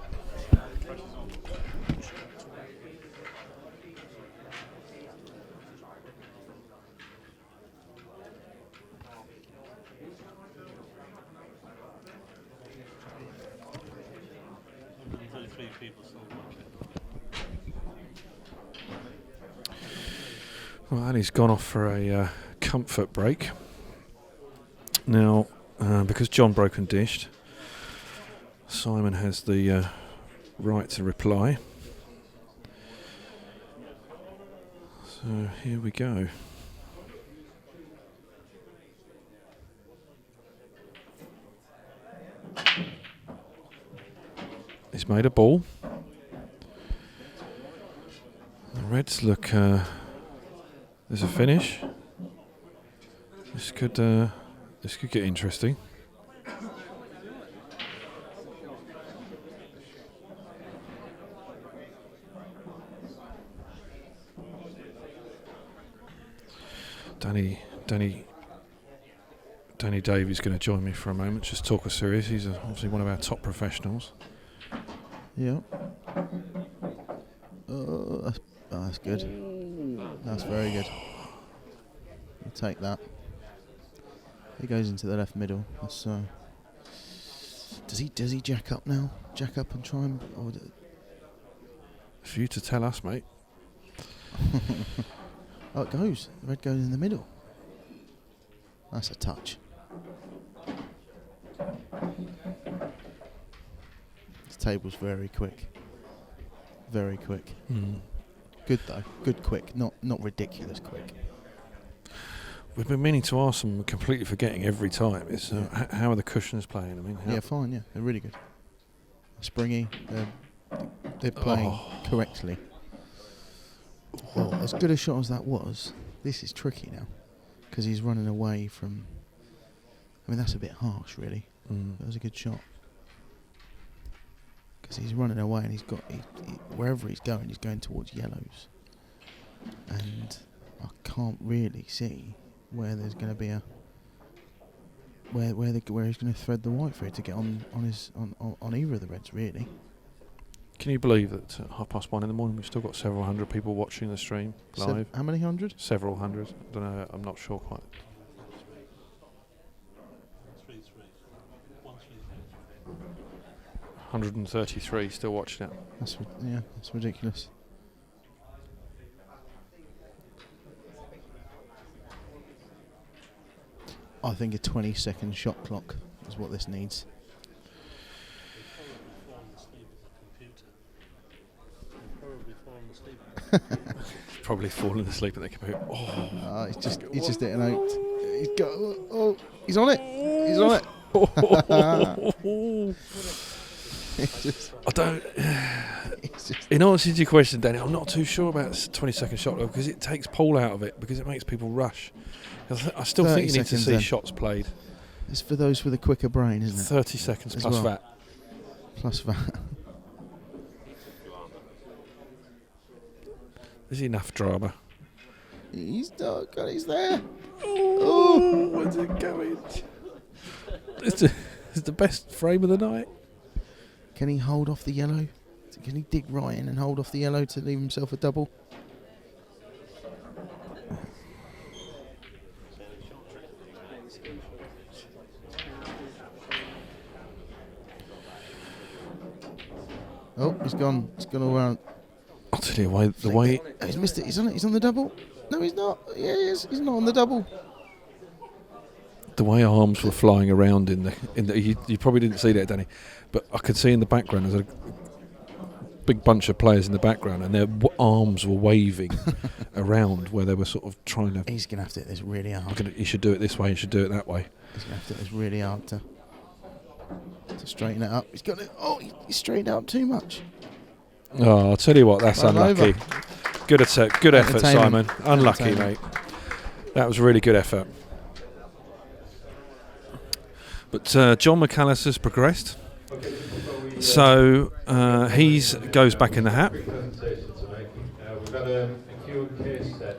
Well, Ali's gone off for a comfort break. Now, because John broke and dished, Simon has the right to reply. So here we go. He's made a ball. The Reds look... there's a finish. This could get interesting. Danny Davy's going to join me for a moment. Just talk us through this. He's obviously one of our top professionals. Yeah. That's good. That's very good. I'll take that. He goes into the left middle. That's, does he jack up now? Jack up and try and... For you to tell us, mate. Oh, it goes. The red goes in the middle. That's a touch. This table's very quick. Very quick. Mm. Good though. Good quick. Not ridiculous quick. We've been meaning to ask them, completely forgetting every time. It's how are the cushions playing? I mean, Yeah, fine. Yeah, they're really good. Springy. They're playing correctly. Well, as good a shot as that was, this is tricky now because he's running away from. I mean, that's a bit harsh, really. That was a good shot because he's running away and he's got wherever he's going towards yellows, and I can't really see where there's going to be a where he's going to thread the white through to get on either of the reds, really. Can you believe that at 1:30 in the morning we've still got several hundred people watching the stream live? How many hundred? Several hundred. I don't know. I'm not sure quite. 133 still watching it. That's ridiculous. I think a 20-second shot clock is what this needs. Probably falling asleep at the computer. He's just hitting out. He's on it. He's on it. I don't. In answer to your question, Danny, I'm not too sure about this 20-second shot because it takes Paul out of it because it makes people rush. I still think you need to see shots played. It's for those with a quicker brain, isn't it? 30 seconds plus that. Plus that. There's enough drama. He's there. Oh, where's it going? It's the best frame of the night. Can he hold off the yellow? Can he dig right in and hold off the yellow to leave himself a double? Oh, he's gone. He's gone around. I'll tell you the way. He's missed it. He's on it. He's on the double. No, he's not. Yeah, he is. He's not on the double. The way arms were flying around in the you probably didn't see that, Danny, but I could see in the background there's a big bunch of players in the background and their arms were waving around where they were sort of trying to. He's gonna have to hit this really hard. You should do it this way. You should do it that way. He's gonna have to hit this really hard to straighten it up. He's got it. Oh, he straightened out too much. Oh, I'll tell you what, that's unlucky. Good attack. Good effort, Simon. Entertainment. Unlucky, Entertainment. mate. That was really good effort. But John McAllister's progressed. So he goes back in the hat. We've got a Q&K set.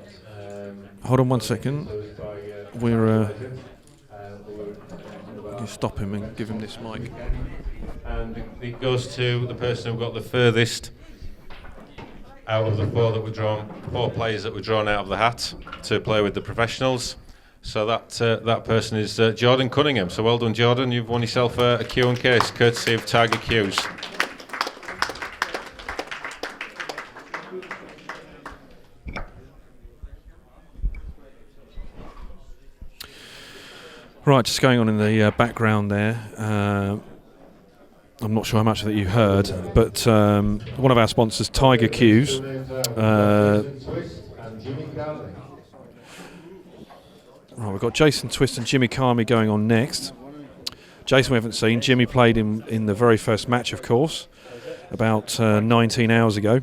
Hold on 1 second. We're you stop him and give him this mic. And it goes to the person who got the furthest out of the four players that were drawn out of the hat to play with the professionals. So that person is Jordan Cunningham. So well done, Jordan. You've won yourself a Q&K courtesy of Tiger Q's. Right, just going on in the background there. I'm not sure how much that you heard, but one of our sponsors, Tiger Q's. Right, we've got Jason Twist and Jimmy Carmi going on next. Jason we haven't seen. Jimmy played in the very first match, of course, about 19 hours ago.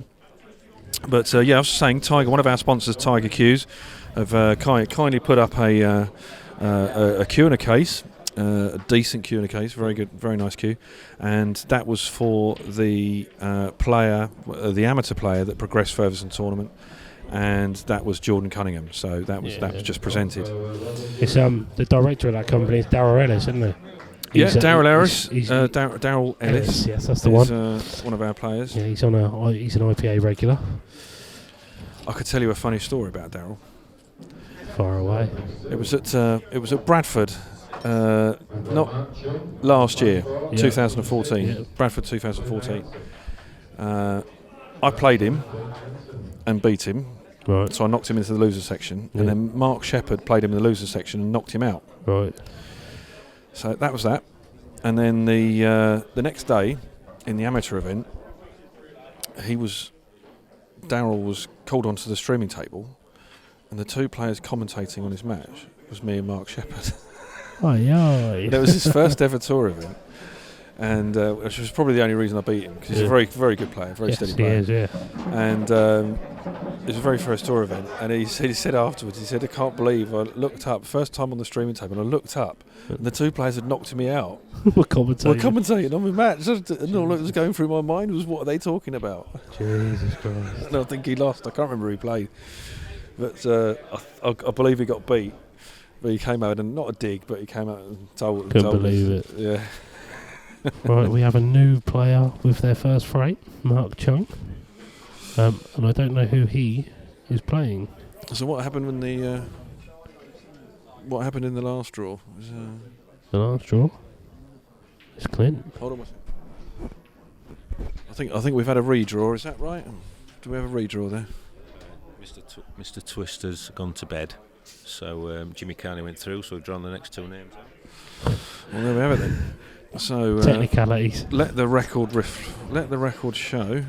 But yeah, I was saying, Tiger, one of our sponsors, Tiger Q's, have kindly put up a Q&A case, a decent Q&A case, very good, very nice Q, and that was for the the amateur player that progressed furthest in the tournament. And that was Jordan Cunningham. So that was just presented. It's the director of that company is Darryl Ellis, isn't it? Yeah, Darryl Ellis. Darryl Ellis. Yes, that's the one. One of our players. Yeah, he's an IPA regular. I could tell you a funny story about Darryl. Far away. It was at Bradford, not last year, 2014. Yeah. Bradford 2014. I played him and beat him. Right. So I knocked him into the loser section, and then Mark Shepard played him in the loser section and knocked him out. Right. So that was that, and then the next day, in the amateur event, Darryl was called onto the streaming table, and the two players commentating on his match was me and Mark Shepard. Oh yeah. That was his first ever tour event, and which was probably the only reason I beat him, because he's a very, very good player, very steady player. Yes, he is, And it was the very first tour event, and he said afterwards, he said, I can't believe I looked up, first time on the streaming table, and I looked up, and the two players had knocked me out. We're commentating on my match, and all that was going through my mind was, what are they talking about? Jesus Christ. And I think he lost. I can't remember who played, but I believe he got beat. But he came out, and not a dig, but he came out and told Couldn't told believe us. it. Yeah. Right, we have a new player with their first freight, Mark Chung, and I don't know who he is playing. So what happened when what happened in the last draw? The last draw? It's Clint. Hold on a second. I think we've had a redraw. Is that right? Do we have a redraw there? Mr. Twister's gone to bed, so Jimmy Carney went through, so we've drawn the next two names out. Well, there we have it then. So technicalities. Let the record show.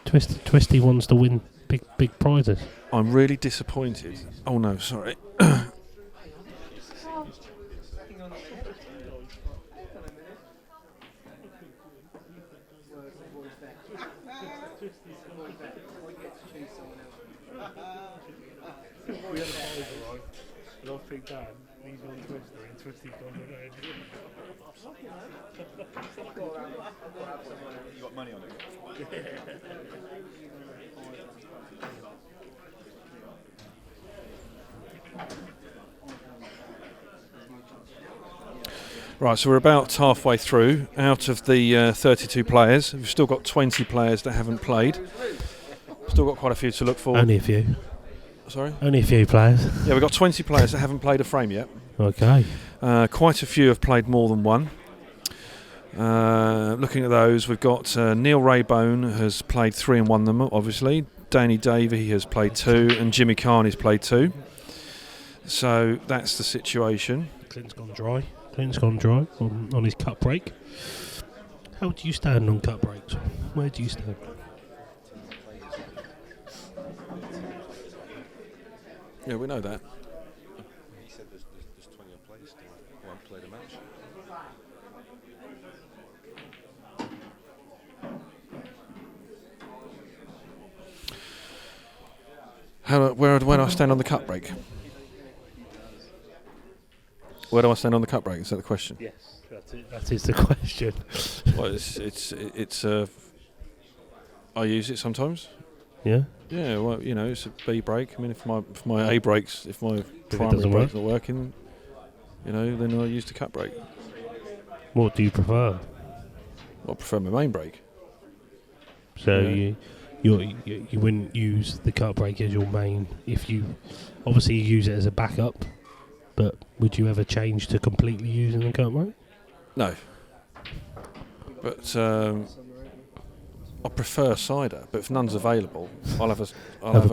Twisty wants to win big prizes. I'm really disappointed. Oh no, sorry. You got money on it? Right, so we're about halfway through. Out of the 32 players, we've still got 20 players that haven't played. Still got quite a few to look for. Only a few. Sorry? Only a few players. Yeah, we've got 20 players that haven't played a frame yet. Okay. Quite a few have played more than one. Looking at those, we've got Neil Raybone has played 3 and won them, obviously. Dan Davy has played 2, and Jimmy Carney's played 2. So that's the situation. Clint's gone dry on his cut break. How do you stand on cut breaks? Where do you stand? Yeah, we know that. He said there's 20 odd players still who haven't played a match. Where do I stand on the cut break? Where do I stand on the cut break? Is that the question? Yes, that's it. That is the question. Well, it's I use it sometimes. Yeah. Yeah. Well, you know, it's a B break. I mean, if my primary break's doesn't not work. working, you know, then I use the cut break. What do you prefer? Well, I prefer my main break. So Yeah. you wouldn't use the cut break as your main. If you obviously you use it as a backup, but would you ever change to completely using the cut break? No. But I prefer cider. But if none's available, I'll have a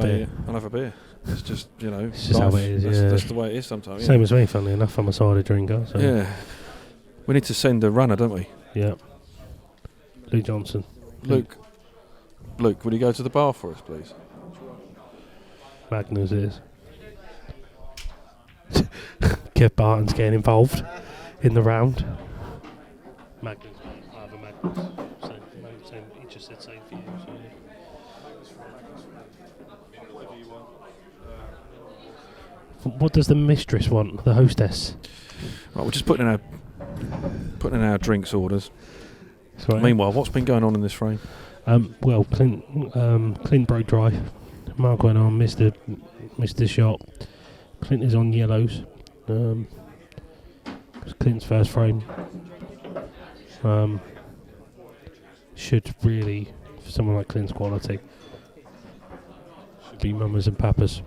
beer. I'll have a beer. It's just, you know, It's just how it is. That's the way it is sometimes. Same as me, funnily enough. I'm a cider drinker. So. Yeah. We need to send a runner, don't we? Yeah. Luke Johnson. Luke, would you go to the bar for us, please? Magnus is. Kev Barton's getting involved in the round. Magnus, I have a Magnus. Same, he just said same for you. So. What does the mistress want? The hostess. Right, we're just putting in our drinks orders. Right. Meanwhile, what's been going on in this frame? Well, Clint broke dry. Mark went on, missed the shot. Clint is on yellows. It's Clint's first frame. Should really, for someone like Clint's quality, be mamas and papas.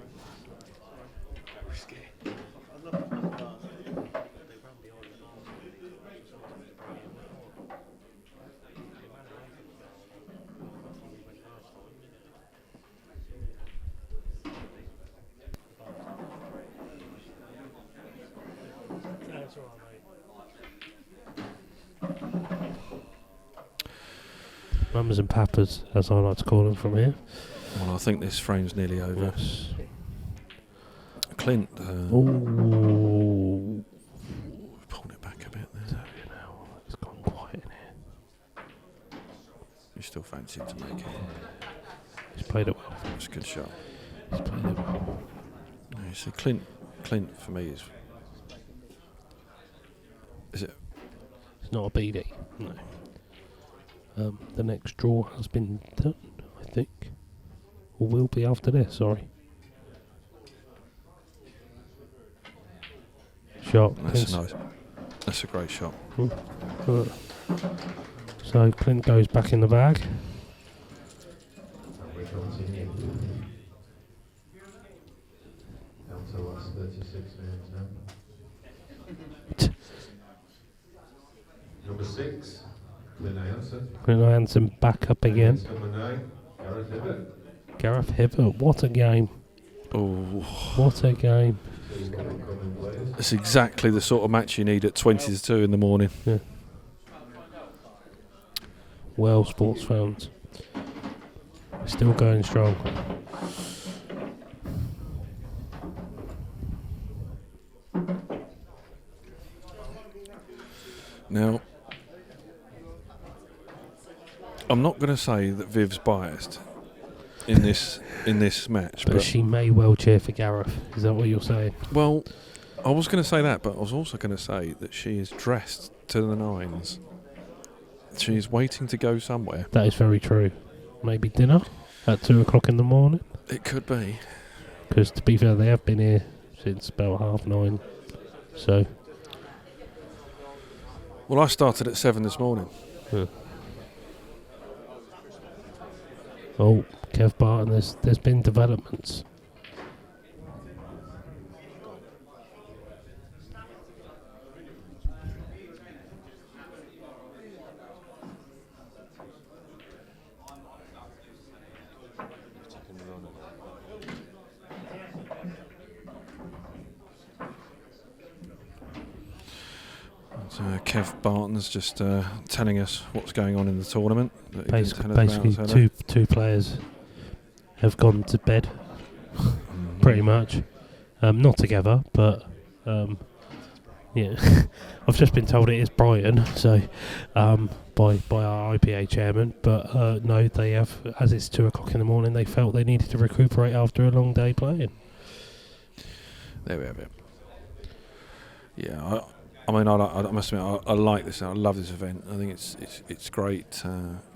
Mamas and papas, as I like to call them from here. Well, I think this frame's nearly over. Yes. Clint. Ooh. Pulled it back a bit there. So, you know, it's gone quiet in here. You still fancy to make it? He's played it well. It's a good shot. He's played it well. No, you see, Clint for me is it? It's not a BD. No. The next draw has been done, I think. Or will be after this, sorry. Shot. That's a great shot. So Clint goes back in the bag. We continue. Down to the last 36 minutes now. Number 6, Clint Ianson. Clint Ianson back up again. Number 9, Gareth Hibbit. Gareth Hibbit, what a game. Oh. What a game. It's exactly the sort of match you need at 20-2 in the morning. Yeah. Well, sports fans. Still going strong. Now, I'm not going to say that Viv's biased in this match, but she may well cheer for Gareth. Is that what you're saying? Well, I was going to say that, but I was also going to say that she is dressed to the nines. She's waiting to go somewhere. That is very true. Maybe dinner at 2 o'clock in the morning. It could be. Because to be fair, they have been here since about 9:30. So. Well, I started at 7 this morning. Yeah. Oh, Kev Barton, there's been developments. Kev Barton's just telling us what's going on in the tournament. Basically, two players have gone to bed, pretty much. Not together, but Yeah, I've just been told it is Brighton, so by our IPA chairman. But no, they have, as it's 2 o'clock in the morning, they felt they needed to recuperate after a long day playing. There we have it. Yeah, I mean, I must admit, I like this. I love this event. I think it's great,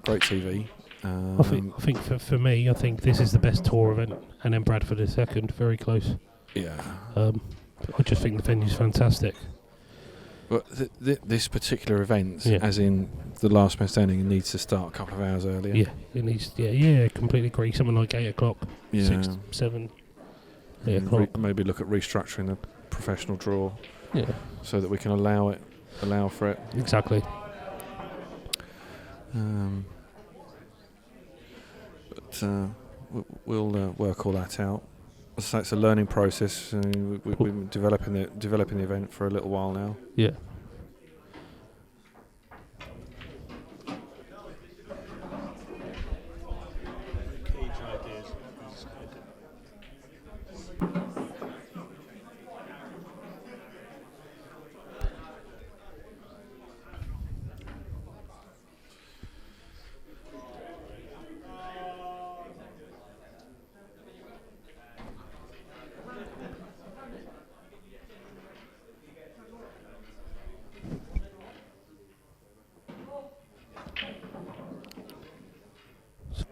great TV. I think for me, I think this is the best tour event, and then Bradford is second, very close. Yeah. I just think the venue's fantastic. But this particular event, Yeah. as in the last man standing, needs to start a couple of hours earlier. Yeah, it needs. Yeah, completely agree. Something like 8 o'clock, Yeah. 6, 7, 8 And o'clock. maybe look at restructuring the professional draw. Yeah. So that we can allow for it. Exactly. But we'll work all that out. So it's a learning process. We've been developing the event for a little while now. Yeah.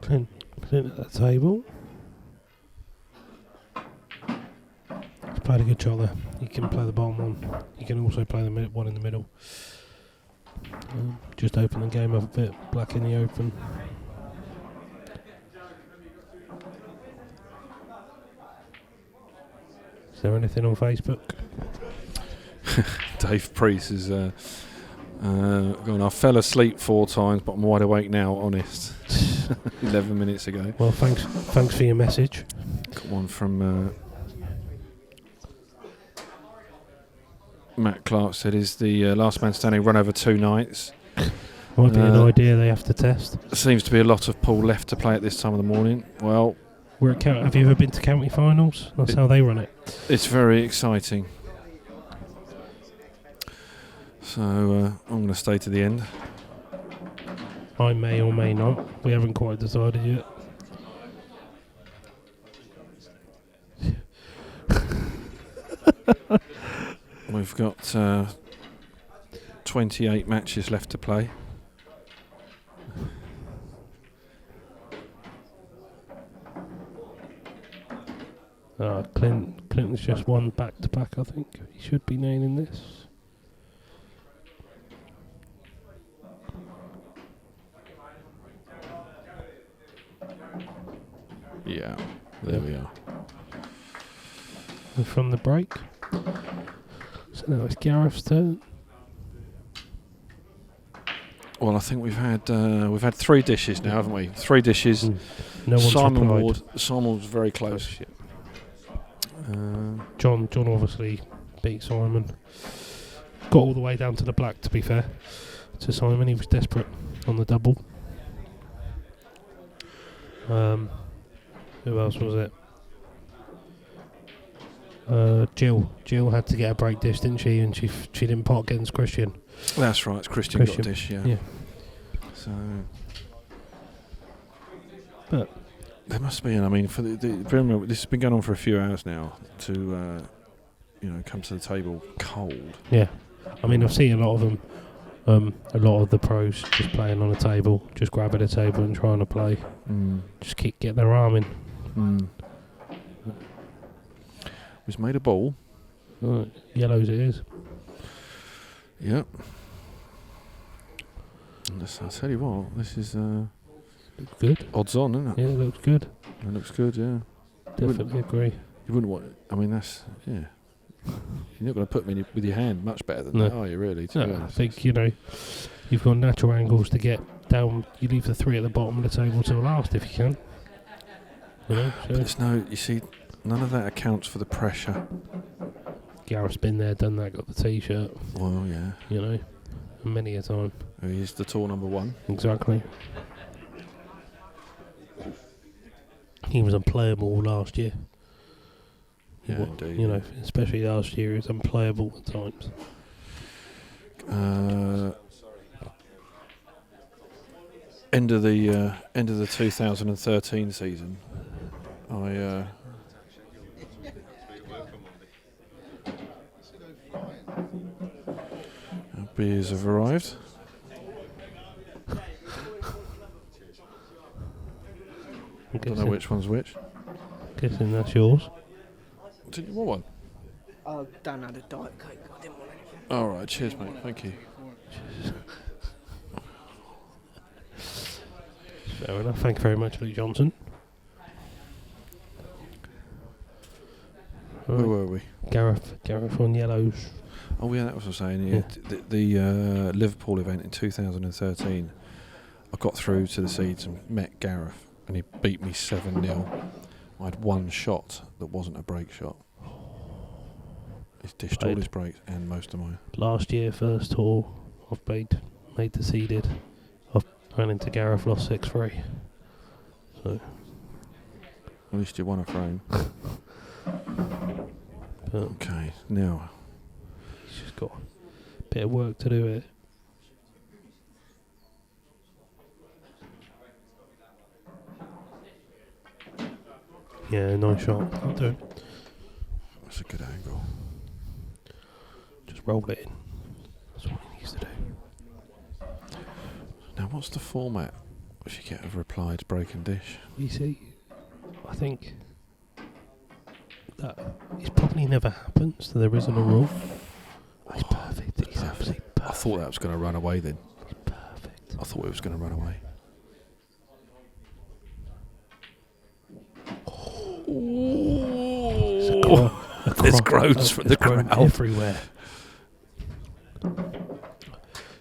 Clint at the table. He's played a good shot there. He can play the bottom one. He can also play the one in the middle. Just open the game up a bit. Black in the open. Is there anything on Facebook? Dave Priest is going, I fell asleep 4 times, but I'm wide awake now, honest. 11 minutes ago. Well, thanks for your message. Got one from Matt Clark, said, is the last man standing run over 2 nights? Might be an idea they have to test. Seems to be a lot of pool left to play at this time of the morning. Well, we're at have you ever been to county finals? That's how they run it. It's very exciting. So I'm going to stay to the end. I may or may not. We haven't quite decided yet. We've got 28 matches left to play. Clinton's just won back-to-back, I think. He should be nailing this. Yeah, there we are. And from the break. So now it's Gareth's turn. Well, I think we've had 3 dishes now, haven't we? 3 dishes. No one's Simon replied. Ward. Simon was very close. John obviously beat Simon. Got all the way down to the black, to be fair. To Simon, he was desperate on the double. Who else was it? Jill had to get a break dish, didn't she? And she didn't pot against Christian. That's right, it's Christian got a dish, yeah. So, but there must be, I mean, for remember, this has been going on for a few hours now to, come to the table cold. Yeah, I mean, I've seen a lot of them. A lot of the pros just playing on a table, just grabbing a table and trying to play. Just get their arm in. We've made a ball. Right. Yellows it is. Yep. I'll tell you what, this is looks good. Odds on, isn't it? Yeah, it looks good. It looks good, yeah. Definitely agree. You wouldn't want. I mean, that's You're not going to put me with your hand much better than No. that, are you? Really? To be No, I honest. think you've got natural angles to get down. You leave the 3 at the bottom of the table till last if you can. But it's you see, none of that accounts for the pressure. Gareth's been there, done that, got the T-shirt. Well, yeah. Many a time. He's the tour number 1. Exactly. He was unplayable last year. Yeah, indeed. Especially last year, he was unplayable at times. End of the 2013 season, beers have arrived. I don't know which one's which. Guessing that's yours. Did you want one? Oh, Dan had a Diet Coke. I didn't want anything. All right, cheers, mate. Thank you. Fair enough. Thank you very much, Luke Johnson. Where were we? Gareth on yellows. Oh yeah, that was what I was saying. Yeah. The Liverpool event in 2013, I got through to the seeds and met Gareth, and he beat me 7-0. I had one shot that wasn't a break shot. He's dished all his breaks and most of mine. Last year, first tour, I've made the seeded. I've ran into Gareth, lost 6-3. So. At least you won a frame. Okay, now. He's just got a bit of work to do here. Yeah, nice shot. I'll do it. That's a good angle. Just roll it in. That's what he needs to do. Now, what's the format if you get a reply to break and dish? You see, I think that it probably never happens, so there isn't a rule. He's perfect. He's absolutely perfect. I thought that was going to run away then. He's perfect. I thought it was going to run away. There's groans from the crowd everywhere.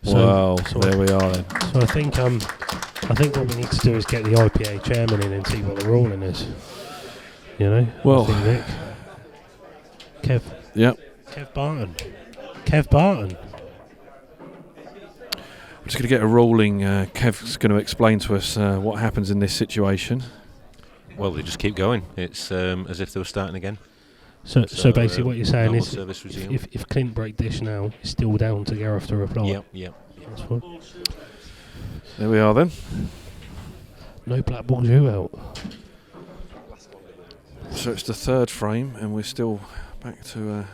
Well, there we are then. So I think what we need to do is get the IPA chairman in and see what the ruling is. You know? Well, I think Nick. Kev. Yep. Kev Barton. We're just going to get a ruling. Kev's going to explain to us what happens in this situation. Well, they just keep going. It's as if they were starting again. So basically what you're saying is if Clint break dish now, it's still down to Gareth to reply. Yep. That's fine. There we are then. No black balls you out. So it's the third frame and we're still back to...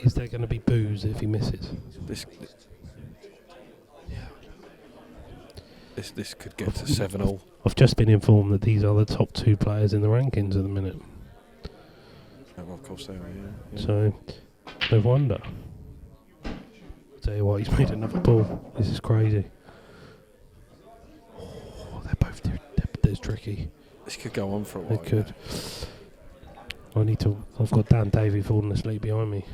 Is there going to be boos if he misses? This could get to 7-all. I've just been informed that these are the top 2 players in the rankings at the minute. Oh, well, of course they are, yeah. So, no wonder. Tell you what, he's made another ball. This is crazy. Oh, they're both they're tricky. This could go on for a while. It could. I've got Dan Davy falling asleep behind me.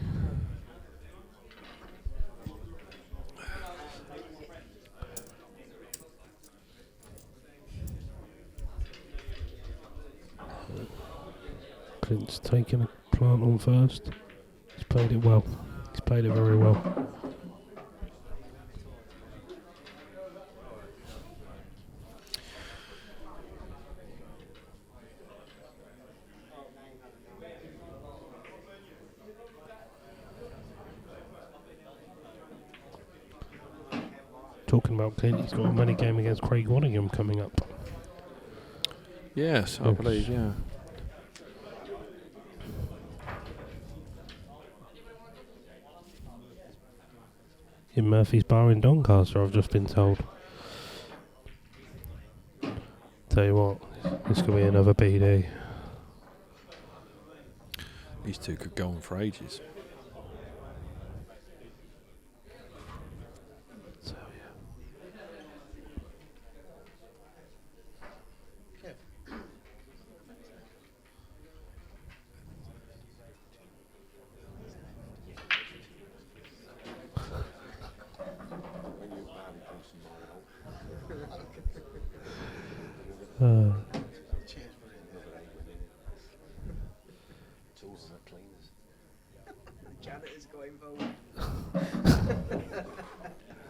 Clint's taken a plant on first. He's played it well. He's played it very well. Talking about Clint, he's got a money game against Craig Waddingham coming up. Yes, I believe, yeah. In Murphy's Bar in Doncaster, I've just been told. Tell you what, this could be another BD. These two could go on for ages.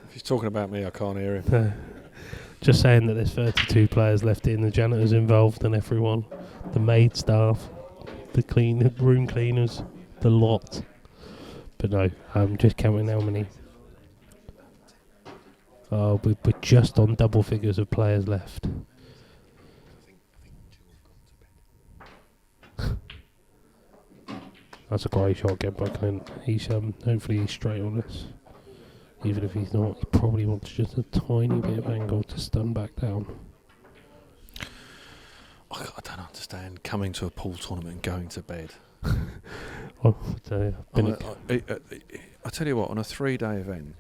If he's talking about me, I can't hear him. Just saying that there's 32 players left in, the janitors involved and everyone, the maid staff, the room cleaners, the lot. But no, just counting how many. We're just on double figures of players left. That's a great shot again by Clint. He's hopefully he's straight on this. Even if he's not, he probably wants just a tiny bit of angle to stun back down. I don't understand coming to a pool tournament and going to bed. I tell you what, on a 3-day event,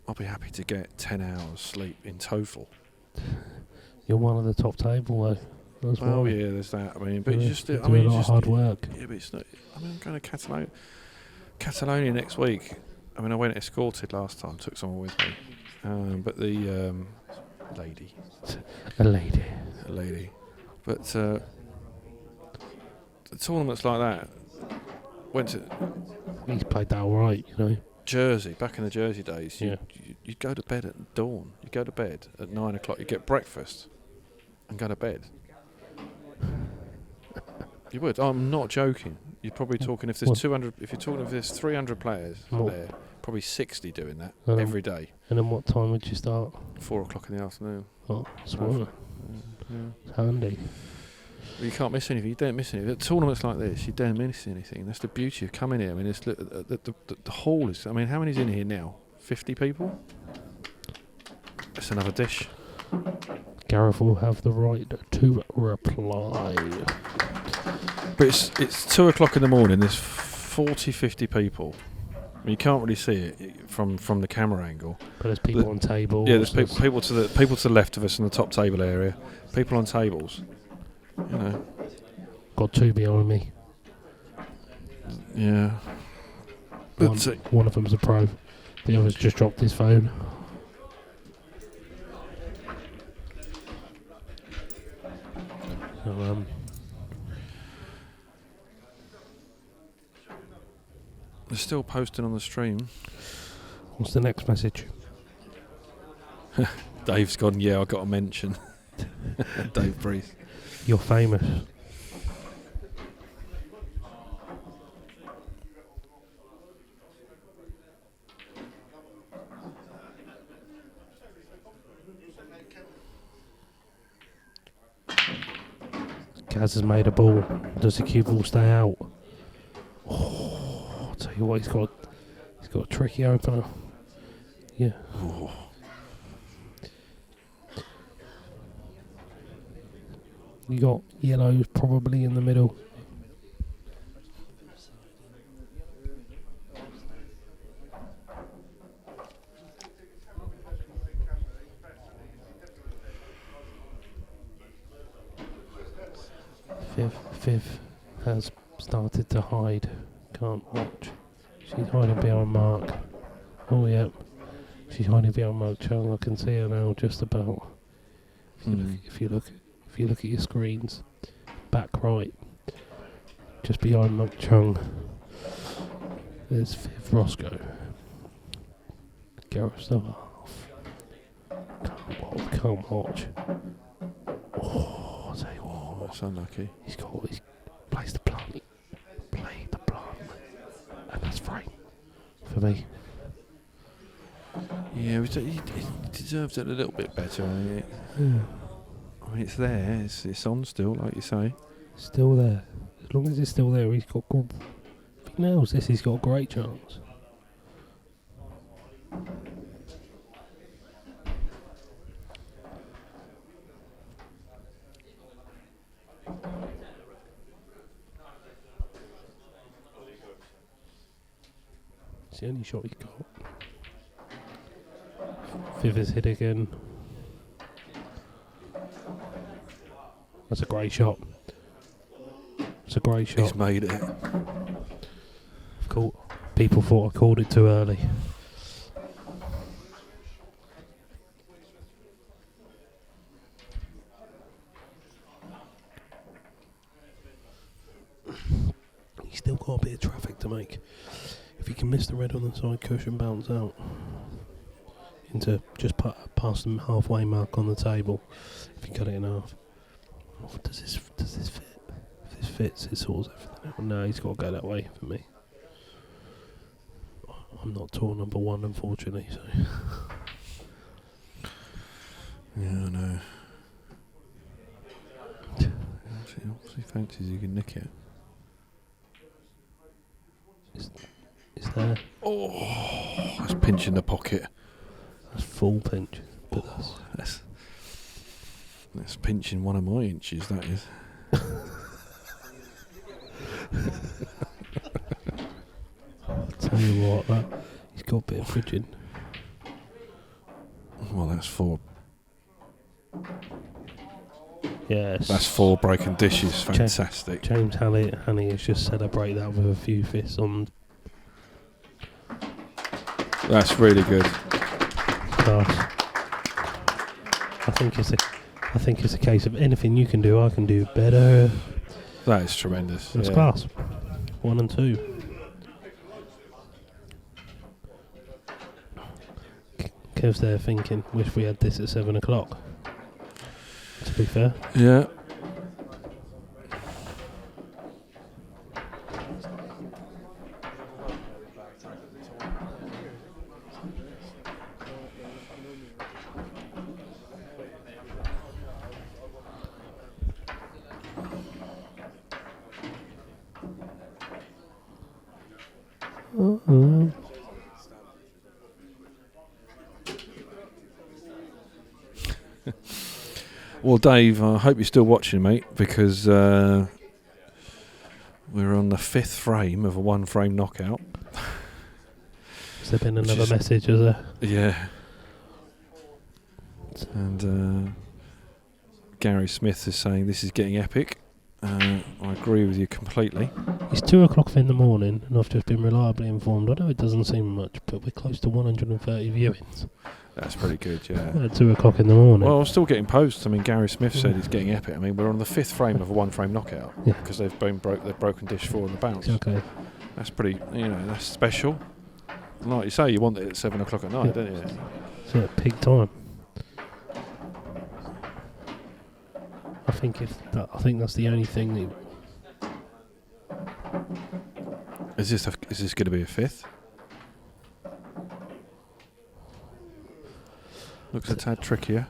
I'll be happy to get 10 hours sleep in total. You're one of the top table though. That's well, why. yeah, there's that. I mean, but you just do a lot of hard work. Yeah, but it's not. I mean, I'm going to Catalonia next week. I mean, I went escorted last time, took someone with me, but the lady. A lady. But the tournaments like that went to. He's played that all right, you know. Jersey, back in the Jersey days, you'd go to bed at dawn. You go to bed at 9 o'clock. You get breakfast and go to bed. You would. I'm not joking. You're probably talking if there's 200. If you're talking if there's 300 players there, probably 60 doing that every day. And then what time would you start? 4 o'clock in the afternoon. Oh, smart. Yeah. It's handy. Well, you can't miss anything. You don't miss anything. At tournaments like this, you don't miss anything. That's the beauty of coming here. I mean, it's the hall is. I mean, how many's in here now? 50 people. That's another dish. Gareth will have the right to reply. But it's 2 o'clock in the morning. There's 40, 50 people. I mean, you can't really see it from the camera angle. But there's people on tables. Yeah, there's people to the left of us in the top table area. People on tables. You know. Got 2 behind me. Yeah. One of them's a pro. The other's just dropped his phone. So, they're still posting on the stream. What's the next message? Dave's gone, yeah, I got a mention. Dave Breeze. You're famous. Gaz has made a ball. Does the cue ball stay out? Oh, I'll tell you what, he's got a tricky opener. Yeah. Oh. You got yellows probably in the middle. Fifth has started to hide. Can't watch. She's hiding behind Mark. Oh yep. She's hiding behind Mark Chung. I can see her now just about. If you look at your screens, back right, just behind Mark Chung, there's Fifth Roscoe. Gareth still off. Can't watch. Oh, I'll tell you what. That's unlucky. He's placed the plant. Play the plant. And that's frame for me. Yeah, he deserved it a little bit better. Yeah. I mean, it's there. It's on still, like you say. Still there. As long as it's still there, he's got. If he nails this, he's got a great chance. It's the only shot he's got. Fifth is hit again. That's a great shot. It's a great shot. He's made it. Cool. People thought I called it too early. He's still got a bit of traffic to make. If he can miss the red on the side cushion, bounce out into just past the halfway mark on the table. If you cut it in half. Oh, does this fit? If this fits, it sorts everything out. No, he's got to go that way for me. I'm not tour number 1, unfortunately. So. Yeah, I know. Obviously fancies you can nick it. Is there? Oh, that's pinch in the pocket. That's full pinch. But that's pinching one of my inches, that is. Tell you what, he's got a bit of fridging. Well, that's 4. Yes. That's 4 broken dishes. Fantastic. James Honey has just celebrated that with a few fists on. That's really good. Class. I think it's a case of anything you can do, I can do better. That is tremendous. It's class. 1 and 2. Kev's there thinking, wish we had this at 7 o'clock. To be fair. Yeah. Well, Dave, I hope you're still watching, mate, because we're on the 5th frame of a 1-frame knockout. Has there been another message, has there? Yeah. And Gary Smith is saying this is getting epic. I agree with you completely. It's 2 o'clock in the morning, and I've just been reliably informed. I know it doesn't seem much, but we're close to 130 viewings. That's pretty good, yeah. At 2 o'clock in the morning. Well, I'm still getting posts. I mean, Gary Smith said he's getting epic. I mean, we're on the 5th frame of a 1-frame knockout because they've broken dish 4 on the bounce. Okay. That's pretty, that's special. Like you say, you want it at 7 o'clock at night, don't you? It's at peak time. I think that's the only thing that. Is this going to be a 5th? Looks a tad trickier.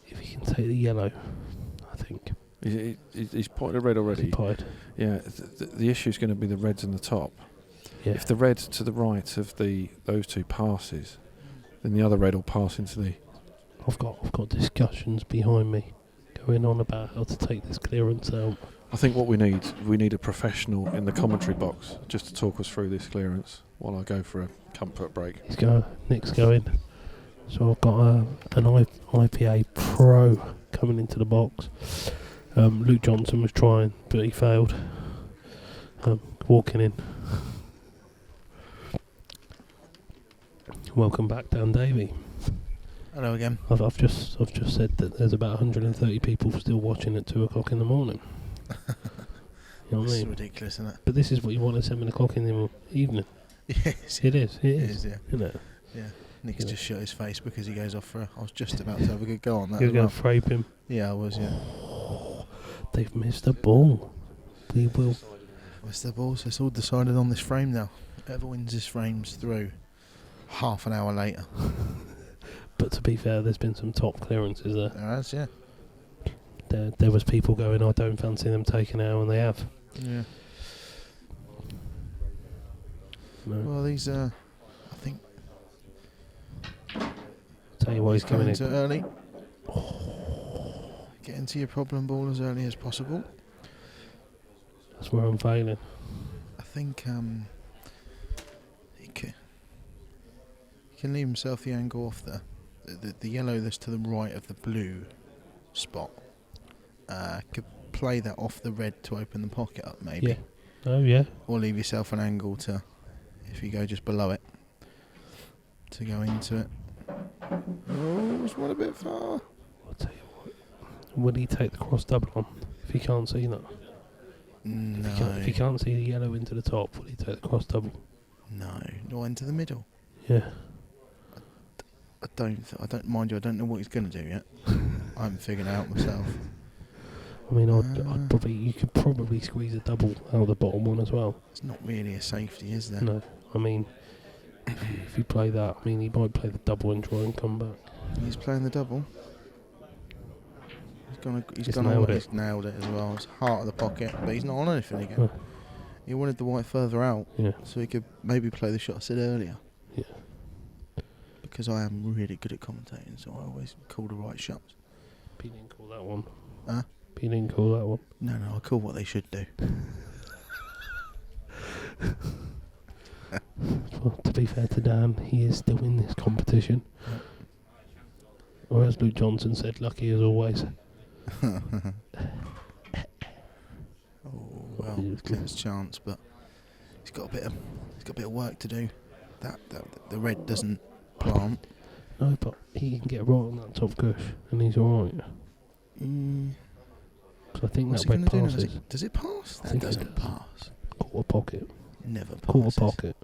If he can take the yellow, I think. He's potted a red already. He potted? Yeah, the issue is going to be the reds in the top. Yeah. If the red to the right of those 2 passes, then the other red will pass into the. I've got discussions behind me going on about how to take this clearance out. I think what we need a professional in the commentary box just to talk us through this clearance while I go for a comfort break. Nick's going. So I've got an IPA Pro coming into the box. Luke Johnson was trying, but he failed. Walking in. Welcome back, Dan Davy. Hello again. I've just said that there's about 130 people still watching at 2 o'clock in the morning. You know what I mean? Ridiculous, isn't it? But this is what you want at 7 o'clock in the evening. Yes, it is. It is, yeah. Isn't it? Yeah. Nick's just shut his face because he goes off for. I was just about to have a good go on that. You're going to frape him. Yeah, I was. Yeah. They've missed a ball. We will. Missed the ball. So it's all decided on this frame now. Whoever wins this frame's through. Half an hour later. But to be fair, there's been some top clearances there. There has, yeah. There was people going, I don't fancy them taking out, and they have. Yeah. No. Well, these I think. Tell you what, he's coming in early. Get into your problem ball as early as possible. That's where I'm failing. I think he can leave himself the angle off the yellow that's to the right of the blue spot. Could play that off the red to open the pocket up, maybe. Yeah. Oh yeah. Or leave yourself an angle to, if you go just below it, to go into it. Oh, it's one a bit far. I'll tell you what. Will he take the cross double on if he can't see that? No. If he can't see the yellow into the top, will he take the cross double? No, not into the middle. Yeah. I don't mind you. I don't know what he's going to do yet. I haven't figured it out myself. I mean, I'd probably you could probably squeeze a double out of the bottom one as well. It's not really a safety, is there? No, I mean, if you play that, I mean, he might play the double and try and come back. He's playing the double. He's nailed it as well. It's heart of the pocket, but he's not on anything again. Oh. He wanted the white further out, Yeah. so he could maybe play the shot I said earlier. Yeah. Because I am really good at commentating, so I always call the right shots. He didn't call that one. Huh? He didn't call that one. No, I call what they should do. Well, to be fair to Dan, he is still in this competition. Or as Luke Johnson said, lucky as always. Well, Clint's chance, but he's got a bit of work to do. That the red doesn't plant. No, but he can get right on that top cush, and he's alright. So I think What's that he red gonna do now? passes. Does it pass? I That think it doesn't does. pass. Quarter pocket. Never passes. Quarter pocket.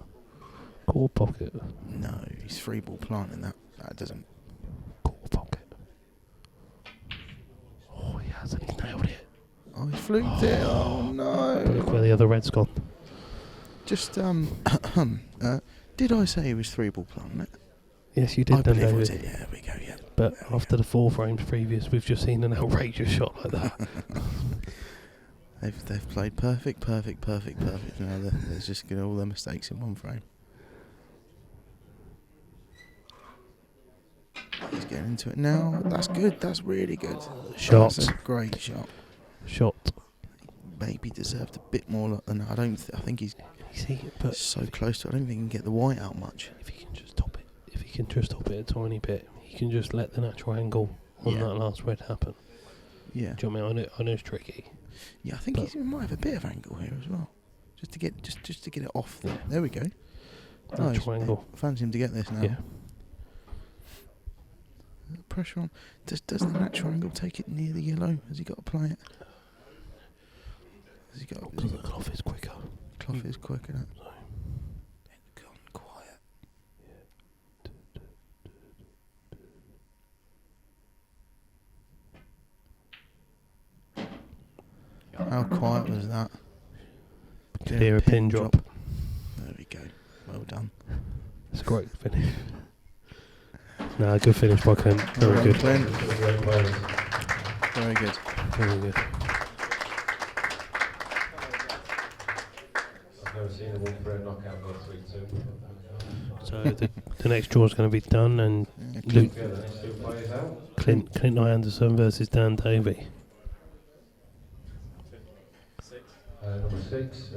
Quarter pocket. No, he's free ball planting that. That doesn't. Quarter pocket. Oh, he hasn't. He's nailed it. Oh, he fluked it. Oh no. But look where the other red's gone. Just did I say he was three ball planting it? Yes, you did, I Dan believe it Davy. was it. Yeah, there we go. Yeah. But after the 4 frames previous, we've just seen an outrageous shot like that. They've played perfect. Now there's just all their mistakes in one frame. He's getting into it now. That's good. That's really good. Shot. That's a great shot. Shot. Maybe deserved a bit more luck than that. I think he's but so close to it. I don't think he can get the white out much. If he can just top it a tiny bit, he can just let the natural angle on that last red happen. Yeah. Do you know what I mean? I know it's tricky. Yeah, I think he might have a bit of angle here as well. Just to get it off there. There we go. Natural angle. Fancy him to get this now. Yeah. Pressure on. Does the natural angle take it near the yellow? Has he got to play it? Has he got? Because the cloth is quicker. Cloth is quicker. Then gone quiet. How quiet was that? Could hear a pin drop. There we go. Well done. It's a great finish. No, good finish by Clint. Very good. Clint. Very good. Very good. I've never seen a 1-frame knockout go 3-2. So the next draw is going to be done, and Luke, Clint Ianson versus Dan Davy. Number 6,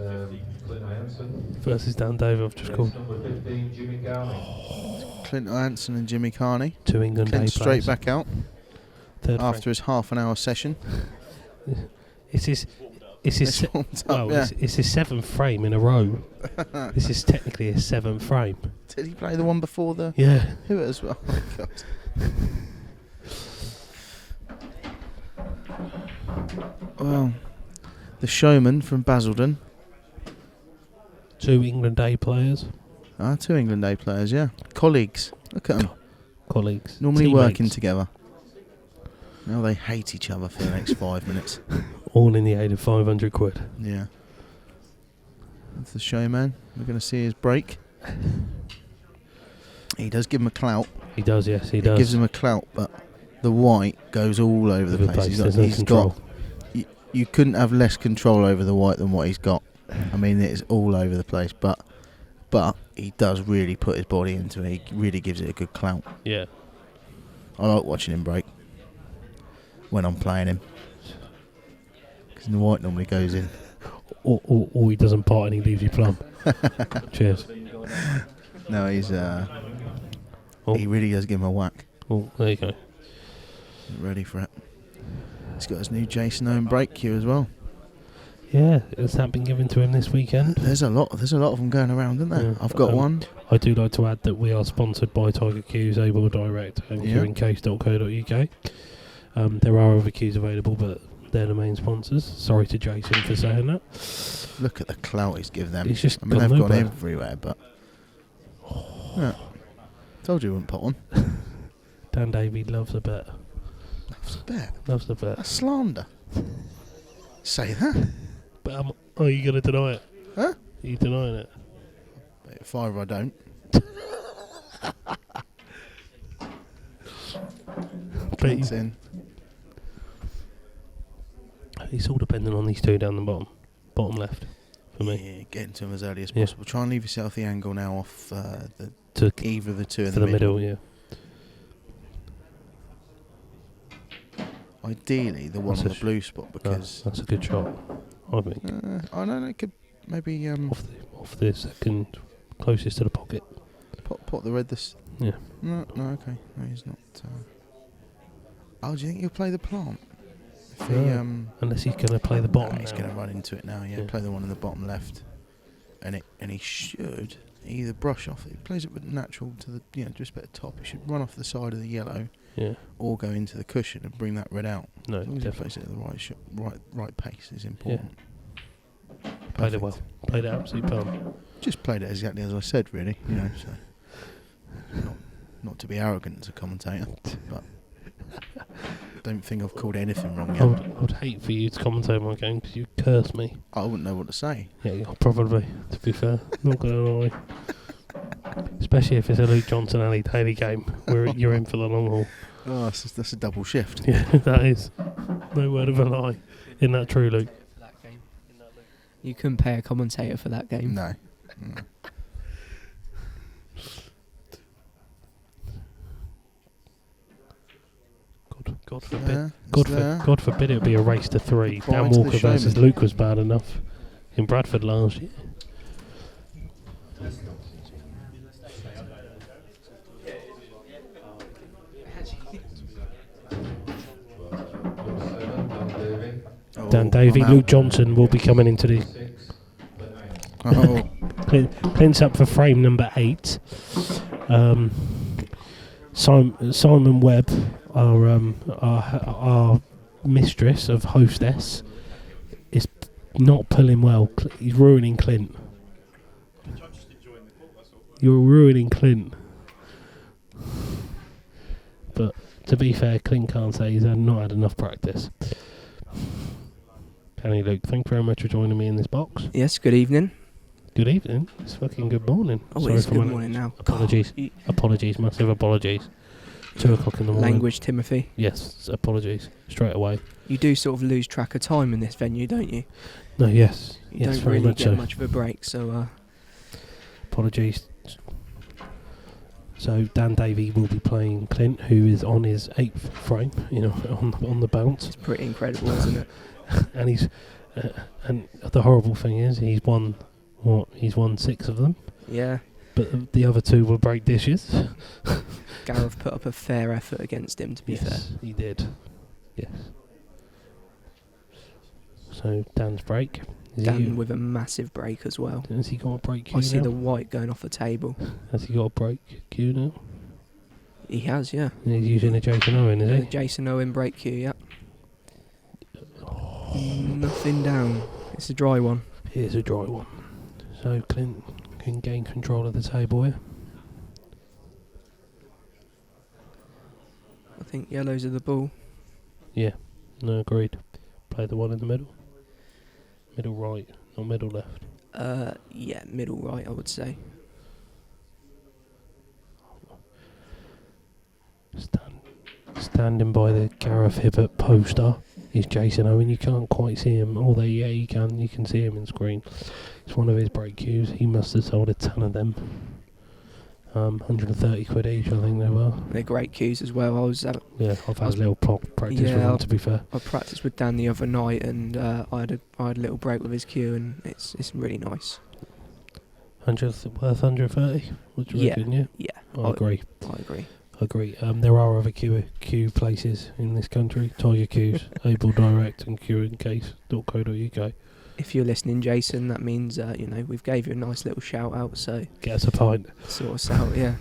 Clint Ianson. Versus Dan Davy, I've just called. Number 15, Jimmy Carney. Clint Ianson and Jimmy Carney. 2 England Clint A straight players. back out Third after his half-an-hour session. It's his Well, yeah. it's his 7th frame in a row. This is technically his 7th frame. Did he play the one before the Hibbit as well? Oh, God. Well, the showman from Basildon. 2 England A players. 2 England A players, yeah. Colleagues. Look at them. Colleagues. Normally Teammates. working together. Now they hate each other for the next 5 minutes. All in the aid of 500 quid. Yeah. That's the showman. We're going to see his break. He does give him a clout. He does, yes, he does. He gives him a clout, but the white goes all over the place. He's got you couldn't have less control over the white than what he's got. I mean, it's all over the place, but he does really put his body into it. He really gives it a good clout. Yeah. I like watching him break when I'm playing him. Because the white normally goes in. Or he doesn't part and he leaves you plumb. Cheers. No, he's he really does give him a whack. Oh, there you go. Ready for it. He's got his new Jason Owen break cue as well. Yeah, has that been given to him this weekend? There's a lot of them going around, isn't there? Yeah, I've got one. I do like to add that we are sponsored by Tiger Cues, Able Direct, and cueincase.co.uk. There are other cues available, but they're the main sponsors. Sorry to Jason for saying that. Look at the clout he's given them. He's just I mean, they've gone gone over. everywhere, but yeah. Told you he wouldn't put one. Dan Davy loves a bet. Loves a bet. Loves a bet. That's slander. Say that. But are you going to deny it? Huh? Are you denying it? If I don't. Clint's in. It's all depending on these two down the bottom left, for me. Yeah, getting to them as early as possible. Try and leave yourself the angle now off to either of the two in for the the middle. Yeah. Ideally, the one That's on a the blue spot, because that's a good shot, I think. I know it could maybe off the second closest to the pocket. Pot the red this. Yeah. No, okay. No, he's not. Oh, do you think he'll play the plant? If Unless he's going to play the bottom. He's now. going to run into it now. Yeah, play the one in the bottom left, and he should either brush off. He plays it with natural to the just a bit of top. He should run off the side of the yellow. Yeah. Or go into the cushion and bring that red out. No, as long as he plays it at the right pace is important. Yeah. Played it well. Played it absolutely palm. Just played it exactly as I said, really. So not to be arrogant as a commentator, but I don't think I've called anything wrong yet. I would hate for you to commentate my game because you curse me. I wouldn't know what to say. Yeah, probably. To be fair, not gonna lie. Especially if it's a Luke Johnson Ali Daly game where you're in for the long haul. Oh, that's a double shift. Yeah, that is. No word of a lie. Isn't that true, Luke? For that game. You couldn't pay a commentator for that game. No. God forbid. God forbid it would be a race to 3. Dan to Walker versus Luke was bad enough in Bradford last year. Dan Davy, Luke Johnson will be coming into the. Clint's up for frame number 8. Simon Webb, our mistress of hostess, is not pulling well. He's ruining Clint. You're ruining Clint. But to be fair, Clint can't say he's not had enough practice. Kenny Luke, thank you very much for joining me in this box. Yes, good evening. Good evening. It's fucking good morning. Oh, Sorry it's for good morning now. Apologies. Apologies. Massive apologies. 2 o'clock in the morning. Language, Timothy. Yes, apologies. Straight away. You do sort of lose track of time in this venue, don't you? No, yes. You Yes, don't very really much get so. much of a break, so... Apologies. So Dan Davy will be playing Clint, who is on his 8th frame, on the bounce. It's pretty incredible, isn't it? And he's and the horrible thing is he's won 6 of them. Yeah. But the other 2 were break dishes. Gareth put up a fair effort against him, to be fair. He did. Yes. So Dan's break. Dan with a massive break as well. Has he got a break cue I see now? the white going off the table. Has he got a break cue now? He has, yeah. He's using a Jason Owen, is he? Jason Owen break cue, yeah. Nothing down. It's a dry one. Here's a dry one. So Clint can gain control of the table here. I think yellows are the ball. Yeah, no, agreed. Play the one in the middle. Middle right, not middle left. Yeah, middle right, I would say. Standing by the Gareth Hibbit poster is Jason Owen. You can't quite see him, although yeah, you can see him in screen. It's one of his break cues. He must have sold a ton of them. 130 quid each, I think they were. They're great cues as well. I've had a little practice with them, to be fair. I practiced with Dan the other night, and I had a little break with his cue, and it's really nice. Worth 130? What do you reckon? Yeah. I agree. I agree. There are other Q places in this country. Tiger Qs, Able Direct, and Qincase.co.uk. If you're listening, Jason, that means we've gave you a nice little shout out. So get us a pint. Sort us out, yeah.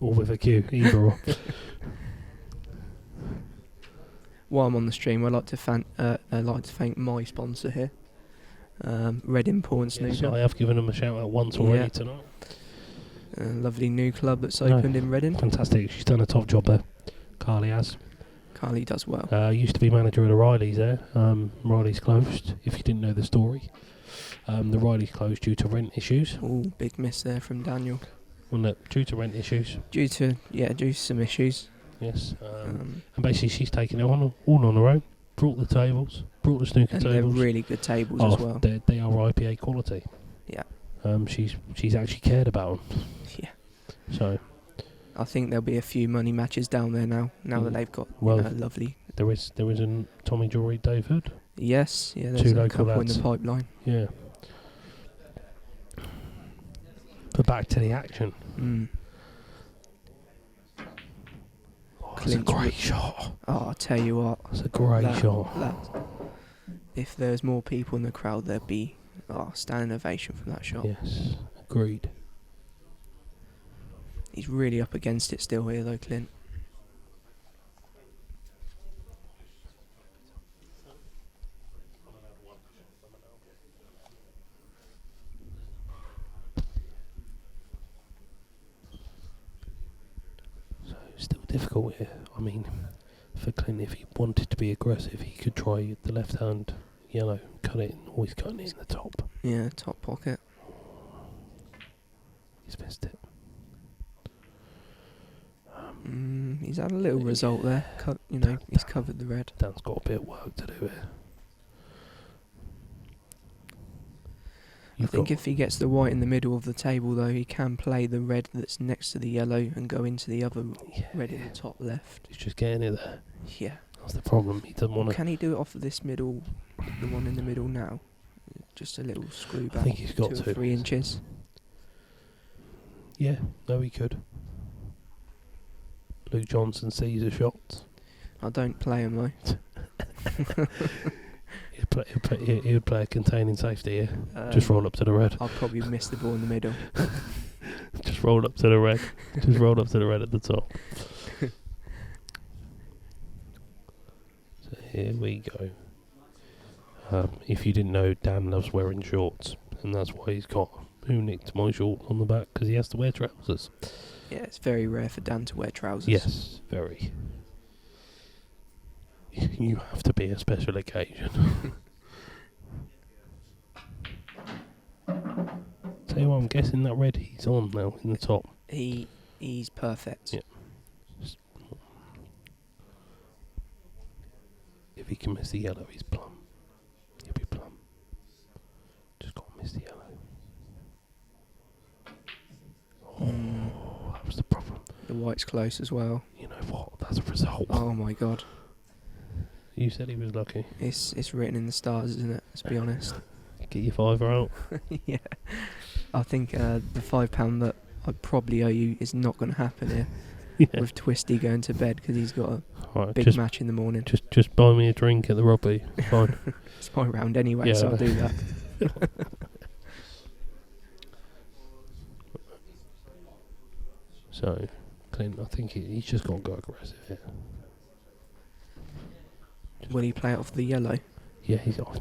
Or with a Q, either or. While I'm on the stream, I'd like to thank my sponsor here, Red Import Snooker. Yes, I have given them a shout out once already tonight. Lovely new club that's opened in Reading. Fantastic. She's done a top job there. Carly has. Carly does well. Used to be manager of the Rileys there. Rileys closed, if you didn't know the story. The Rileys closed due to rent issues. Oh, big miss there from Daniel. Wasn't it? Due to rent issues. Due to some issues. Yes. And basically she's taken it on all on her own. Brought the tables, brought the snooker and tables. they're really good tables as well. They are IPA quality. Yeah. She's actually cared about them. Yeah. So I think there'll be a few money matches down there now that they've got lovely. There is a Tommy Jewelry Dave Hood. Yes, yeah, there's 2 a local couple lads in the pipeline. Yeah. But back to the action. It's a great shot. Oh, I'll tell you what. It's a great shot. If there's more people in the crowd, there'd be standing ovation from that shot. Yes, agreed. He's really up against it still here though, Clint. Still difficult here. I mean, for Clint, if he wanted to be aggressive, he could try the left hand yellow, cut it, always cutting it in the top. Yeah, top pocket. He's missed it. He's had a little result there. He's covered the red. Dan's got a bit of work to do here. I think if he gets the white in the middle of the table, though, he can play the red that's next to the yellow and go into the other red in the top left. He's just getting it there. Yeah. That's the problem. He doesn't want to. Can he do it off of this middle, the one in the middle now? Just a little screw back. I think he's got 2 to. or 3 inches. Yeah, no, he could. Luke Johnson sees a shot. I don't play him though. He would play a containing safety here. Just roll up to the red. I'll probably miss the ball in the middle. Just roll up to the red. Just roll up to the red at the top. So here we go. If you didn't know, Dan loves wearing shorts, and that's why he's got "Who nicked my short" on the back, because he has to wear trousers. Yeah, it's very rare for Dan to wear trousers. Yes, very. You have to be a special occasion. Tell you what, I'm guessing that red he's on now in the top. He's perfect. Yeah. If he can miss the yellow, he's plumb. He'll be plumb. Just got to miss the yellow. Oh, that was the problem. The white's close as well. You know what? That's a result. Oh my god. You said he was lucky. It's written in the stars, isn't it? Let's be honest. Get your fiver out. Yeah. I think the £5 that I probably owe you is not going to happen here. Yeah. With Twisty going to bed because he's got a big match in the morning. Just buy me a drink at the Robbie. It's fine. It's my round anyway, so I'll do that. So, Clint, I think he's just got to go aggressive here. Will he play it off the yellow? Yeah, he's off.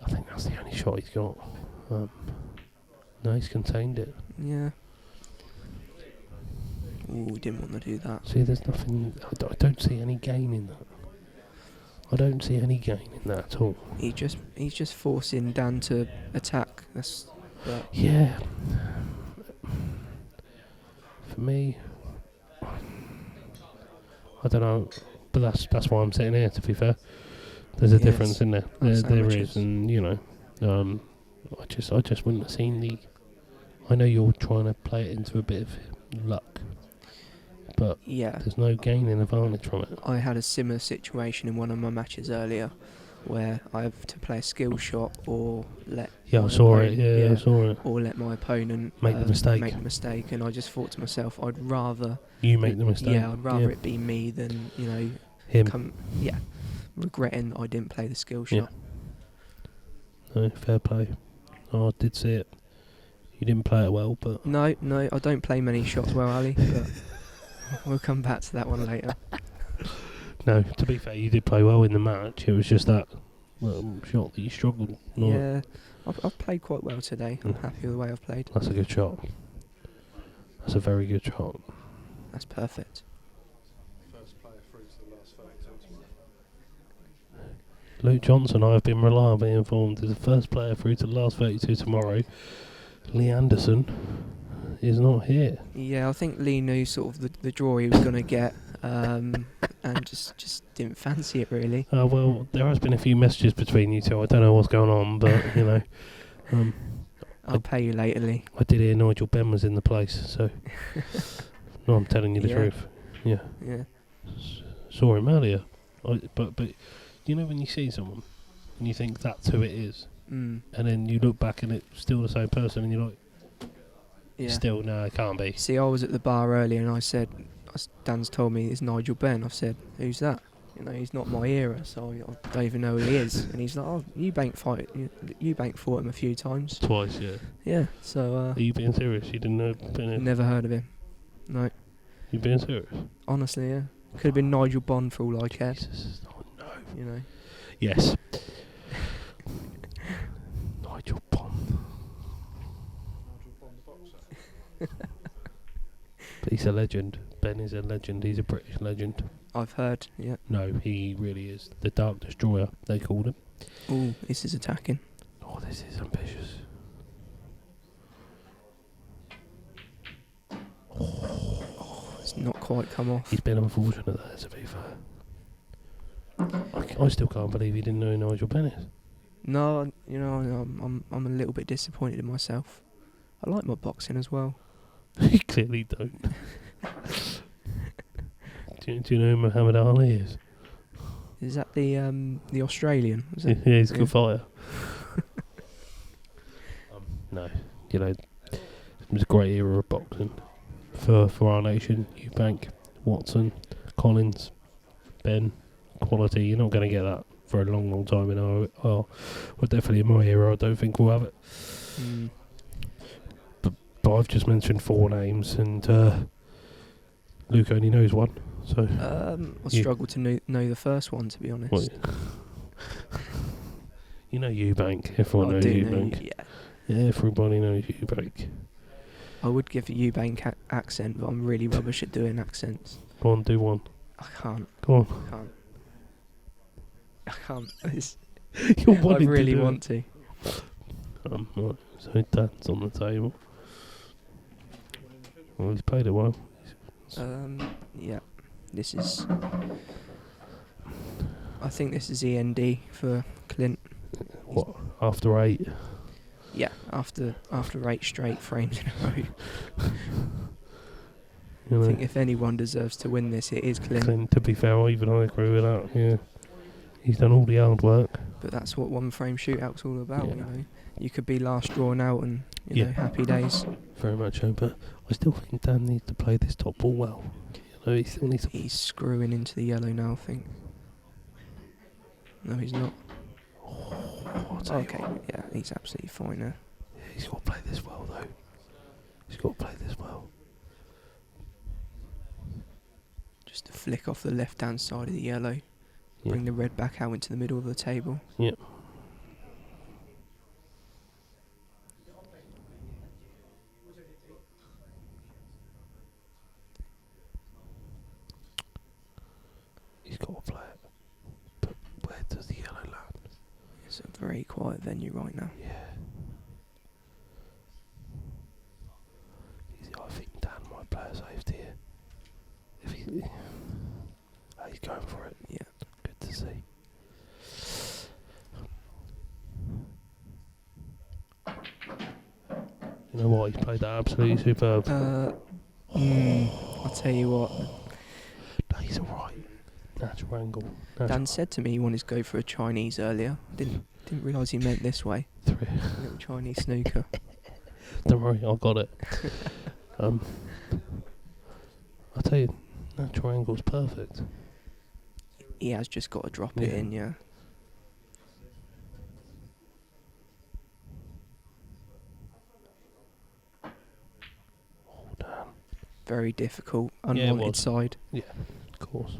I think that's the only shot he's got. No, he's contained it. Yeah. Ooh, we didn't want to do that. See, there's nothing. I don't see any gain in that. I don't see any gain in that at all. He's just forcing Dan to attack. Yeah. For me, I don't know, but that's why I'm sitting here. To be fair, there's a difference in there. There is, and you know, I just wouldn't have seen the. I know you're trying to play it into a bit of luck, but there's no gain in advantage from it. I had a similar situation in one of my matches earlier, where I have to play a skill shot or let. Yeah, I saw it. Yeah, I saw it. Or let my opponent make the mistake. Make the mistake, and I just thought to myself, I'd rather you make the mistake. Yeah, I'd rather it be me than him. Regretting I didn't play the skill shot. Yeah. No, fair play. Oh, I did see it. You didn't play it well, but no, I don't play many shots well, Ali. But we'll come back to that one later. No, to be fair, you did play well in the match. It was just that shot that you struggled. Yeah, I've played quite well today. I'm happy with the way I've played. That's a good shot. That's a very good shot. That's perfect. First player through to the last phase. Luke Johnson, I have been reliably informed, is the first player through to the last 32 tomorrow. Lee Anderson is not here. Yeah, I think Lee knew sort of the draw he was going to get, and just didn't fancy it really. Well, there has been a few messages between you two. I don't know what's going on, but you know. I'll pay you later, Lee. I did hear Nigel Benn was in the place, so no, I'm telling you the truth. Yeah. Yeah. Saw him earlier, but you know when you see someone and you think that's who it is, and then you look back and it's still the same person, and you're like, still no, it can't be. See, I was at the bar earlier and I said, Dan's told me it's Nigel Benn. I've said, who's that? You know, he's not my era, so I don't even know who he is. And he's like, oh, you bank fought him a few times. Twice, yeah. Yeah, so... Are you being serious? You didn't know Benn? Never heard of him. No. You being serious? Honestly, yeah. Could have been Nigel Bond for all I care. Jesus, no. You know. Yes. Nigel Bond. But he's a legend. Ben is a legend. He's a British legend. I've heard, yeah. No, he really is. The Dark Destroyer, they called him. Oh, this is attacking. Oh, this is ambitious. It's not quite come off. He's been unfortunate there, to be fair. I still can't believe he didn't know who Nigel Benn is. No, you know, I'm a little bit disappointed in myself. I like my boxing as well. You clearly don't. do you know who Muhammad Ali is? Is that the Australian? Is it? Yeah, he's a good fighter. No, you know, it was a great era of boxing for our nation. Eubank, Watson, Collins, Ben, quality. You're not going to get that for a long, long time in our. Well, definitely in my era, I don't think we'll have it. But I've just mentioned 4 names, and Luke only knows one. So I struggle to know the first one, to be honest. What? You know Eubank. Everyone knows Eubank. Yeah, everybody knows Eubank. I would give a Eubank accent, but I'm really rubbish at doing accents. Go on, do one. I can't. Go on. I can't. I really want to. Right, so Dan's on the table. Well, he's played it well. Yeah. This is... I think this is END for Clint. What, after 8? Yeah, after 8 straight frames in a row. I think if anyone deserves to win this, it is Clint. To be fair, even I agree with that, yeah. He's done all the hard work. But that's what one frame shootout's all about, you know. You could be last drawn out and, you know, happy days. Very much so, but I still think Dan needs to play this top ball well. You know, he still needs to... He's screwing into the yellow now, I think. No, he's not. Okay, yeah, he's absolutely fine now. Yeah, he's got to play this well, though. He's got to play this well. Just to flick off the left-hand side of the yellow. Bring the red back out into the middle of the table. Yep. He's got to play it. But where does the yellow land? It's a very quiet venue right now. Yeah. I think Dan might play a safety here. If he's going for it. Yeah. Good to see. You know what? He's played that absolutely superb. I'll tell you what. No, he's alright. Natural angle. Dan said to me he wanted to go for a Chinese earlier. Didn't realise he meant this way. A little Chinese snooker. Don't worry, I got it. I'll tell you, natural angle's perfect. He has just got to drop it in, yeah. Oh, damn. Very difficult, unwanted side. Yeah, of course.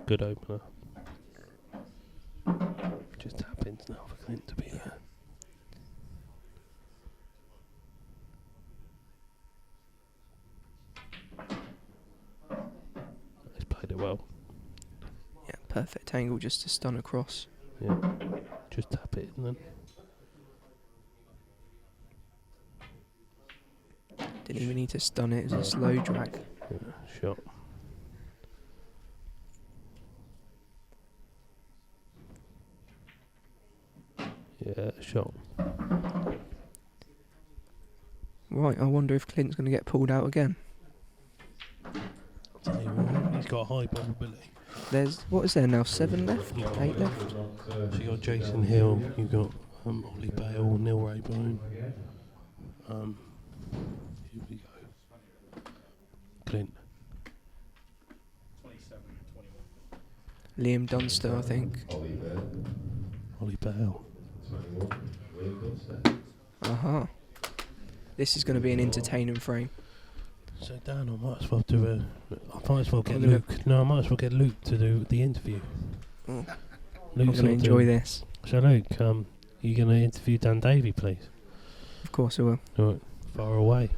Good opener. Just tap ins now for Clint to be there. He's played it well. Yeah, perfect angle just to stun across. Yeah, just tap it and then. Didn't even need to stun it, it was a slow drag. Yeah, shot. Yeah, shot. Right, I wonder if Clint's going to get pulled out again. Tell you what, he's got a high probability. There's, what is there now, 7 left? 8 left? So you got Jason Hill, you've got Ollie Bale, Neil Raybone. Here we go. Clint. Liam Dunster, I think. Ollie Bale. Uh-huh. This is going to be an entertaining frame. So Dan, I might as well do I might as well get Luke. No, I might as well get Luke to do the interview. Oh. Luke's I'm going to enjoy this. So Luke, you going to interview Dan Davy, please? Of course I will. Alright, far away.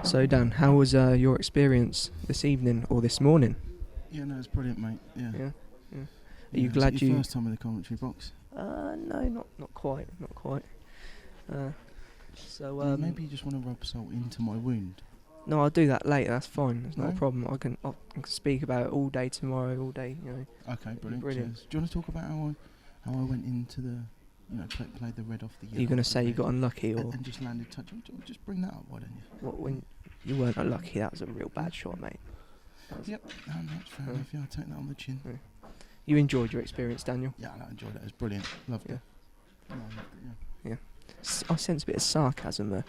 So Dan, how was your experience this evening or this morning? Yeah, no, it's brilliant, mate. Yeah. Yeah. Are you glad your first time in the commentary box? No, not quite. Maybe you just want to rub salt into my wound. No, I'll do that later. That's fine. It's not a No? problem. I can speak about it all day tomorrow. All day, you know. Okay, brilliant. Brilliant. Cheers. Do you want to talk about how I went into the, played the red off the yellow? You're gonna say you got unlucky, or and just landed touch? Just bring that up, why don't you? what? When you weren't unlucky, that was a real bad shot, mate. Yep, that's fair enough. Yeah, I'll take that on the chin. Yeah. You enjoyed your experience, Daniel? Yeah, I enjoyed it. It was brilliant. Loved it. Yeah, I loved it, Yeah. I sense a bit of sarcasm there.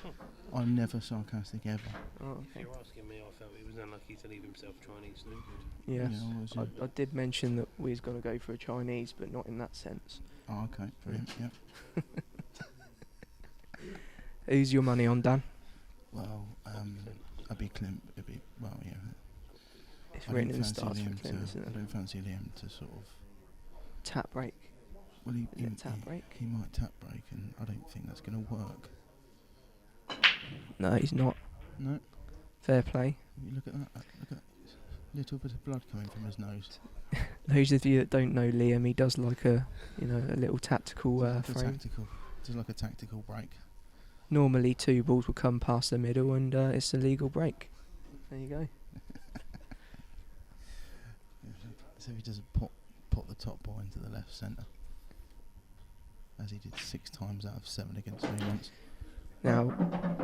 I'm never sarcastic ever. Oh, okay. If you're asking me, I felt he was unlucky to leave himself Chinese snookered. Yes. Yeah, I was, yeah. I did mention that we was going to go for a Chinese, but not in that sense. Oh, okay, brilliant. Yep. Who's your money on, Dan? Well, I'd be Clint. It'd be yeah. It's I written don't in the fancy stars for Liam Clint, to- isn't I it? don't fancy Liam to sort of Tap break. Well, he tap break. He might tap break, and I don't think that's going to work. No, he's not. No. Fair play. You look at that. Look at that little bit of blood coming from his nose. Those of you that don't know Liam, he does like a little tactical frame. Just like a tactical break. Normally 2 balls will come past the middle, and it's a legal break. There you go. So he doesn't put the top ball into the left centre, as he did 6 times out of 7 against me once. Now,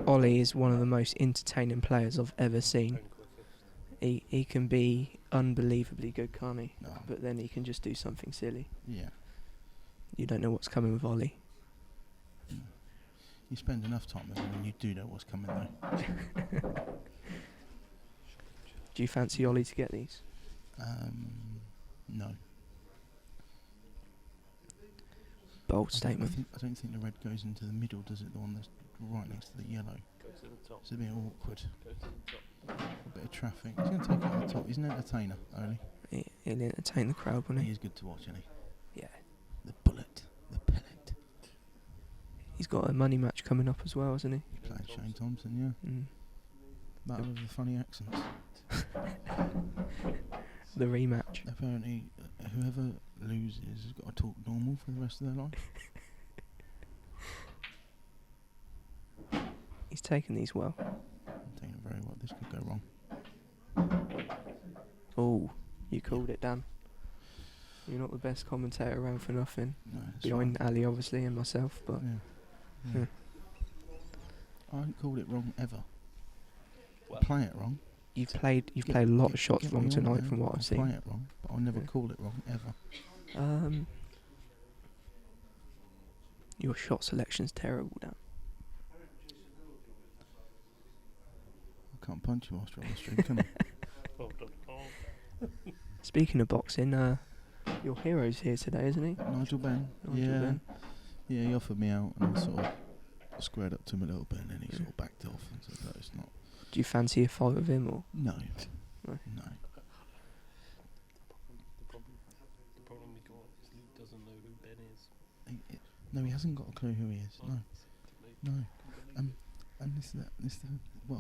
Ollie is one of the most entertaining players I've ever seen. He can be unbelievably good, can't he? No. But then he can just do something silly. Yeah. You don't know what's coming with Ollie. You spend enough time with him, and you do know what's coming though. Do you fancy Ollie to get these? No. Bold statement. I don't think the red goes into the middle, does it? The one that's right next to the yellow. Goes to the top. It's a bit awkward. Goes to the top. A bit of traffic. He's going to take it on the top. He's an entertainer, only. He'll entertain the crowd, won't he? He is good to watch, isn't he? Yeah. The bullet. The pellet. He's got a money match coming up as well, hasn't he? He's playing Shane Thompson, yeah. Battle of the funny accents. The rematch. Apparently, whoever loses has got to talk normal for the rest of their life. He's taken these well. I'm taking it very well. This could go wrong. Oh, you called it, Dan. You're not the best commentator around for nothing. No, that's Behind Ali, obviously, and myself, but... Yeah. I haven't called it wrong ever. Play it wrong. You've played a lot of shots wrong tonight from what I've seen. Play it wrong, but I'll never call it wrong ever. Your shot selection's terrible, Dan. I can't punch you whilst you're on the street, can I? Speaking of boxing, your hero's here today, isn't he? Nigel Benn. Ben. Yeah, he offered me out, and I sort of squared up to him a little bit, and then he sort of backed off and said, "No, it's not." Do you fancy a fight with him, or? No. The problem we got No, he hasn't got a clue who he is. No. And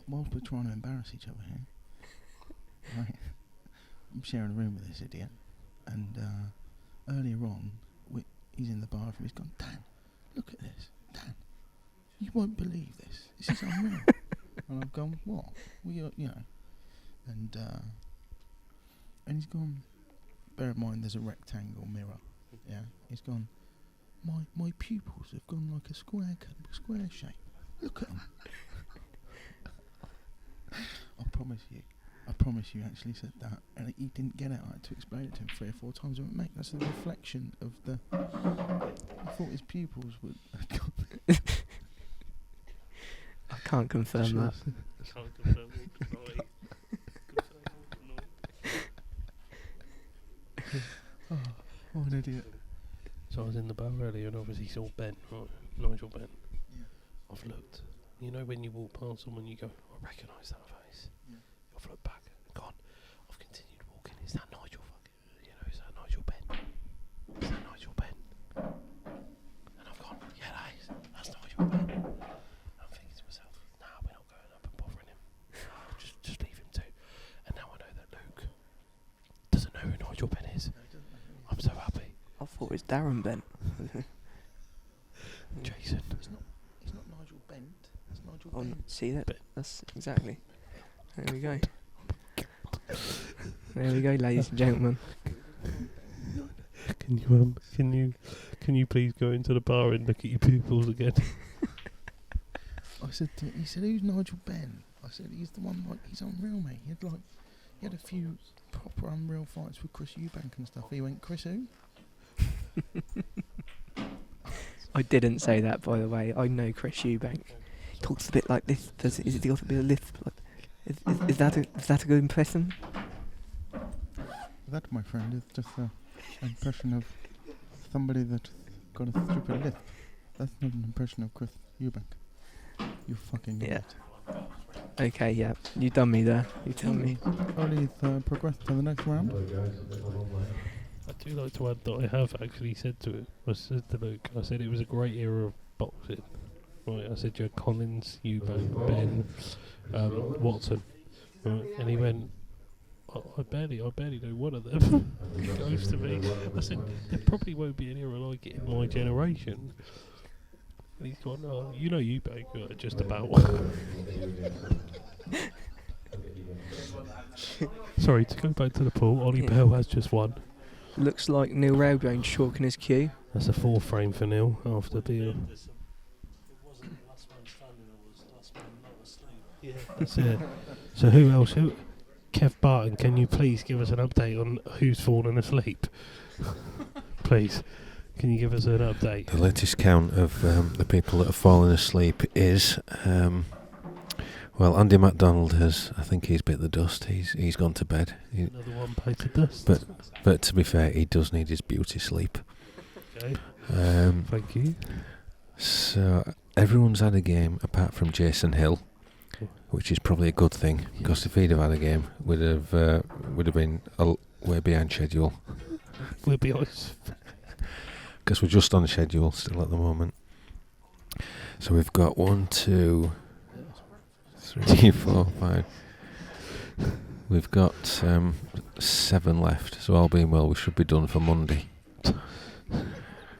whilst we're trying to embarrass each other here, right, I'm sharing a room with this idiot, and earlier on, he's in the bathroom. He's gone, Dan, look at this, Dan. You won't believe this. This is unreal. And I've gone, what? Well, you know, and he's gone. Bear in mind, there's a rectangle mirror. Yeah, he's gone. My pupils have gone like a square shape. Look at them. I promise you actually said that, and he didn't get it. I had to explain it to him 3 or 4 times. I went, mate, that's a reflection of the. I thought his pupils would. I can't confirm that. Oh, an idiot. So I was in the bar earlier and obviously saw Ben, right? Nigel Ben. Yeah. I've looked. You know when you walk past someone you go, I recognise that face. Yeah. I've looked back and gone, I've continued walking, is that Nigel is that Nigel Ben? Is that Nigel Ben? And I've gone, yeah that's Nigel Ben. I'm thinking to myself, nah, we're not going up and bothering him. Just leave him too. And now I know that Luke doesn't know who Nigel Ben is. I'm so happy. I thought it was Darren Bent. Jason. It's not Nigel Bent. It's Nigel Oh, Bent. see that? That's exactly. There we go. There we go, ladies and gentlemen. Can you please go into the bar and look at your pupils again? I said, he said, who's Nigel Ben? I said, he's the one, like, he's unreal, mate. He had a few proper unreal fights with Chris Eubank and stuff. He went, Chris who? I didn't say that, by the way. I know Chris Eubank. He talks a bit like this. Is it got a bit of lift? Is that a good impression? That, my friend, is just an impression of somebody that got a stupid lift. That's not an impression of Chris Eubank. You fucking idiot. Okay, yeah. You done me there. You done me. Ollie's progressed to the next round. I do like to add that I have actually said to him, I said to Luke, I said it was a great era of boxing. Right, I said you had Collins, Eubank, Ben, Watson. Right, and he went, I barely know one of them. He goes to me. I said, there probably won't be an era like it in my generation. And he's gone, oh, you know Eubank, just about. Sorry, to go back to the pool, Ollie Bell has just won. Looks like Neil Raybone chalking his cue. That's a 4 frame for Neil after the. Yeah, that's it. So who else? Kev Barton, can you please give us an update on who's fallen asleep? Please, can you give us an update? The latest count of the people that have fallen asleep is, well, Andy MacDonald has. I think he's bit the dust. He's gone to bed. Another one bite of dust. But to be fair, he does need his beauty sleep. Okay. Thank you. So everyone's had a game apart from Jason Hill, which is probably a good thing, because if he'd have had a game, would have been way behind schedule. We'll be honest. Because we're just on schedule still at the moment. So we've got 1, 2, 3, 4, 5. We've got 7 left, so all being well, we should be done for Monday. So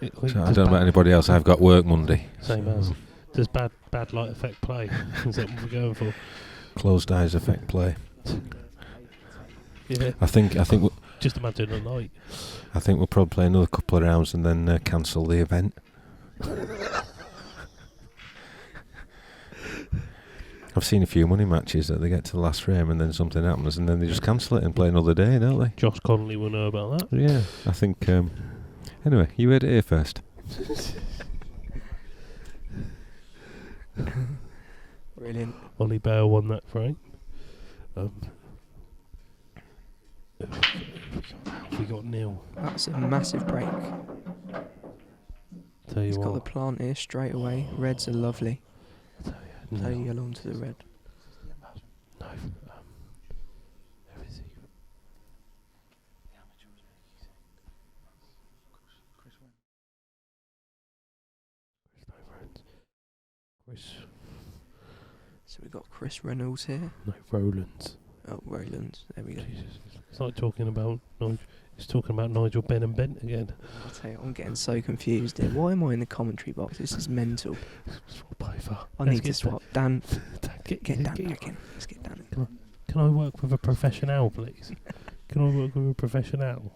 I don't know about anybody else. I've got work Monday. Same as. Does bad light effect play? Is that what we're going for? Closed eyes effect play. Yeah. I think. Just imagine a light. I think we'll probably play another couple of rounds and then cancel the event. I've seen a few money matches that they get to the last frame and then something happens and then they just cancel it and play another day, don't they? Josh Connolly will know about that. Yeah, I think. Anyway, you heard it here first. Brilliant. Ollie Bale won that frame. We got Neil. That's a massive break. Tell you He's what. got the plant here straight away. Reds are lovely. No. Yellow onto the red. No. Chris. So we've got Chris Reynolds here. No, Rowlands. Oh, Rowlands. There we go. Jesus. It's like talking about it's talking about Nigel Ben and Bent again. I'll tell you, I'm getting so confused here. Why am I in the commentary box? This is mental. Swap over. I need to swap. Dan, get Dan back in. Let's get Dan in. Can I work with a professional, please? Can I work with a professional?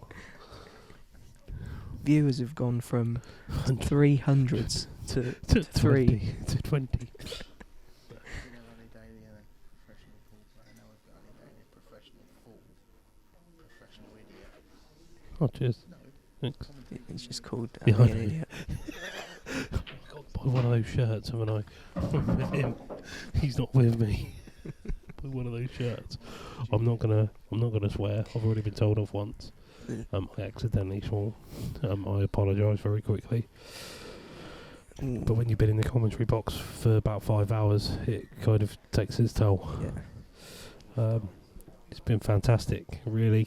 Viewers have gone from 300s to 3 to 20. Oh, cheers. Thanks. It's just called Yeah, an idiot. Buy one of those shirts, haven't I? With him. He's not with me. Buy one of those shirts. I'm not gonna swear. I've already been told off once. I accidentally swore. I apologise very quickly. But when you've been in the commentary box for about 5 hours, it kind of takes its toll. Yeah. It's been fantastic, really.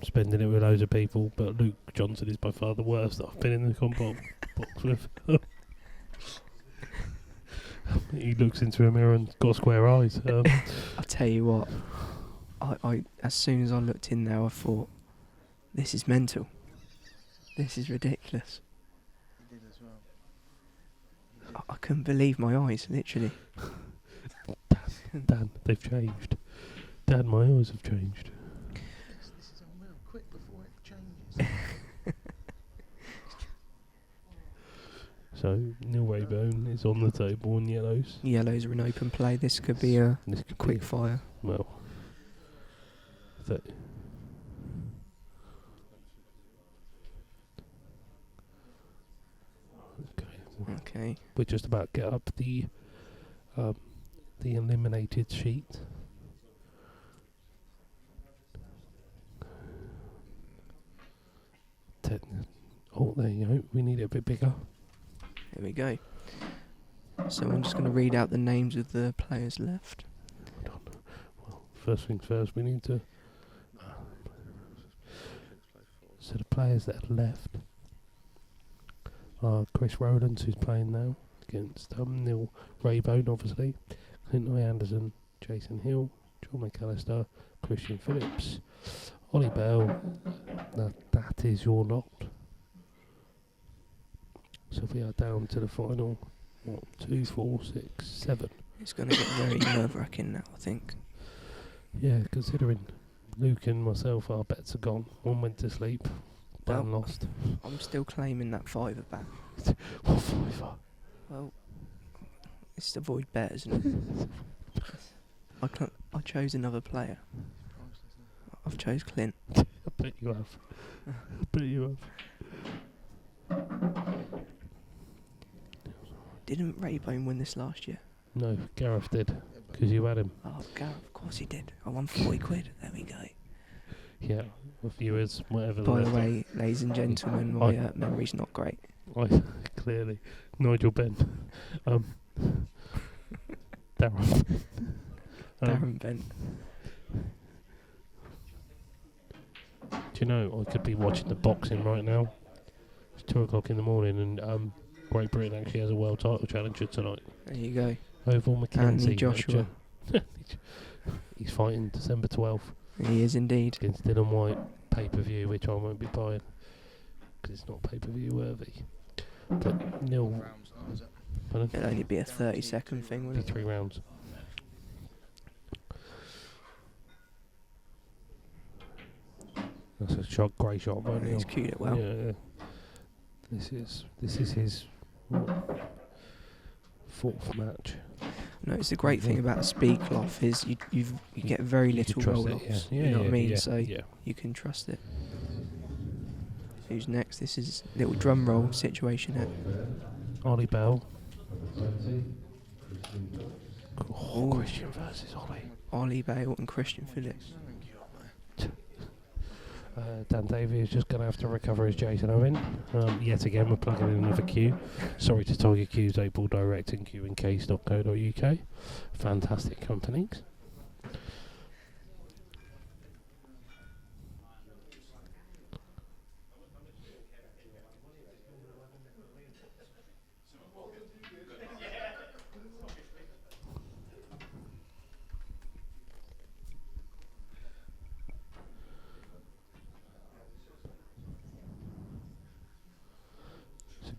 Spending it with loads of people. But Luke Johnson is by far the worst that I've been in the comp box with. He looks into a mirror and got square eyes. I'll tell you what. I as soon as I looked in there, I thought, this is mental. This is ridiculous. He did as well. I couldn't believe my eyes, literally. Dan, they've changed. Dan, my eyes have changed. This is unreal. Quick before it changes. So, Neil Raybone is on the table on yellows. Yellows are in open play. This could be a quick fire. Well, Okay. We're just about to get up the eliminated sheet. Oh, there you go. We need it a bit bigger. There we go. So I'm just going to read out the names of the players left. Well, first things first, we need to. So the players that are left are Chris Rowlands, who's playing now against Neil Raybone, obviously, Clint Ianson, Jason Hill, John McAllister, Christian Phillips, Ollie Bell. That is your lot. So we are down to the final 1, 2, 4, 6, 7. It's going to get very nerve-wracking now, I think. Yeah, considering Luke and myself, our bets are gone. One went to sleep, one lost. I'm still claiming that £5 back. What £5? Well, it's to avoid bet, isn't it? I chose another player. I've chose Clint. I bet you have. I bet you have. Didn't Raybone win this last year? No, Gareth did, because you had him. Oh, Gareth, of course he did. I won 40 quid. There we go. Yeah, with viewers, whatever. By the way, ladies and gentlemen, my memory's not great. Clearly, Nigel Ben, Darren, Darren Bent. Do you know I could be watching the boxing right now? It's 2 o'clock in the morning, and Great Britain actually has a world title challenger tonight. There you go. Oval Mackenzie. Anthony Joshua. He's fighting December 12th. He is indeed. Against Dylan White, pay-per-view, which I won't be buying because it's not pay-per-view worthy. But Neil, it'll only be a 30-second thing, wouldn't it? 3 rounds. That's a shot, great shot by Neil. He's cued it well. Yeah. This is his 4th match. No, it's the great thing about a speed cloth is you get very little roll-ups. Yeah. You know what I mean? Yeah, so yeah. you can trust it. Who's next? This is a little drum roll situation here. Ollie Bell. Oh, Christian versus Ollie. Ollie Bale and Christian Phillips. Dan Davy is just going to have to recover his Jason Owen. Yet again, we're plugging in another queue. Sorry to Tiger Q's 8 Ball Direct and qandcase.co.uk. Fantastic companies.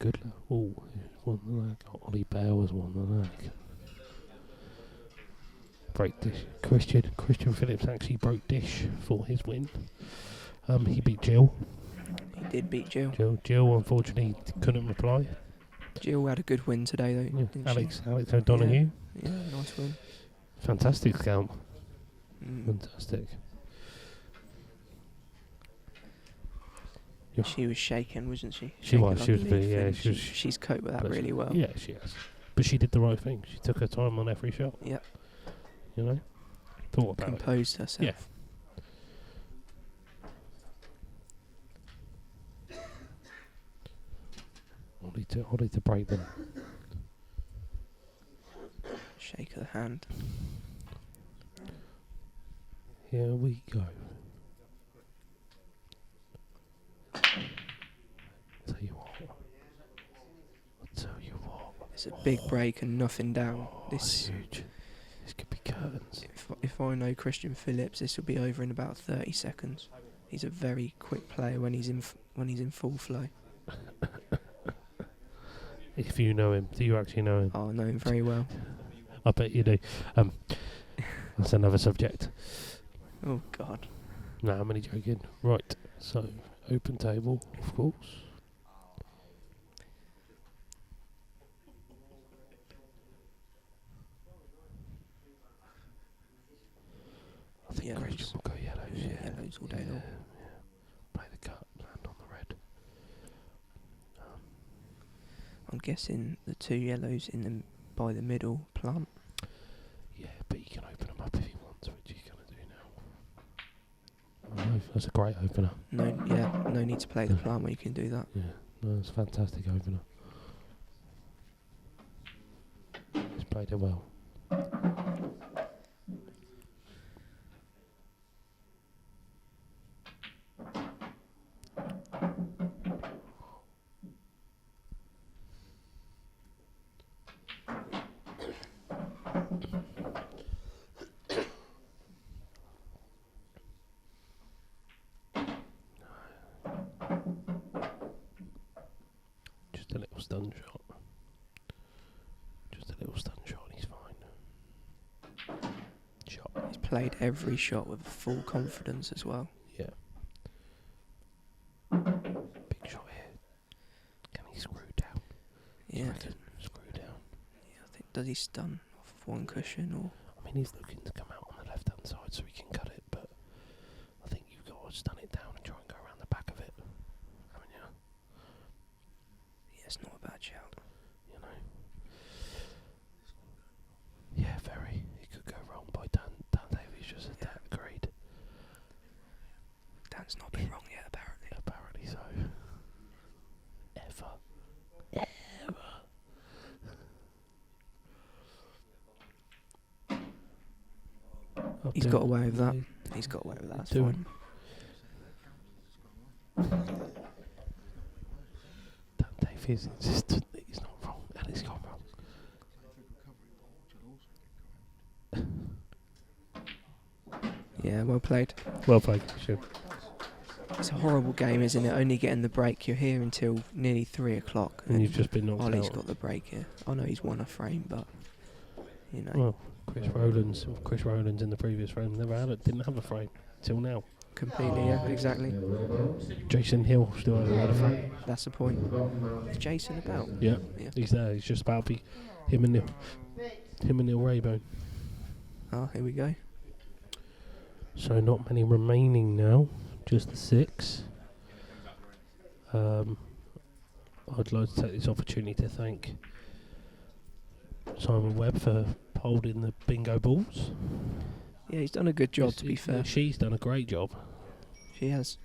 good. Oh, one the leg. Ollie Bale was one the leg. Break dish. Christian Phillips actually broke dish for his win. He beat Jill. He did beat Jill. Jill unfortunately couldn't reply. Jill had a good win today though. Yeah. Didn't Alex she? O'Donoghue. Yeah, nice win. Fantastic scout. Fantastic. She was shaken, wasn't she? She was. Shaken She was. underneath, Yeah. and She was. She's coped with that really well. Yeah, she has. But she did the right thing. She took her time on every shot. Yeah. You know. Thought about Composed herself. Yeah. Ollie to break them. Shake her hand. Here we go. Tell you what. It's a big break and nothing down. This huge. This could be curtains. If I know Christian Phillips, this will be over in about 30 seconds. He's a very quick player when he's in full flow. If you know him, do you actually know him? Oh, I know him very well. I bet you do. That's another subject. Oh God. No, I'm only joking. Right, so open table, of course. I think Christian will go yellows. Yeah, yellows all day long. Play the cut, land on the red. I'm guessing the two yellows by the middle plant. Yeah, but you can open them up if you want to, which you're going to do now. Oh, that's a great opener. No need to play the plant where you can do that. Yeah, no, it's a fantastic opener. He's played it well. Just a little stun shot. Just a little stun shot and he's fine. Shot. He's played every shot with full confidence as well. Yeah. Big shot here. Can he screw down? Yeah. Screw down. Yeah, I think, does he stun off of one cushion or? I mean, he's looking to come out on the left hand side so he can cut it, but I think you've got to stun it down and try and go around the back of it. Haven't you? Yeah, it's not a bad shout. You know. Yeah, very. It could go wrong by Dan Davy's just a that agreed. Dan's not been wrong yet, apparently. Apparently so. Ever. He's got away with that. He's got away with that. That's fine. Dan Davy's insistent that he's not wrong, and he's gone wrong. Yeah, well played. Well played, sure. It's a horrible game, isn't it? Only getting the break. You're here until nearly 3 o'clock. And you've just been knocked Ollie's out. got the break here. I know he's won a frame, but you know. Well, Chris Rowland's in the previous frame didn't have a frame till now. Completely, yeah, exactly. Jason Hill still hasn't had a frame. That's the point. Is Jason about? Yeah, he's there. He's just about to be him and Neil Raybone. Oh, here we go. So not many remaining now, just the 6. I'd like to take this opportunity to thank Simon Webb for holding the bingo balls. Yeah, he's done a good job, to be fair. She's done a great job. She has.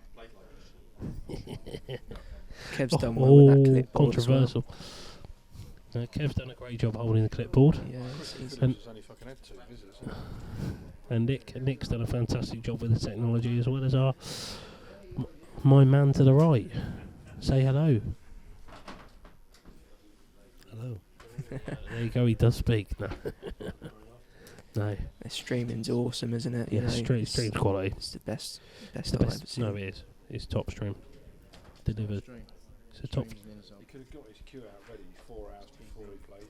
Kev's done well with that clipboard. Controversial. Kev's done a great job holding the clipboard. Yeah, and Nick's done a fantastic job with the technology, as well as my man to the right. Say hello. Hello. There you go, he does speak. No. No. The streaming's awesome, isn't it? Yeah, stream's quality. It's the best It's the I've best. ever seen. No, it is. It's top stream. Delivered. It's a top. He could have got his cue out ready 4 hours before he played.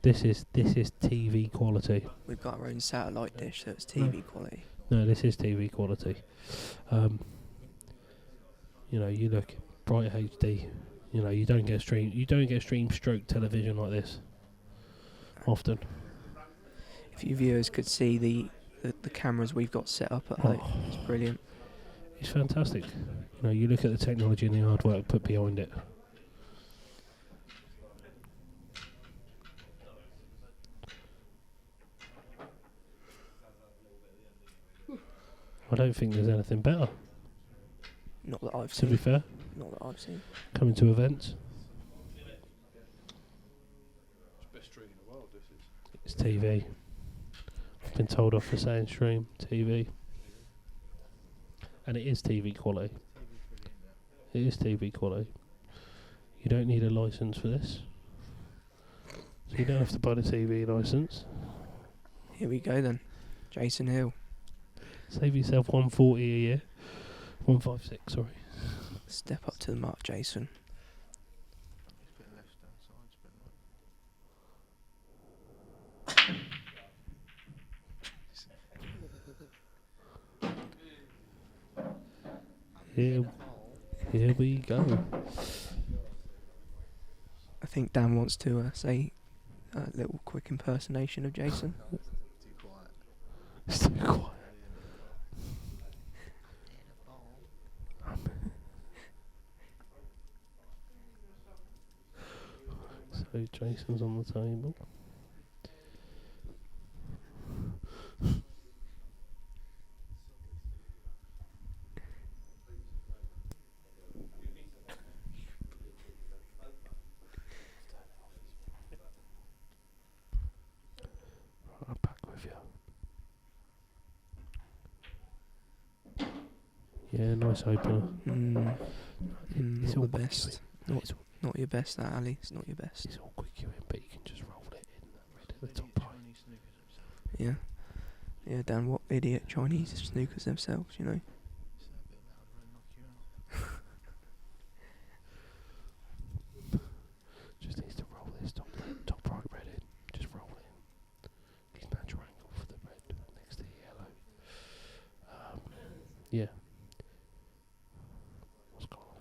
This is TV quality. We've got our own satellite dish, so it's TV quality. No, this is TV quality. You know, you look bright HD. You know, you don't get stream stroke television like this often. If you viewers could see the cameras we've got set up at home, it's brilliant. It's fantastic. You know, you look at the technology and the hard work put behind it. I don't think there's anything better. Not that I've to seen. be fair. Not that I've seen. Coming to events. It's the best stream in the world, this is. It's TV. I've been told off for saying stream TV. And it is TV quality. It is TV quality. You don't need a license for this. So you don't have to buy the TV license. Here we go then. Jason Hill. Save yourself 140 a year. 156, sorry. Step up to the mark, Jason. Here we go. I think Dan wants to say a little quick impersonation of Jason. It's too quiet. So Jason's on the table. I'm back with you. Yeah, nice opener. It's all the best. Not your best, that Ali. It's not your best. It's all quick queuing, but you can just roll it in right at the top right. Yeah. Yeah, Dan, what idiot Chinese snookers themselves, you know? Just needs to roll this top right red in. Just roll it in. His natural angle for the red next to the yellow. Yeah. What's going on?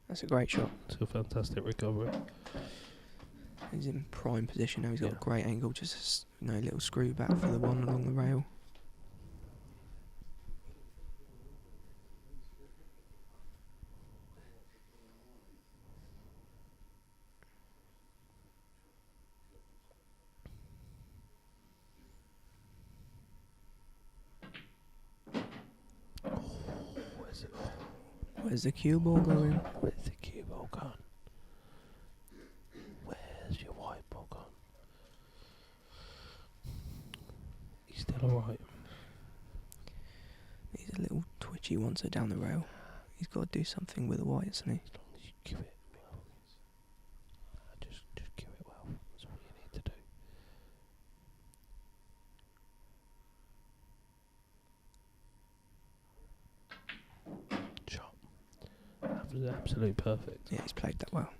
That's a great shot. It's a fantastic recovery. He's in prime position now. He's got a great angle. Just a little screw back for the one along the rail. Where's the cue ball going? Where's the cue ball gone? Where's your white ball gone? He's still alright. He's a little twitchy once they're down the rail. He's got to do something with the white, hasn't he? As long as you cue it well. Just cue it well. That's all you need to do. Shot. That was absolutely perfect. Yeah, he's played that well.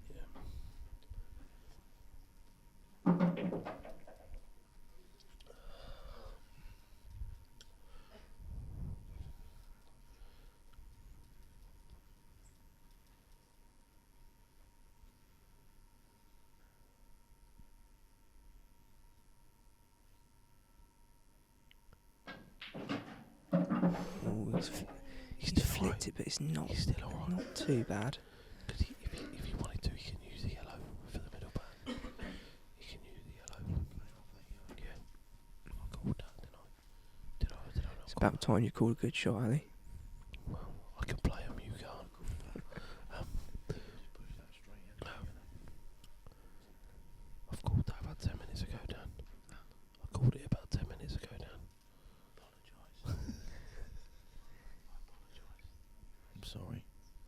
He's flicked it, but it's not. He's still alright. Not too bad. Because if you wanted to, you can use the yellow for the middle back. You can use the yellow. Yeah. I called that, didn't I? Did I not? It's about time you called a good shot, Ali. Well, I can play them, you can't. I've called that about 10 minutes ago, Dan. I called it about 10 minutes ago, Dan. I'm sorry.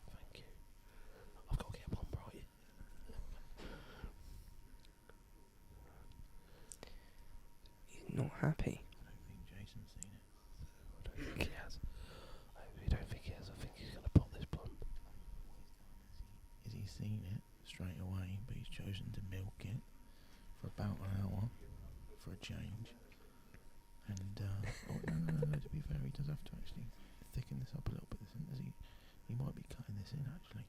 Thank you. I've got to get one right. happy. Jason's seen it. I don't think he has. I really don't think he has. I think he's going to pop this blunt. Is he seen it straight away, but he's chosen to milk it for about an hour for a change. And no, to be fair, he does have to actually thicken this up a little bit. Does he? He might be cutting this in actually.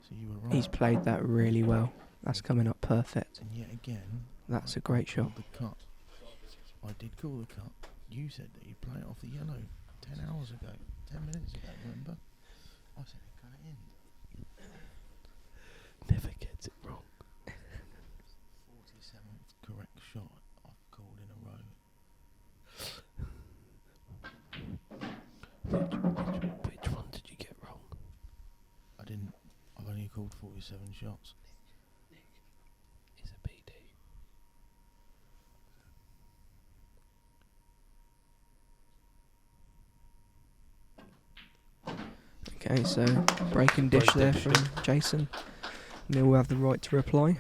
So you were right. He's played that really well. That's coming up perfect. And yet again, That's a great shot. the cut. I did call the cut. You said that you'd play it off the yellow 10 hours ago, 10 minutes ago, remember? I said it cut it in. Never gets it wrong. 47th correct shot I've called in a row. Which one did you get wrong? I didn't. I've only called 47 shots. He's a PD. Okay, so breaking dish there from Jason. Neil will have the right to reply.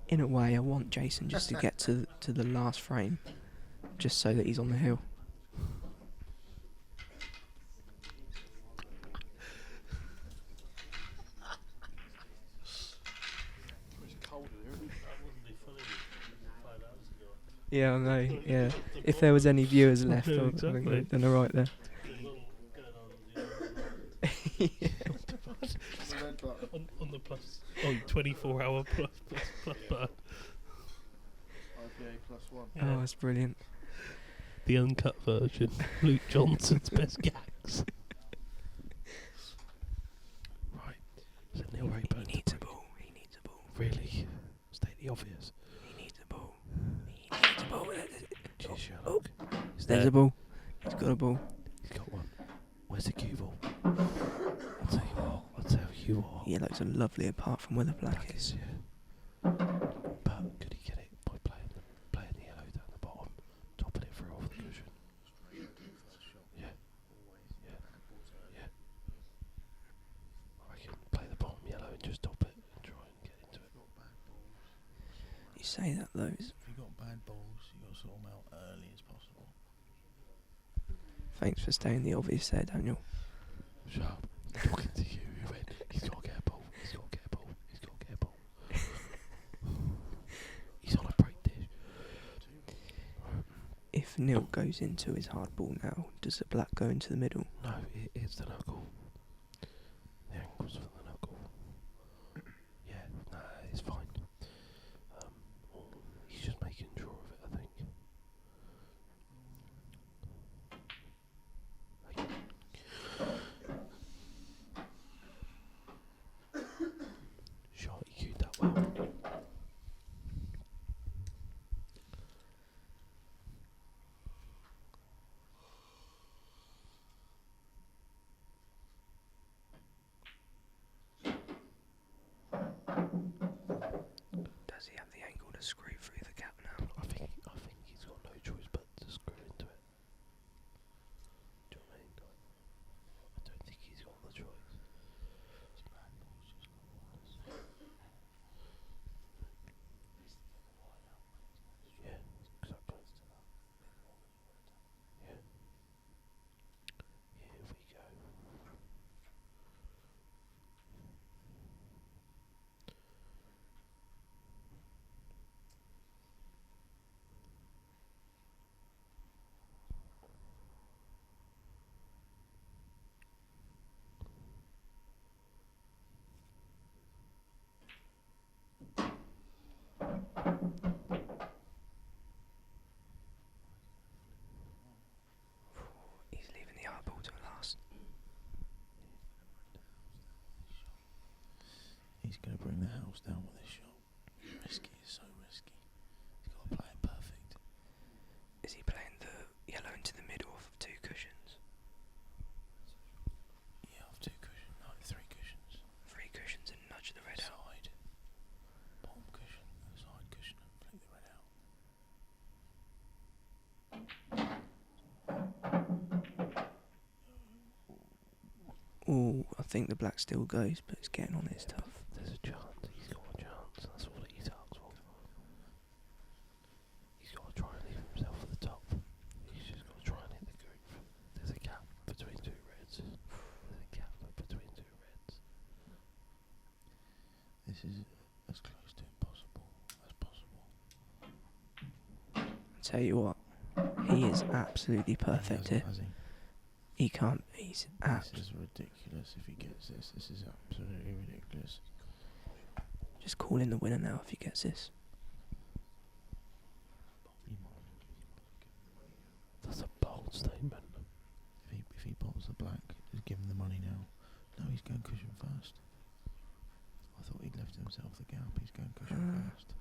In a way, I want Jason just to get to the last frame, just so that he's on the hill. Yeah, I know. Yeah, if there was any viewers left, Yeah, I exactly. think they've done all right there. on the plus. Oh, 24-hour plus button. IPA +1. Oh, that's brilliant. The uncut version. Luke Johnson's best gags. Right. So Neil Raybone. He needs a ball. He needs a ball. Really? State the obvious. He needs a ball. He needs a ball. Cheers, Sherlock. There's a ball. He's got a ball. He's got one. Where's the cue ball? I'll tell you what. Yellow's a lovely apart from where the black is. But could he get it by playing the yellow down the bottom, topping it through off the cushion? Yeah. I reckon play the bottom yellow and just top it and try and get into it. You say that though. If you've got bad balls, you've got to sort them out early as possible. Thanks for staying the obvious there, Daniel. Shut up. Talking to you, you went, he's got to get a ball, he's got to get a ball, he's got to get a ball. He's on a break dish. If Neil goes into his hard ball now, does the black go into the middle? No, it's the knuckle. The ankle's for the knuckle. Yeah, nah, it's fine. He's just making sure of it, I think. Shot, he cued that well. Does he have the angle to screw through the gap now? I think he's got no choice but to screw into it. Do you know what I mean? I don't think he's got the choice. Yeah, exactly. Yeah. Here we go. He's leaving the hard ball to last. He's going to bring the house down with this shot. Risky is so risky. He's got to play it perfect. Is he playing the yellow into the middle of two cushions? Yeah, off 2 cushions. No, 3 cushions. 3 cushions and nudge the red out. Side. Bottom cushion, side cushion, and flick the red out. Oh, I think the black still goes, but it's getting on it, it's tough. There's a chance. He's got a chance. That's all. Tell you what, he is absolutely perfect here. Has he? He can't. He's This is ridiculous if he gets this. This is absolutely ridiculous. just calling the winner now if he gets this. That's a bold statement. If he pops the black, just give him the money now. No, he's going cushion first. I thought he'd left himself the gap. He's going cushion first.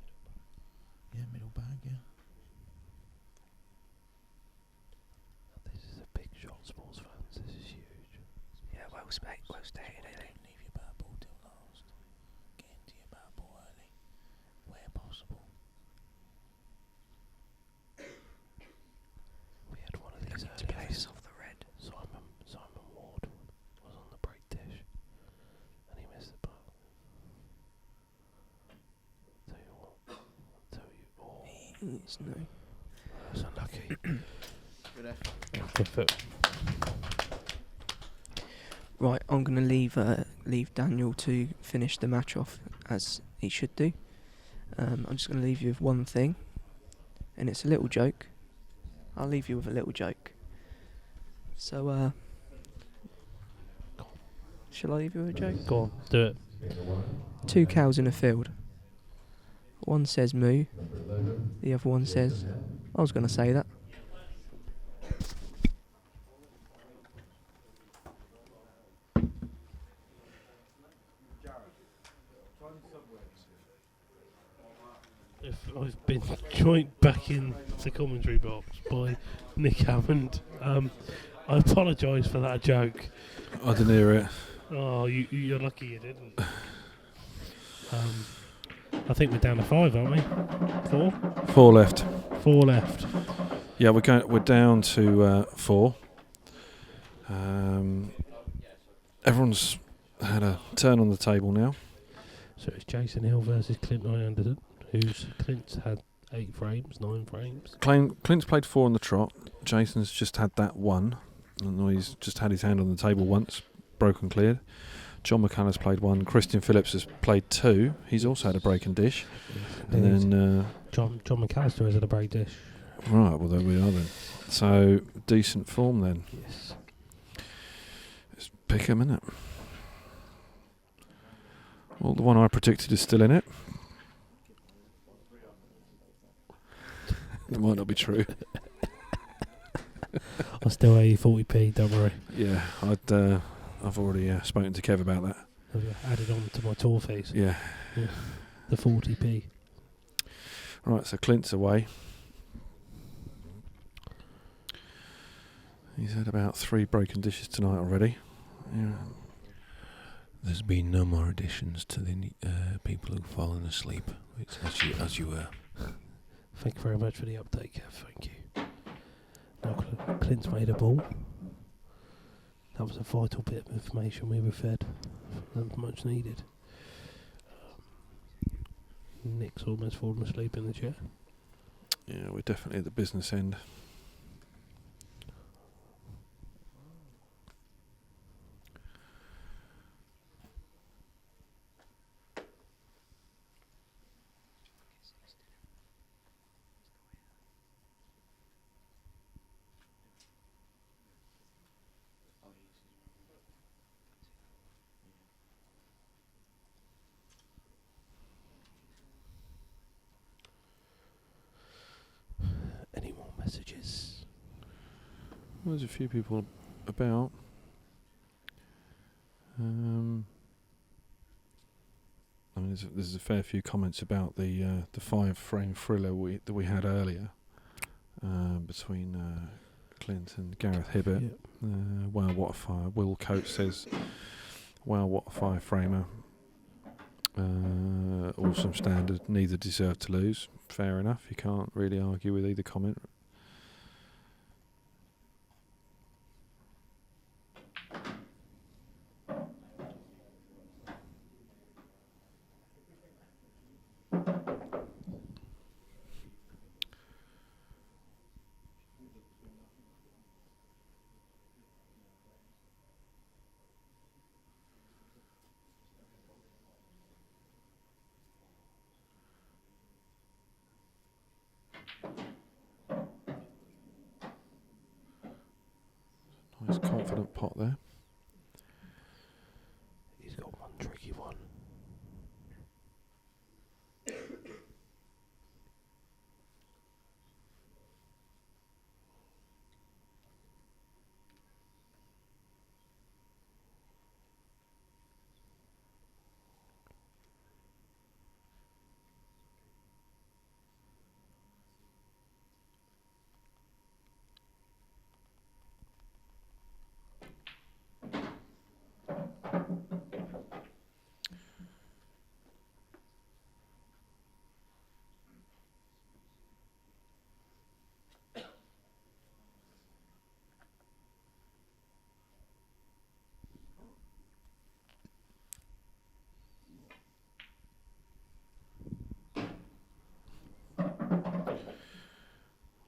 Yeah, middle bag, yeah. This is a big shot, sports fans. This is huge. Yeah, well stated, Ellie. Leave your bad ball till last. Get into your bad ball early, where possible. We had one of these to play this off the red. Simon Ward was on the break dish, and he missed the ball. It's no. That's unlucky. Good effort. Good foot. Right, I'm going to leave Daniel to finish the match off as he should do. I'm just going to leave you with one thing, and it's a little joke. I'll leave you with a little joke. So, shall I leave you with a joke? Go on, do it. 2 cows in a field. One says moo, the other one says, I was going to say that. If I've been joined back in the commentary box by Nick Hammond, I apologise for that joke. I didn't hear it. Oh, you're lucky you didn't. I think we're down to 5, aren't we? 4? 4 left. 4 left. Yeah, we're down to 4. Everyone's had a turn on the table now. So it's Jason Hill versus Clint Ianson, Clint's had 8 frames, 9 frames. Clint's played 4 on the trot. Jason's just had that 1. And he's just had his hand on the table once, broken cleared. John McAllister played 1. Christian Phillips has played 2. He's also had a break and dish. Yes, and then John McAllister has had a break dish. Right, well there we are then. So decent form then. Yes. Let's pick him, innit? Well, the one I predicted is still in it. It might not be true. I'll still owe you 40p, don't worry. Yeah, I've already spoken to Kev about that. Have you added on to my tour fees? Yeah. The 40p. Right, so Clint's away. He's had about 3 broken dishes tonight already. Yeah. There's been no more additions to the people who've fallen asleep, as you were. Thank you very much for the update, Kev. Thank you. Now Clint's made a ball. That was a vital bit of information we were fed. Much needed. Nick's almost fallen asleep in the chair. Yeah, we're definitely at the business end. Any more messages? There's a few people about. I mean, there's a fair few comments about the 5-frame thriller that we had earlier between Clint and Gareth Hibbit. Yep. Wow, what a fire! Will Coates says, "Wow, what a 5-framer! Awesome standard. Neither deserve to lose." Fair enough. You can't really argue with either comment. confident pot there. He's got one tricky one.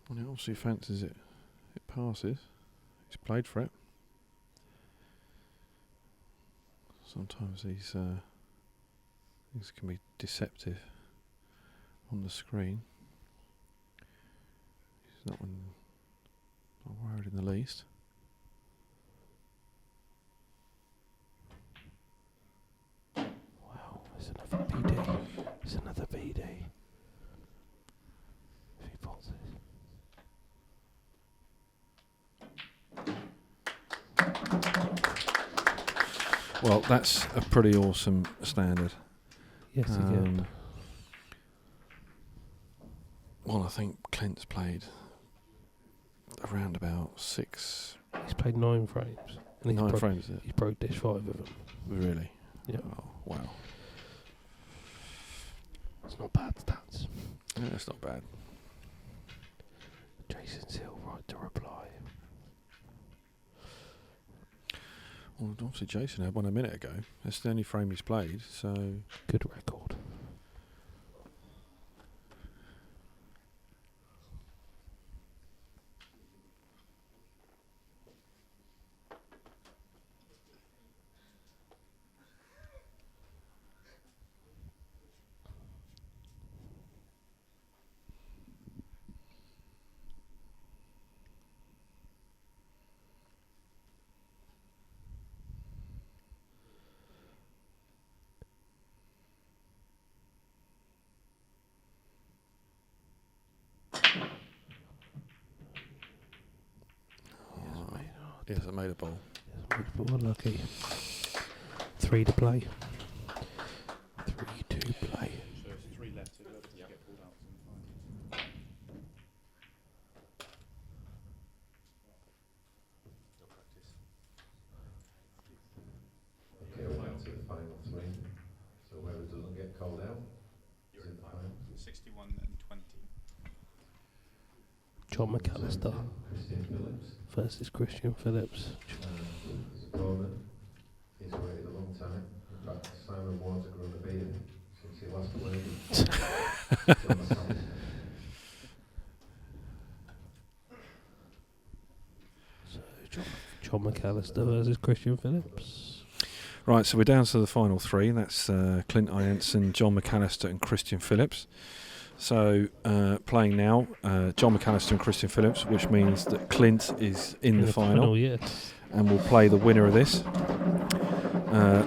Well, he obviously fancies it. It passes. He's played for it. Sometimes these things can be deceptive on the screen. He's not worried in the least. Wow, there's another BD. There's another BD. If he pots it. Well, that's a pretty awesome standard. Yes, again. Well, I think Clint's played around about 6. He's played 9 frames. And 9 frames, is it? He's broke dish 5 of them. Really? Yeah. Oh, wow. It's not bad stats. Yeah, it's not bad. Jason's Hill, right to reply. Well, obviously Jason had one a minute ago. That's the only frame he's played, so... Good record. He hasn't made a ball. Unlucky. 3 to play. 3 to play. So it's 3 left, so whoever doesn't get pulled out is Okay, we're down to the final 3. So whoever doesn't get called out is in the final. 61 and 20. John McAllister Christian Phillips versus Christian Phillips. His opponent, he's waited a long time. In fact, Simon Ward's grown a beard since he last played. John McAllister. So John McAllister versus Christian Phillips. Right, so we're down to the final 3. That's Clint Ianson, John McAllister and Christian Phillips. So playing now, John McAllister and Christian Phillips, which means that Clint is in the final, yes. And will play the winner of this,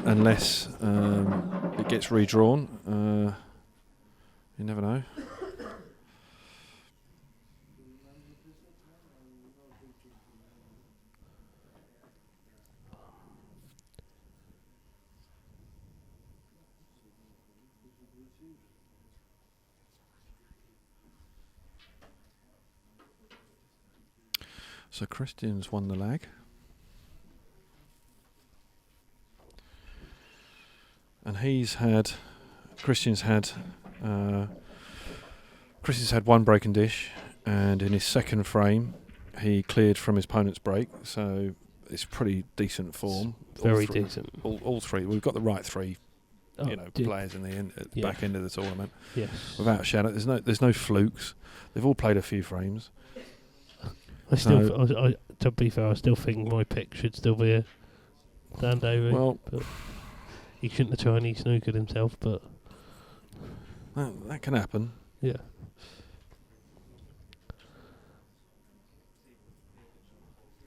unless it gets redrawn. You never know. So Christian's won the lag. And Christian's had 1 breaking dish, and in his second frame he cleared from his opponent's break, so it's pretty decent form. Very decent. All 3. We've got the right 3 players in the end, at the back end of the tournament. Yes. Without a shadow. There's no flukes. They've all played a few frames. To be fair, I still think my pick should still be Dan Davy. Well, but he shouldn't have Chinese snookered himself, but that can happen. Yeah.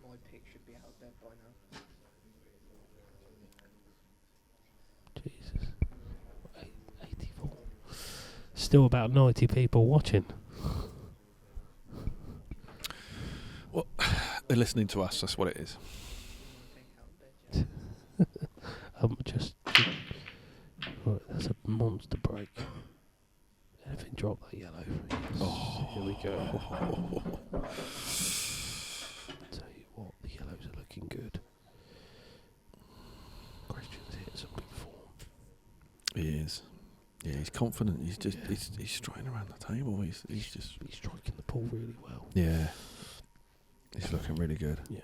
My pick should be out there by now. still about 90 people watching. Well, they're listening to us. That's what it is. Right, that's a monster break. Anything drop that yellow? Yes. Here we go. Tell you what, the yellows are looking good. Christian's hit some good form. He is. Yeah, he's confident. He's just he's strutting around the table. He's striking the ball really well. Yeah, he's looking really good. Yeah.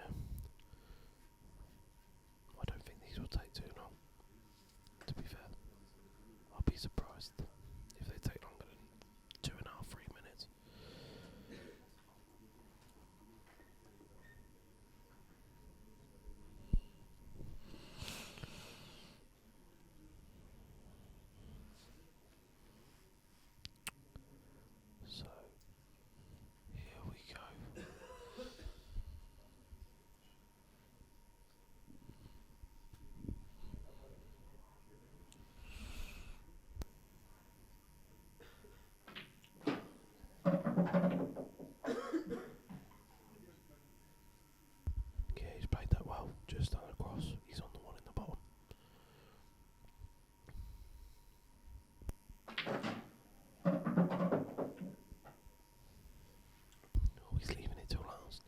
I don't think these will take too long. To be fair, I'll be surprised if they take longer than 2.5, 3 minutes. So, here we go. Yeah, he's played that well. Just done across. He's on the one in the bottom. Oh, he's leaving it till last.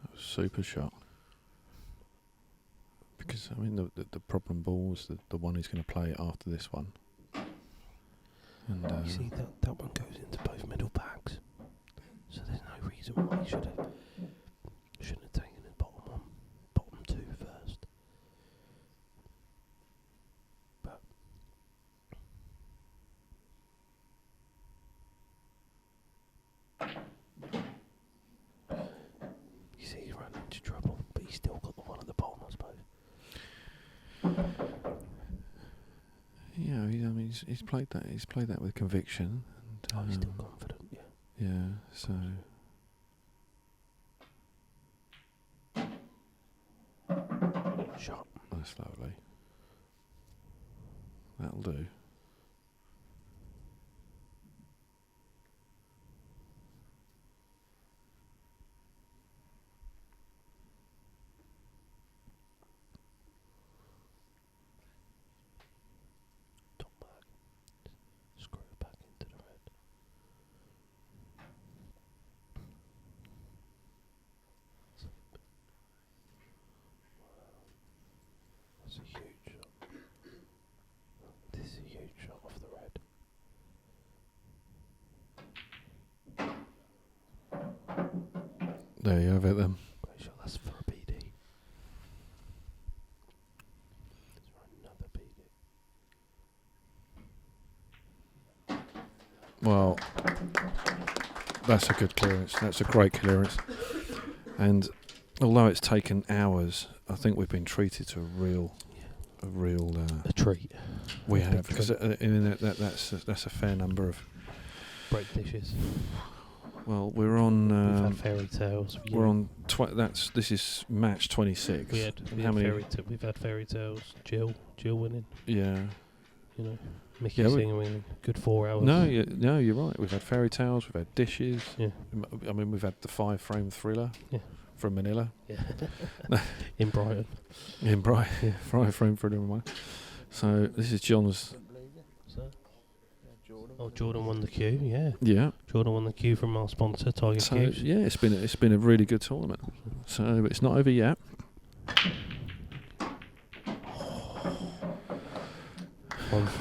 That was a super shot. Because I mean, the problem ball was the one who's going to play after this one. And You see, that one goes into both middle bags. So there's no reason why he shouldn't have taken the bottom two first. But you see, he's running into trouble, but he's still got the one at the bottom, I suppose. yeah, I mean, he's played that. He's played that with conviction. And, he's still confident. Yeah. Yeah. So. Shot. That's lovely. That'll do. Top bag. Screw it back into the red. That's a huge shot. This is a huge shot off the red. There you have it then. Great shot, that's for a PD. That's for another PD. Well, that's a good clearance. That's a great clearance. And although it's taken hours, I think we've been treated to a real a treat. We A have, big because treat. that's a fair number of Break dishes. Well, we're on. We've had fairy tales. We're on. This is match 26. We've had fairy tales. Jill winning. Yeah. You know, Mickey Singh winning. Good 4 hours. No, you're right. We've had fairy tales. We've had dishes. Yeah. I mean, we've had the 5-frame thriller. Yeah. From Manila. Yeah. In Brighton. In Brighton. Yeah. 5-frame thriller in Manila. So this is John's. Oh, Jordan won the queue, yeah. Yeah. Jordan won the queue from our sponsor, Tiger So Cubes. yeah, it's been a really good tournament. So it's not over yet.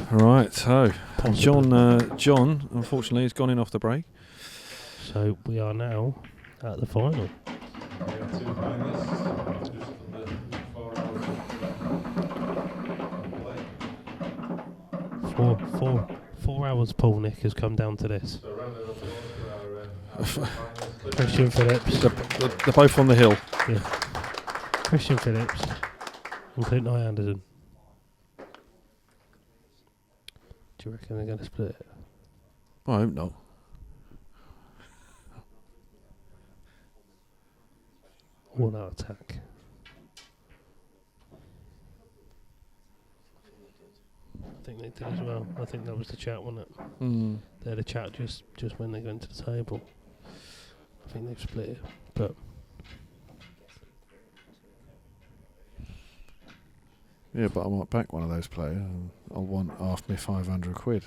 Right, so John unfortunately has gone in off the break. So we are now at the final. We have 2 finalists, just under 4 hours of play. 4 hours, Paul Nick has come down to this. So round of applause for our Christian Phillips. They're both on the hill. Yeah. Christian Phillips and Clint Ianson. Do you reckon they're going to split it? I hope not. All out attack. think they did as well. I think that was the chat, wasn't it? Mm. They had a chat just when they went to the table. I think they've split it, but Yeah, but I might back one of those players and I'll want half me £500.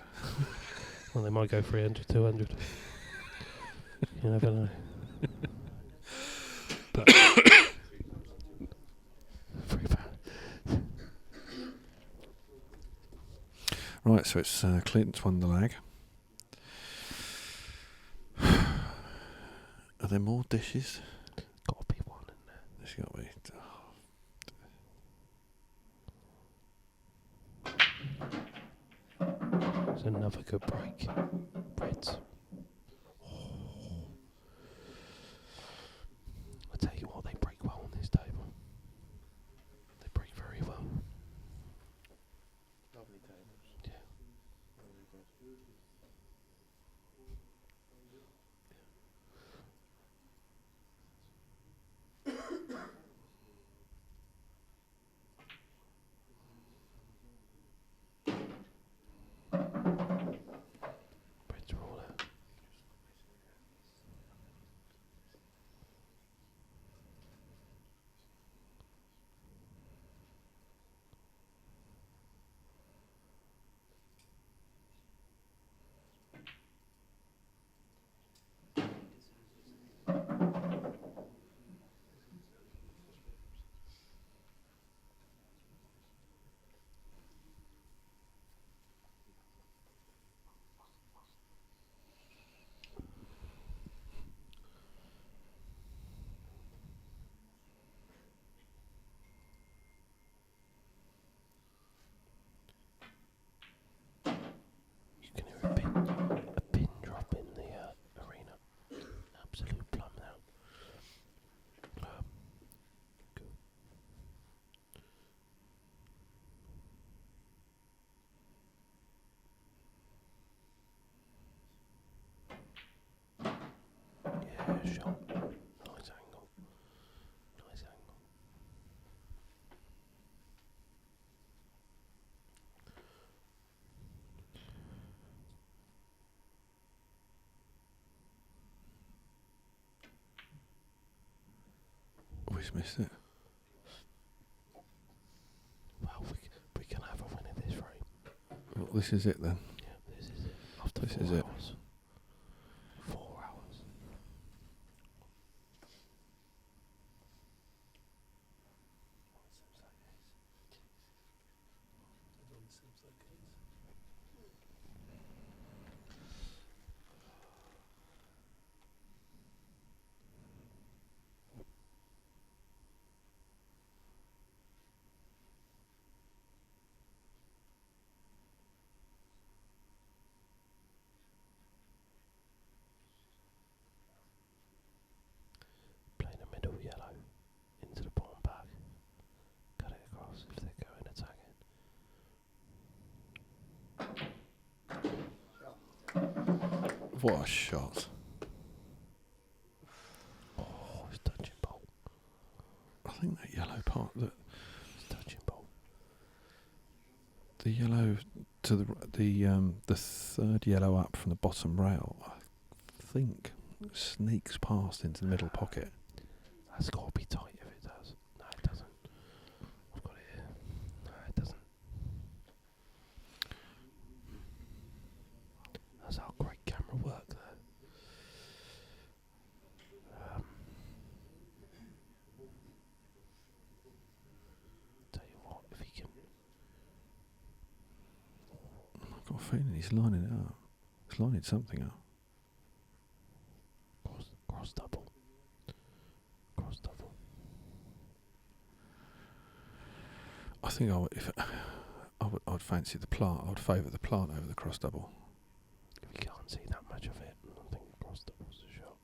well, they might go 300, 200. You never know. But Right, so it's Clint's won the lag. Are there more dishes? Got to be one in there. There's got to be. It's another good break. Reds. I tell you what, they break well on this table. They break very well. Lovely tables. Yeah. Really good. Breads are all out. You can hear a pin drop in the arena. Absolute plum now. Yeah, shot. Nice angle. Nice angle. Oh, he's missed it. Well, we can have a win in this frame. Well, this is it then. Yeah, this is it. After This 4 is it. hours. 4 hours. Playing a middle yellow into the pawn back. Cut it across if they're going attacking. What a shot. Oh, it's touching bolt. I think that yellow part, It's touching bolt. the yellow to the third yellow up from the bottom rail, I think sneaks past into the middle pocket. That's got to be tight if it does. No, it doesn't. I've got it here. No, it doesn't. That's how great camera work there. Tell you what, if he can. I've got a feeling he's lining it up. He's lining something up. Cross double. Cross double. I think I'd fancy the plant. I would favour the plant over the cross double. If you can't see that much of it, I think cross double's the shot.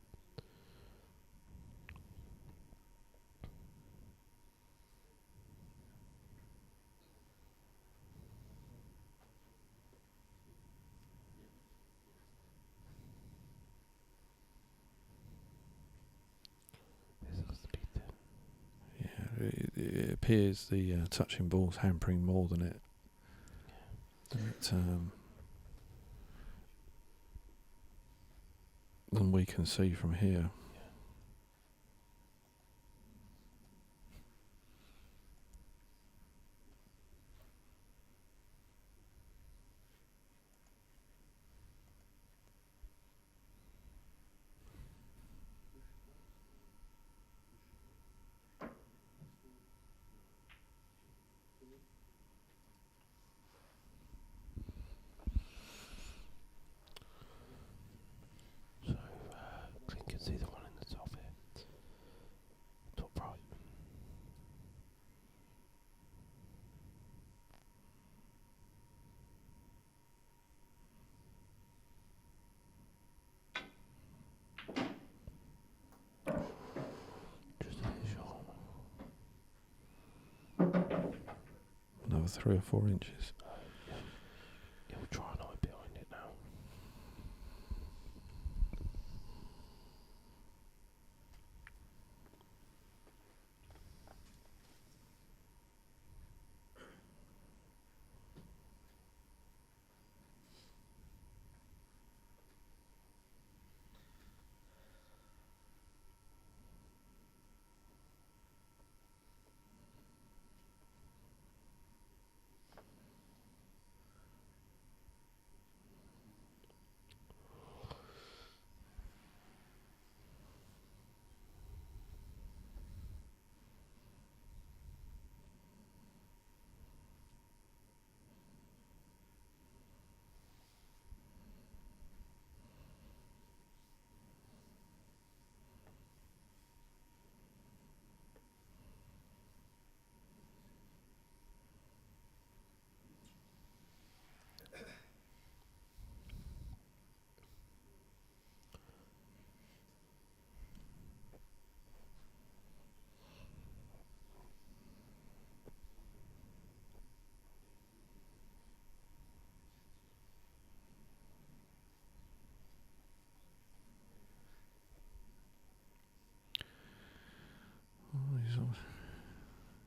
Yeah, it appears the touching ball's hampering more than it. than we can see from here. Clint can see the one in the top here. Top right. Just a shot. Another 3 or 4 inches. He'll try and hide behind it now.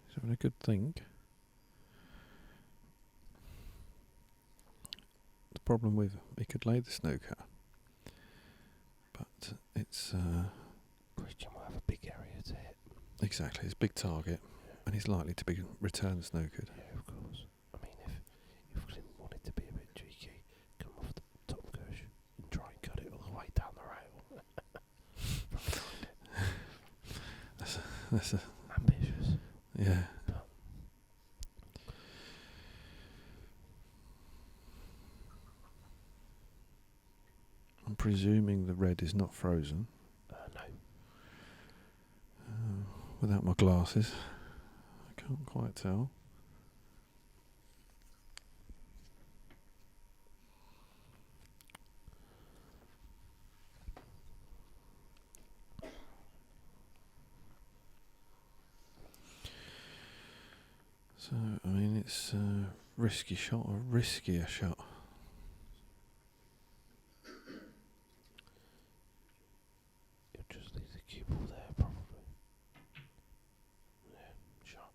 He's having a good think. The problem with he could lay the snooker, but it's Christian will have a big area to hit. exactly it's a big target, and he's likely to be return snookered. Yeah, of course. I mean, if Clint wanted to be a bit cheeky, come off the top cush and try and cut it all the way down the rail. That's ambitious. Yeah. I'm presuming the red is not frozen. No. Without my glasses, I can't quite tell. So, I mean, it's a risky shot or riskier shot. You'll just leave the cue ball there, probably. Yeah, shot.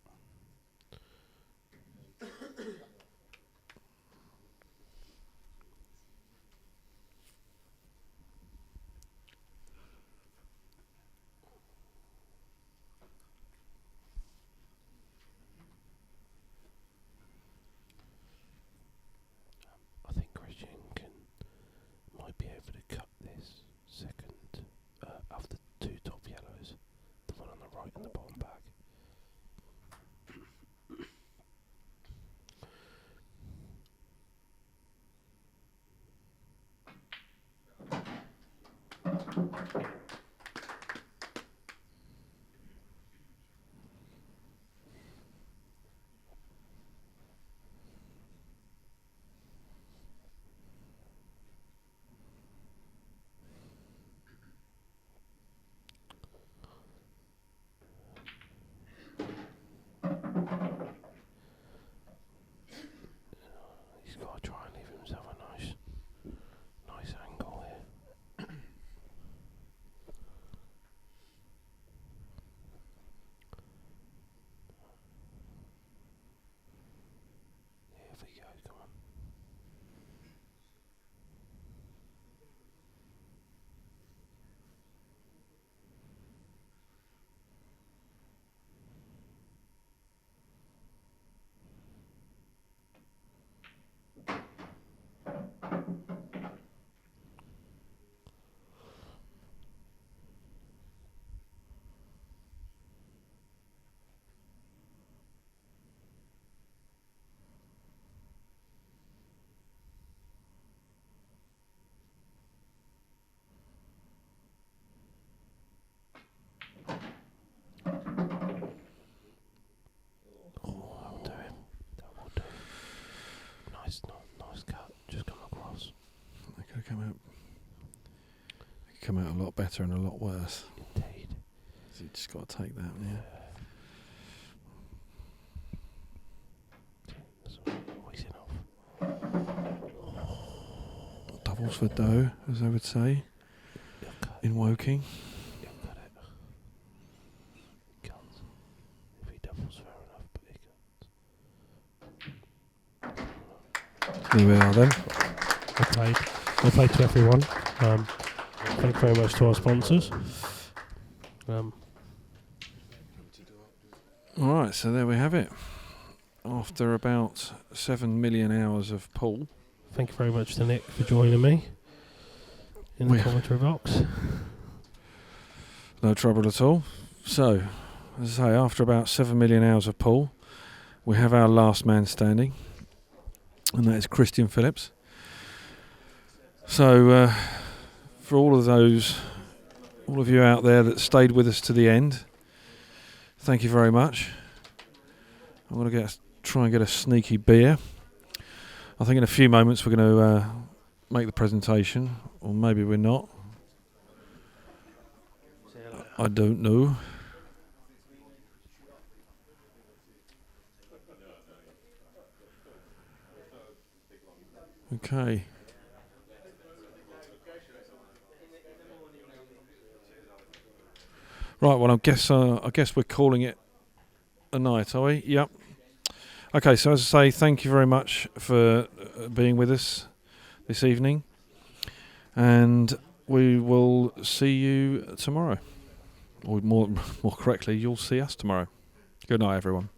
I think Christian might be able to cut this second of the 2 top yellows, the one on the right and the bottom bag. He's got to try and leave himself a nice angle here. come out a lot better and a lot worse. Indeed. So you just got to take that, yeah. Doubles for dough, as I would say, in Woking. There we are then. Well played to everyone. Thank you very much to our sponsors. Alright, so there we have it. After about 7 million hours of pool. Thank you very much to Nick for joining me in the commentary box. No trouble at all. So, as I say, after about 7 million hours of pool, we have our last man standing, and that is Christian Phillips. So, for all of you out there that stayed with us to the end, thank you very much. I'm going to try and get a sneaky beer. I think in a few moments we're going to make the presentation, or maybe we're not. I don't know. Okay. Right, well, I guess we're calling it a night, are we? Yep. Okay, so as I say, thank you very much for being with us this evening, and we will see you tomorrow, or more correctly, you'll see us tomorrow. Good night, everyone.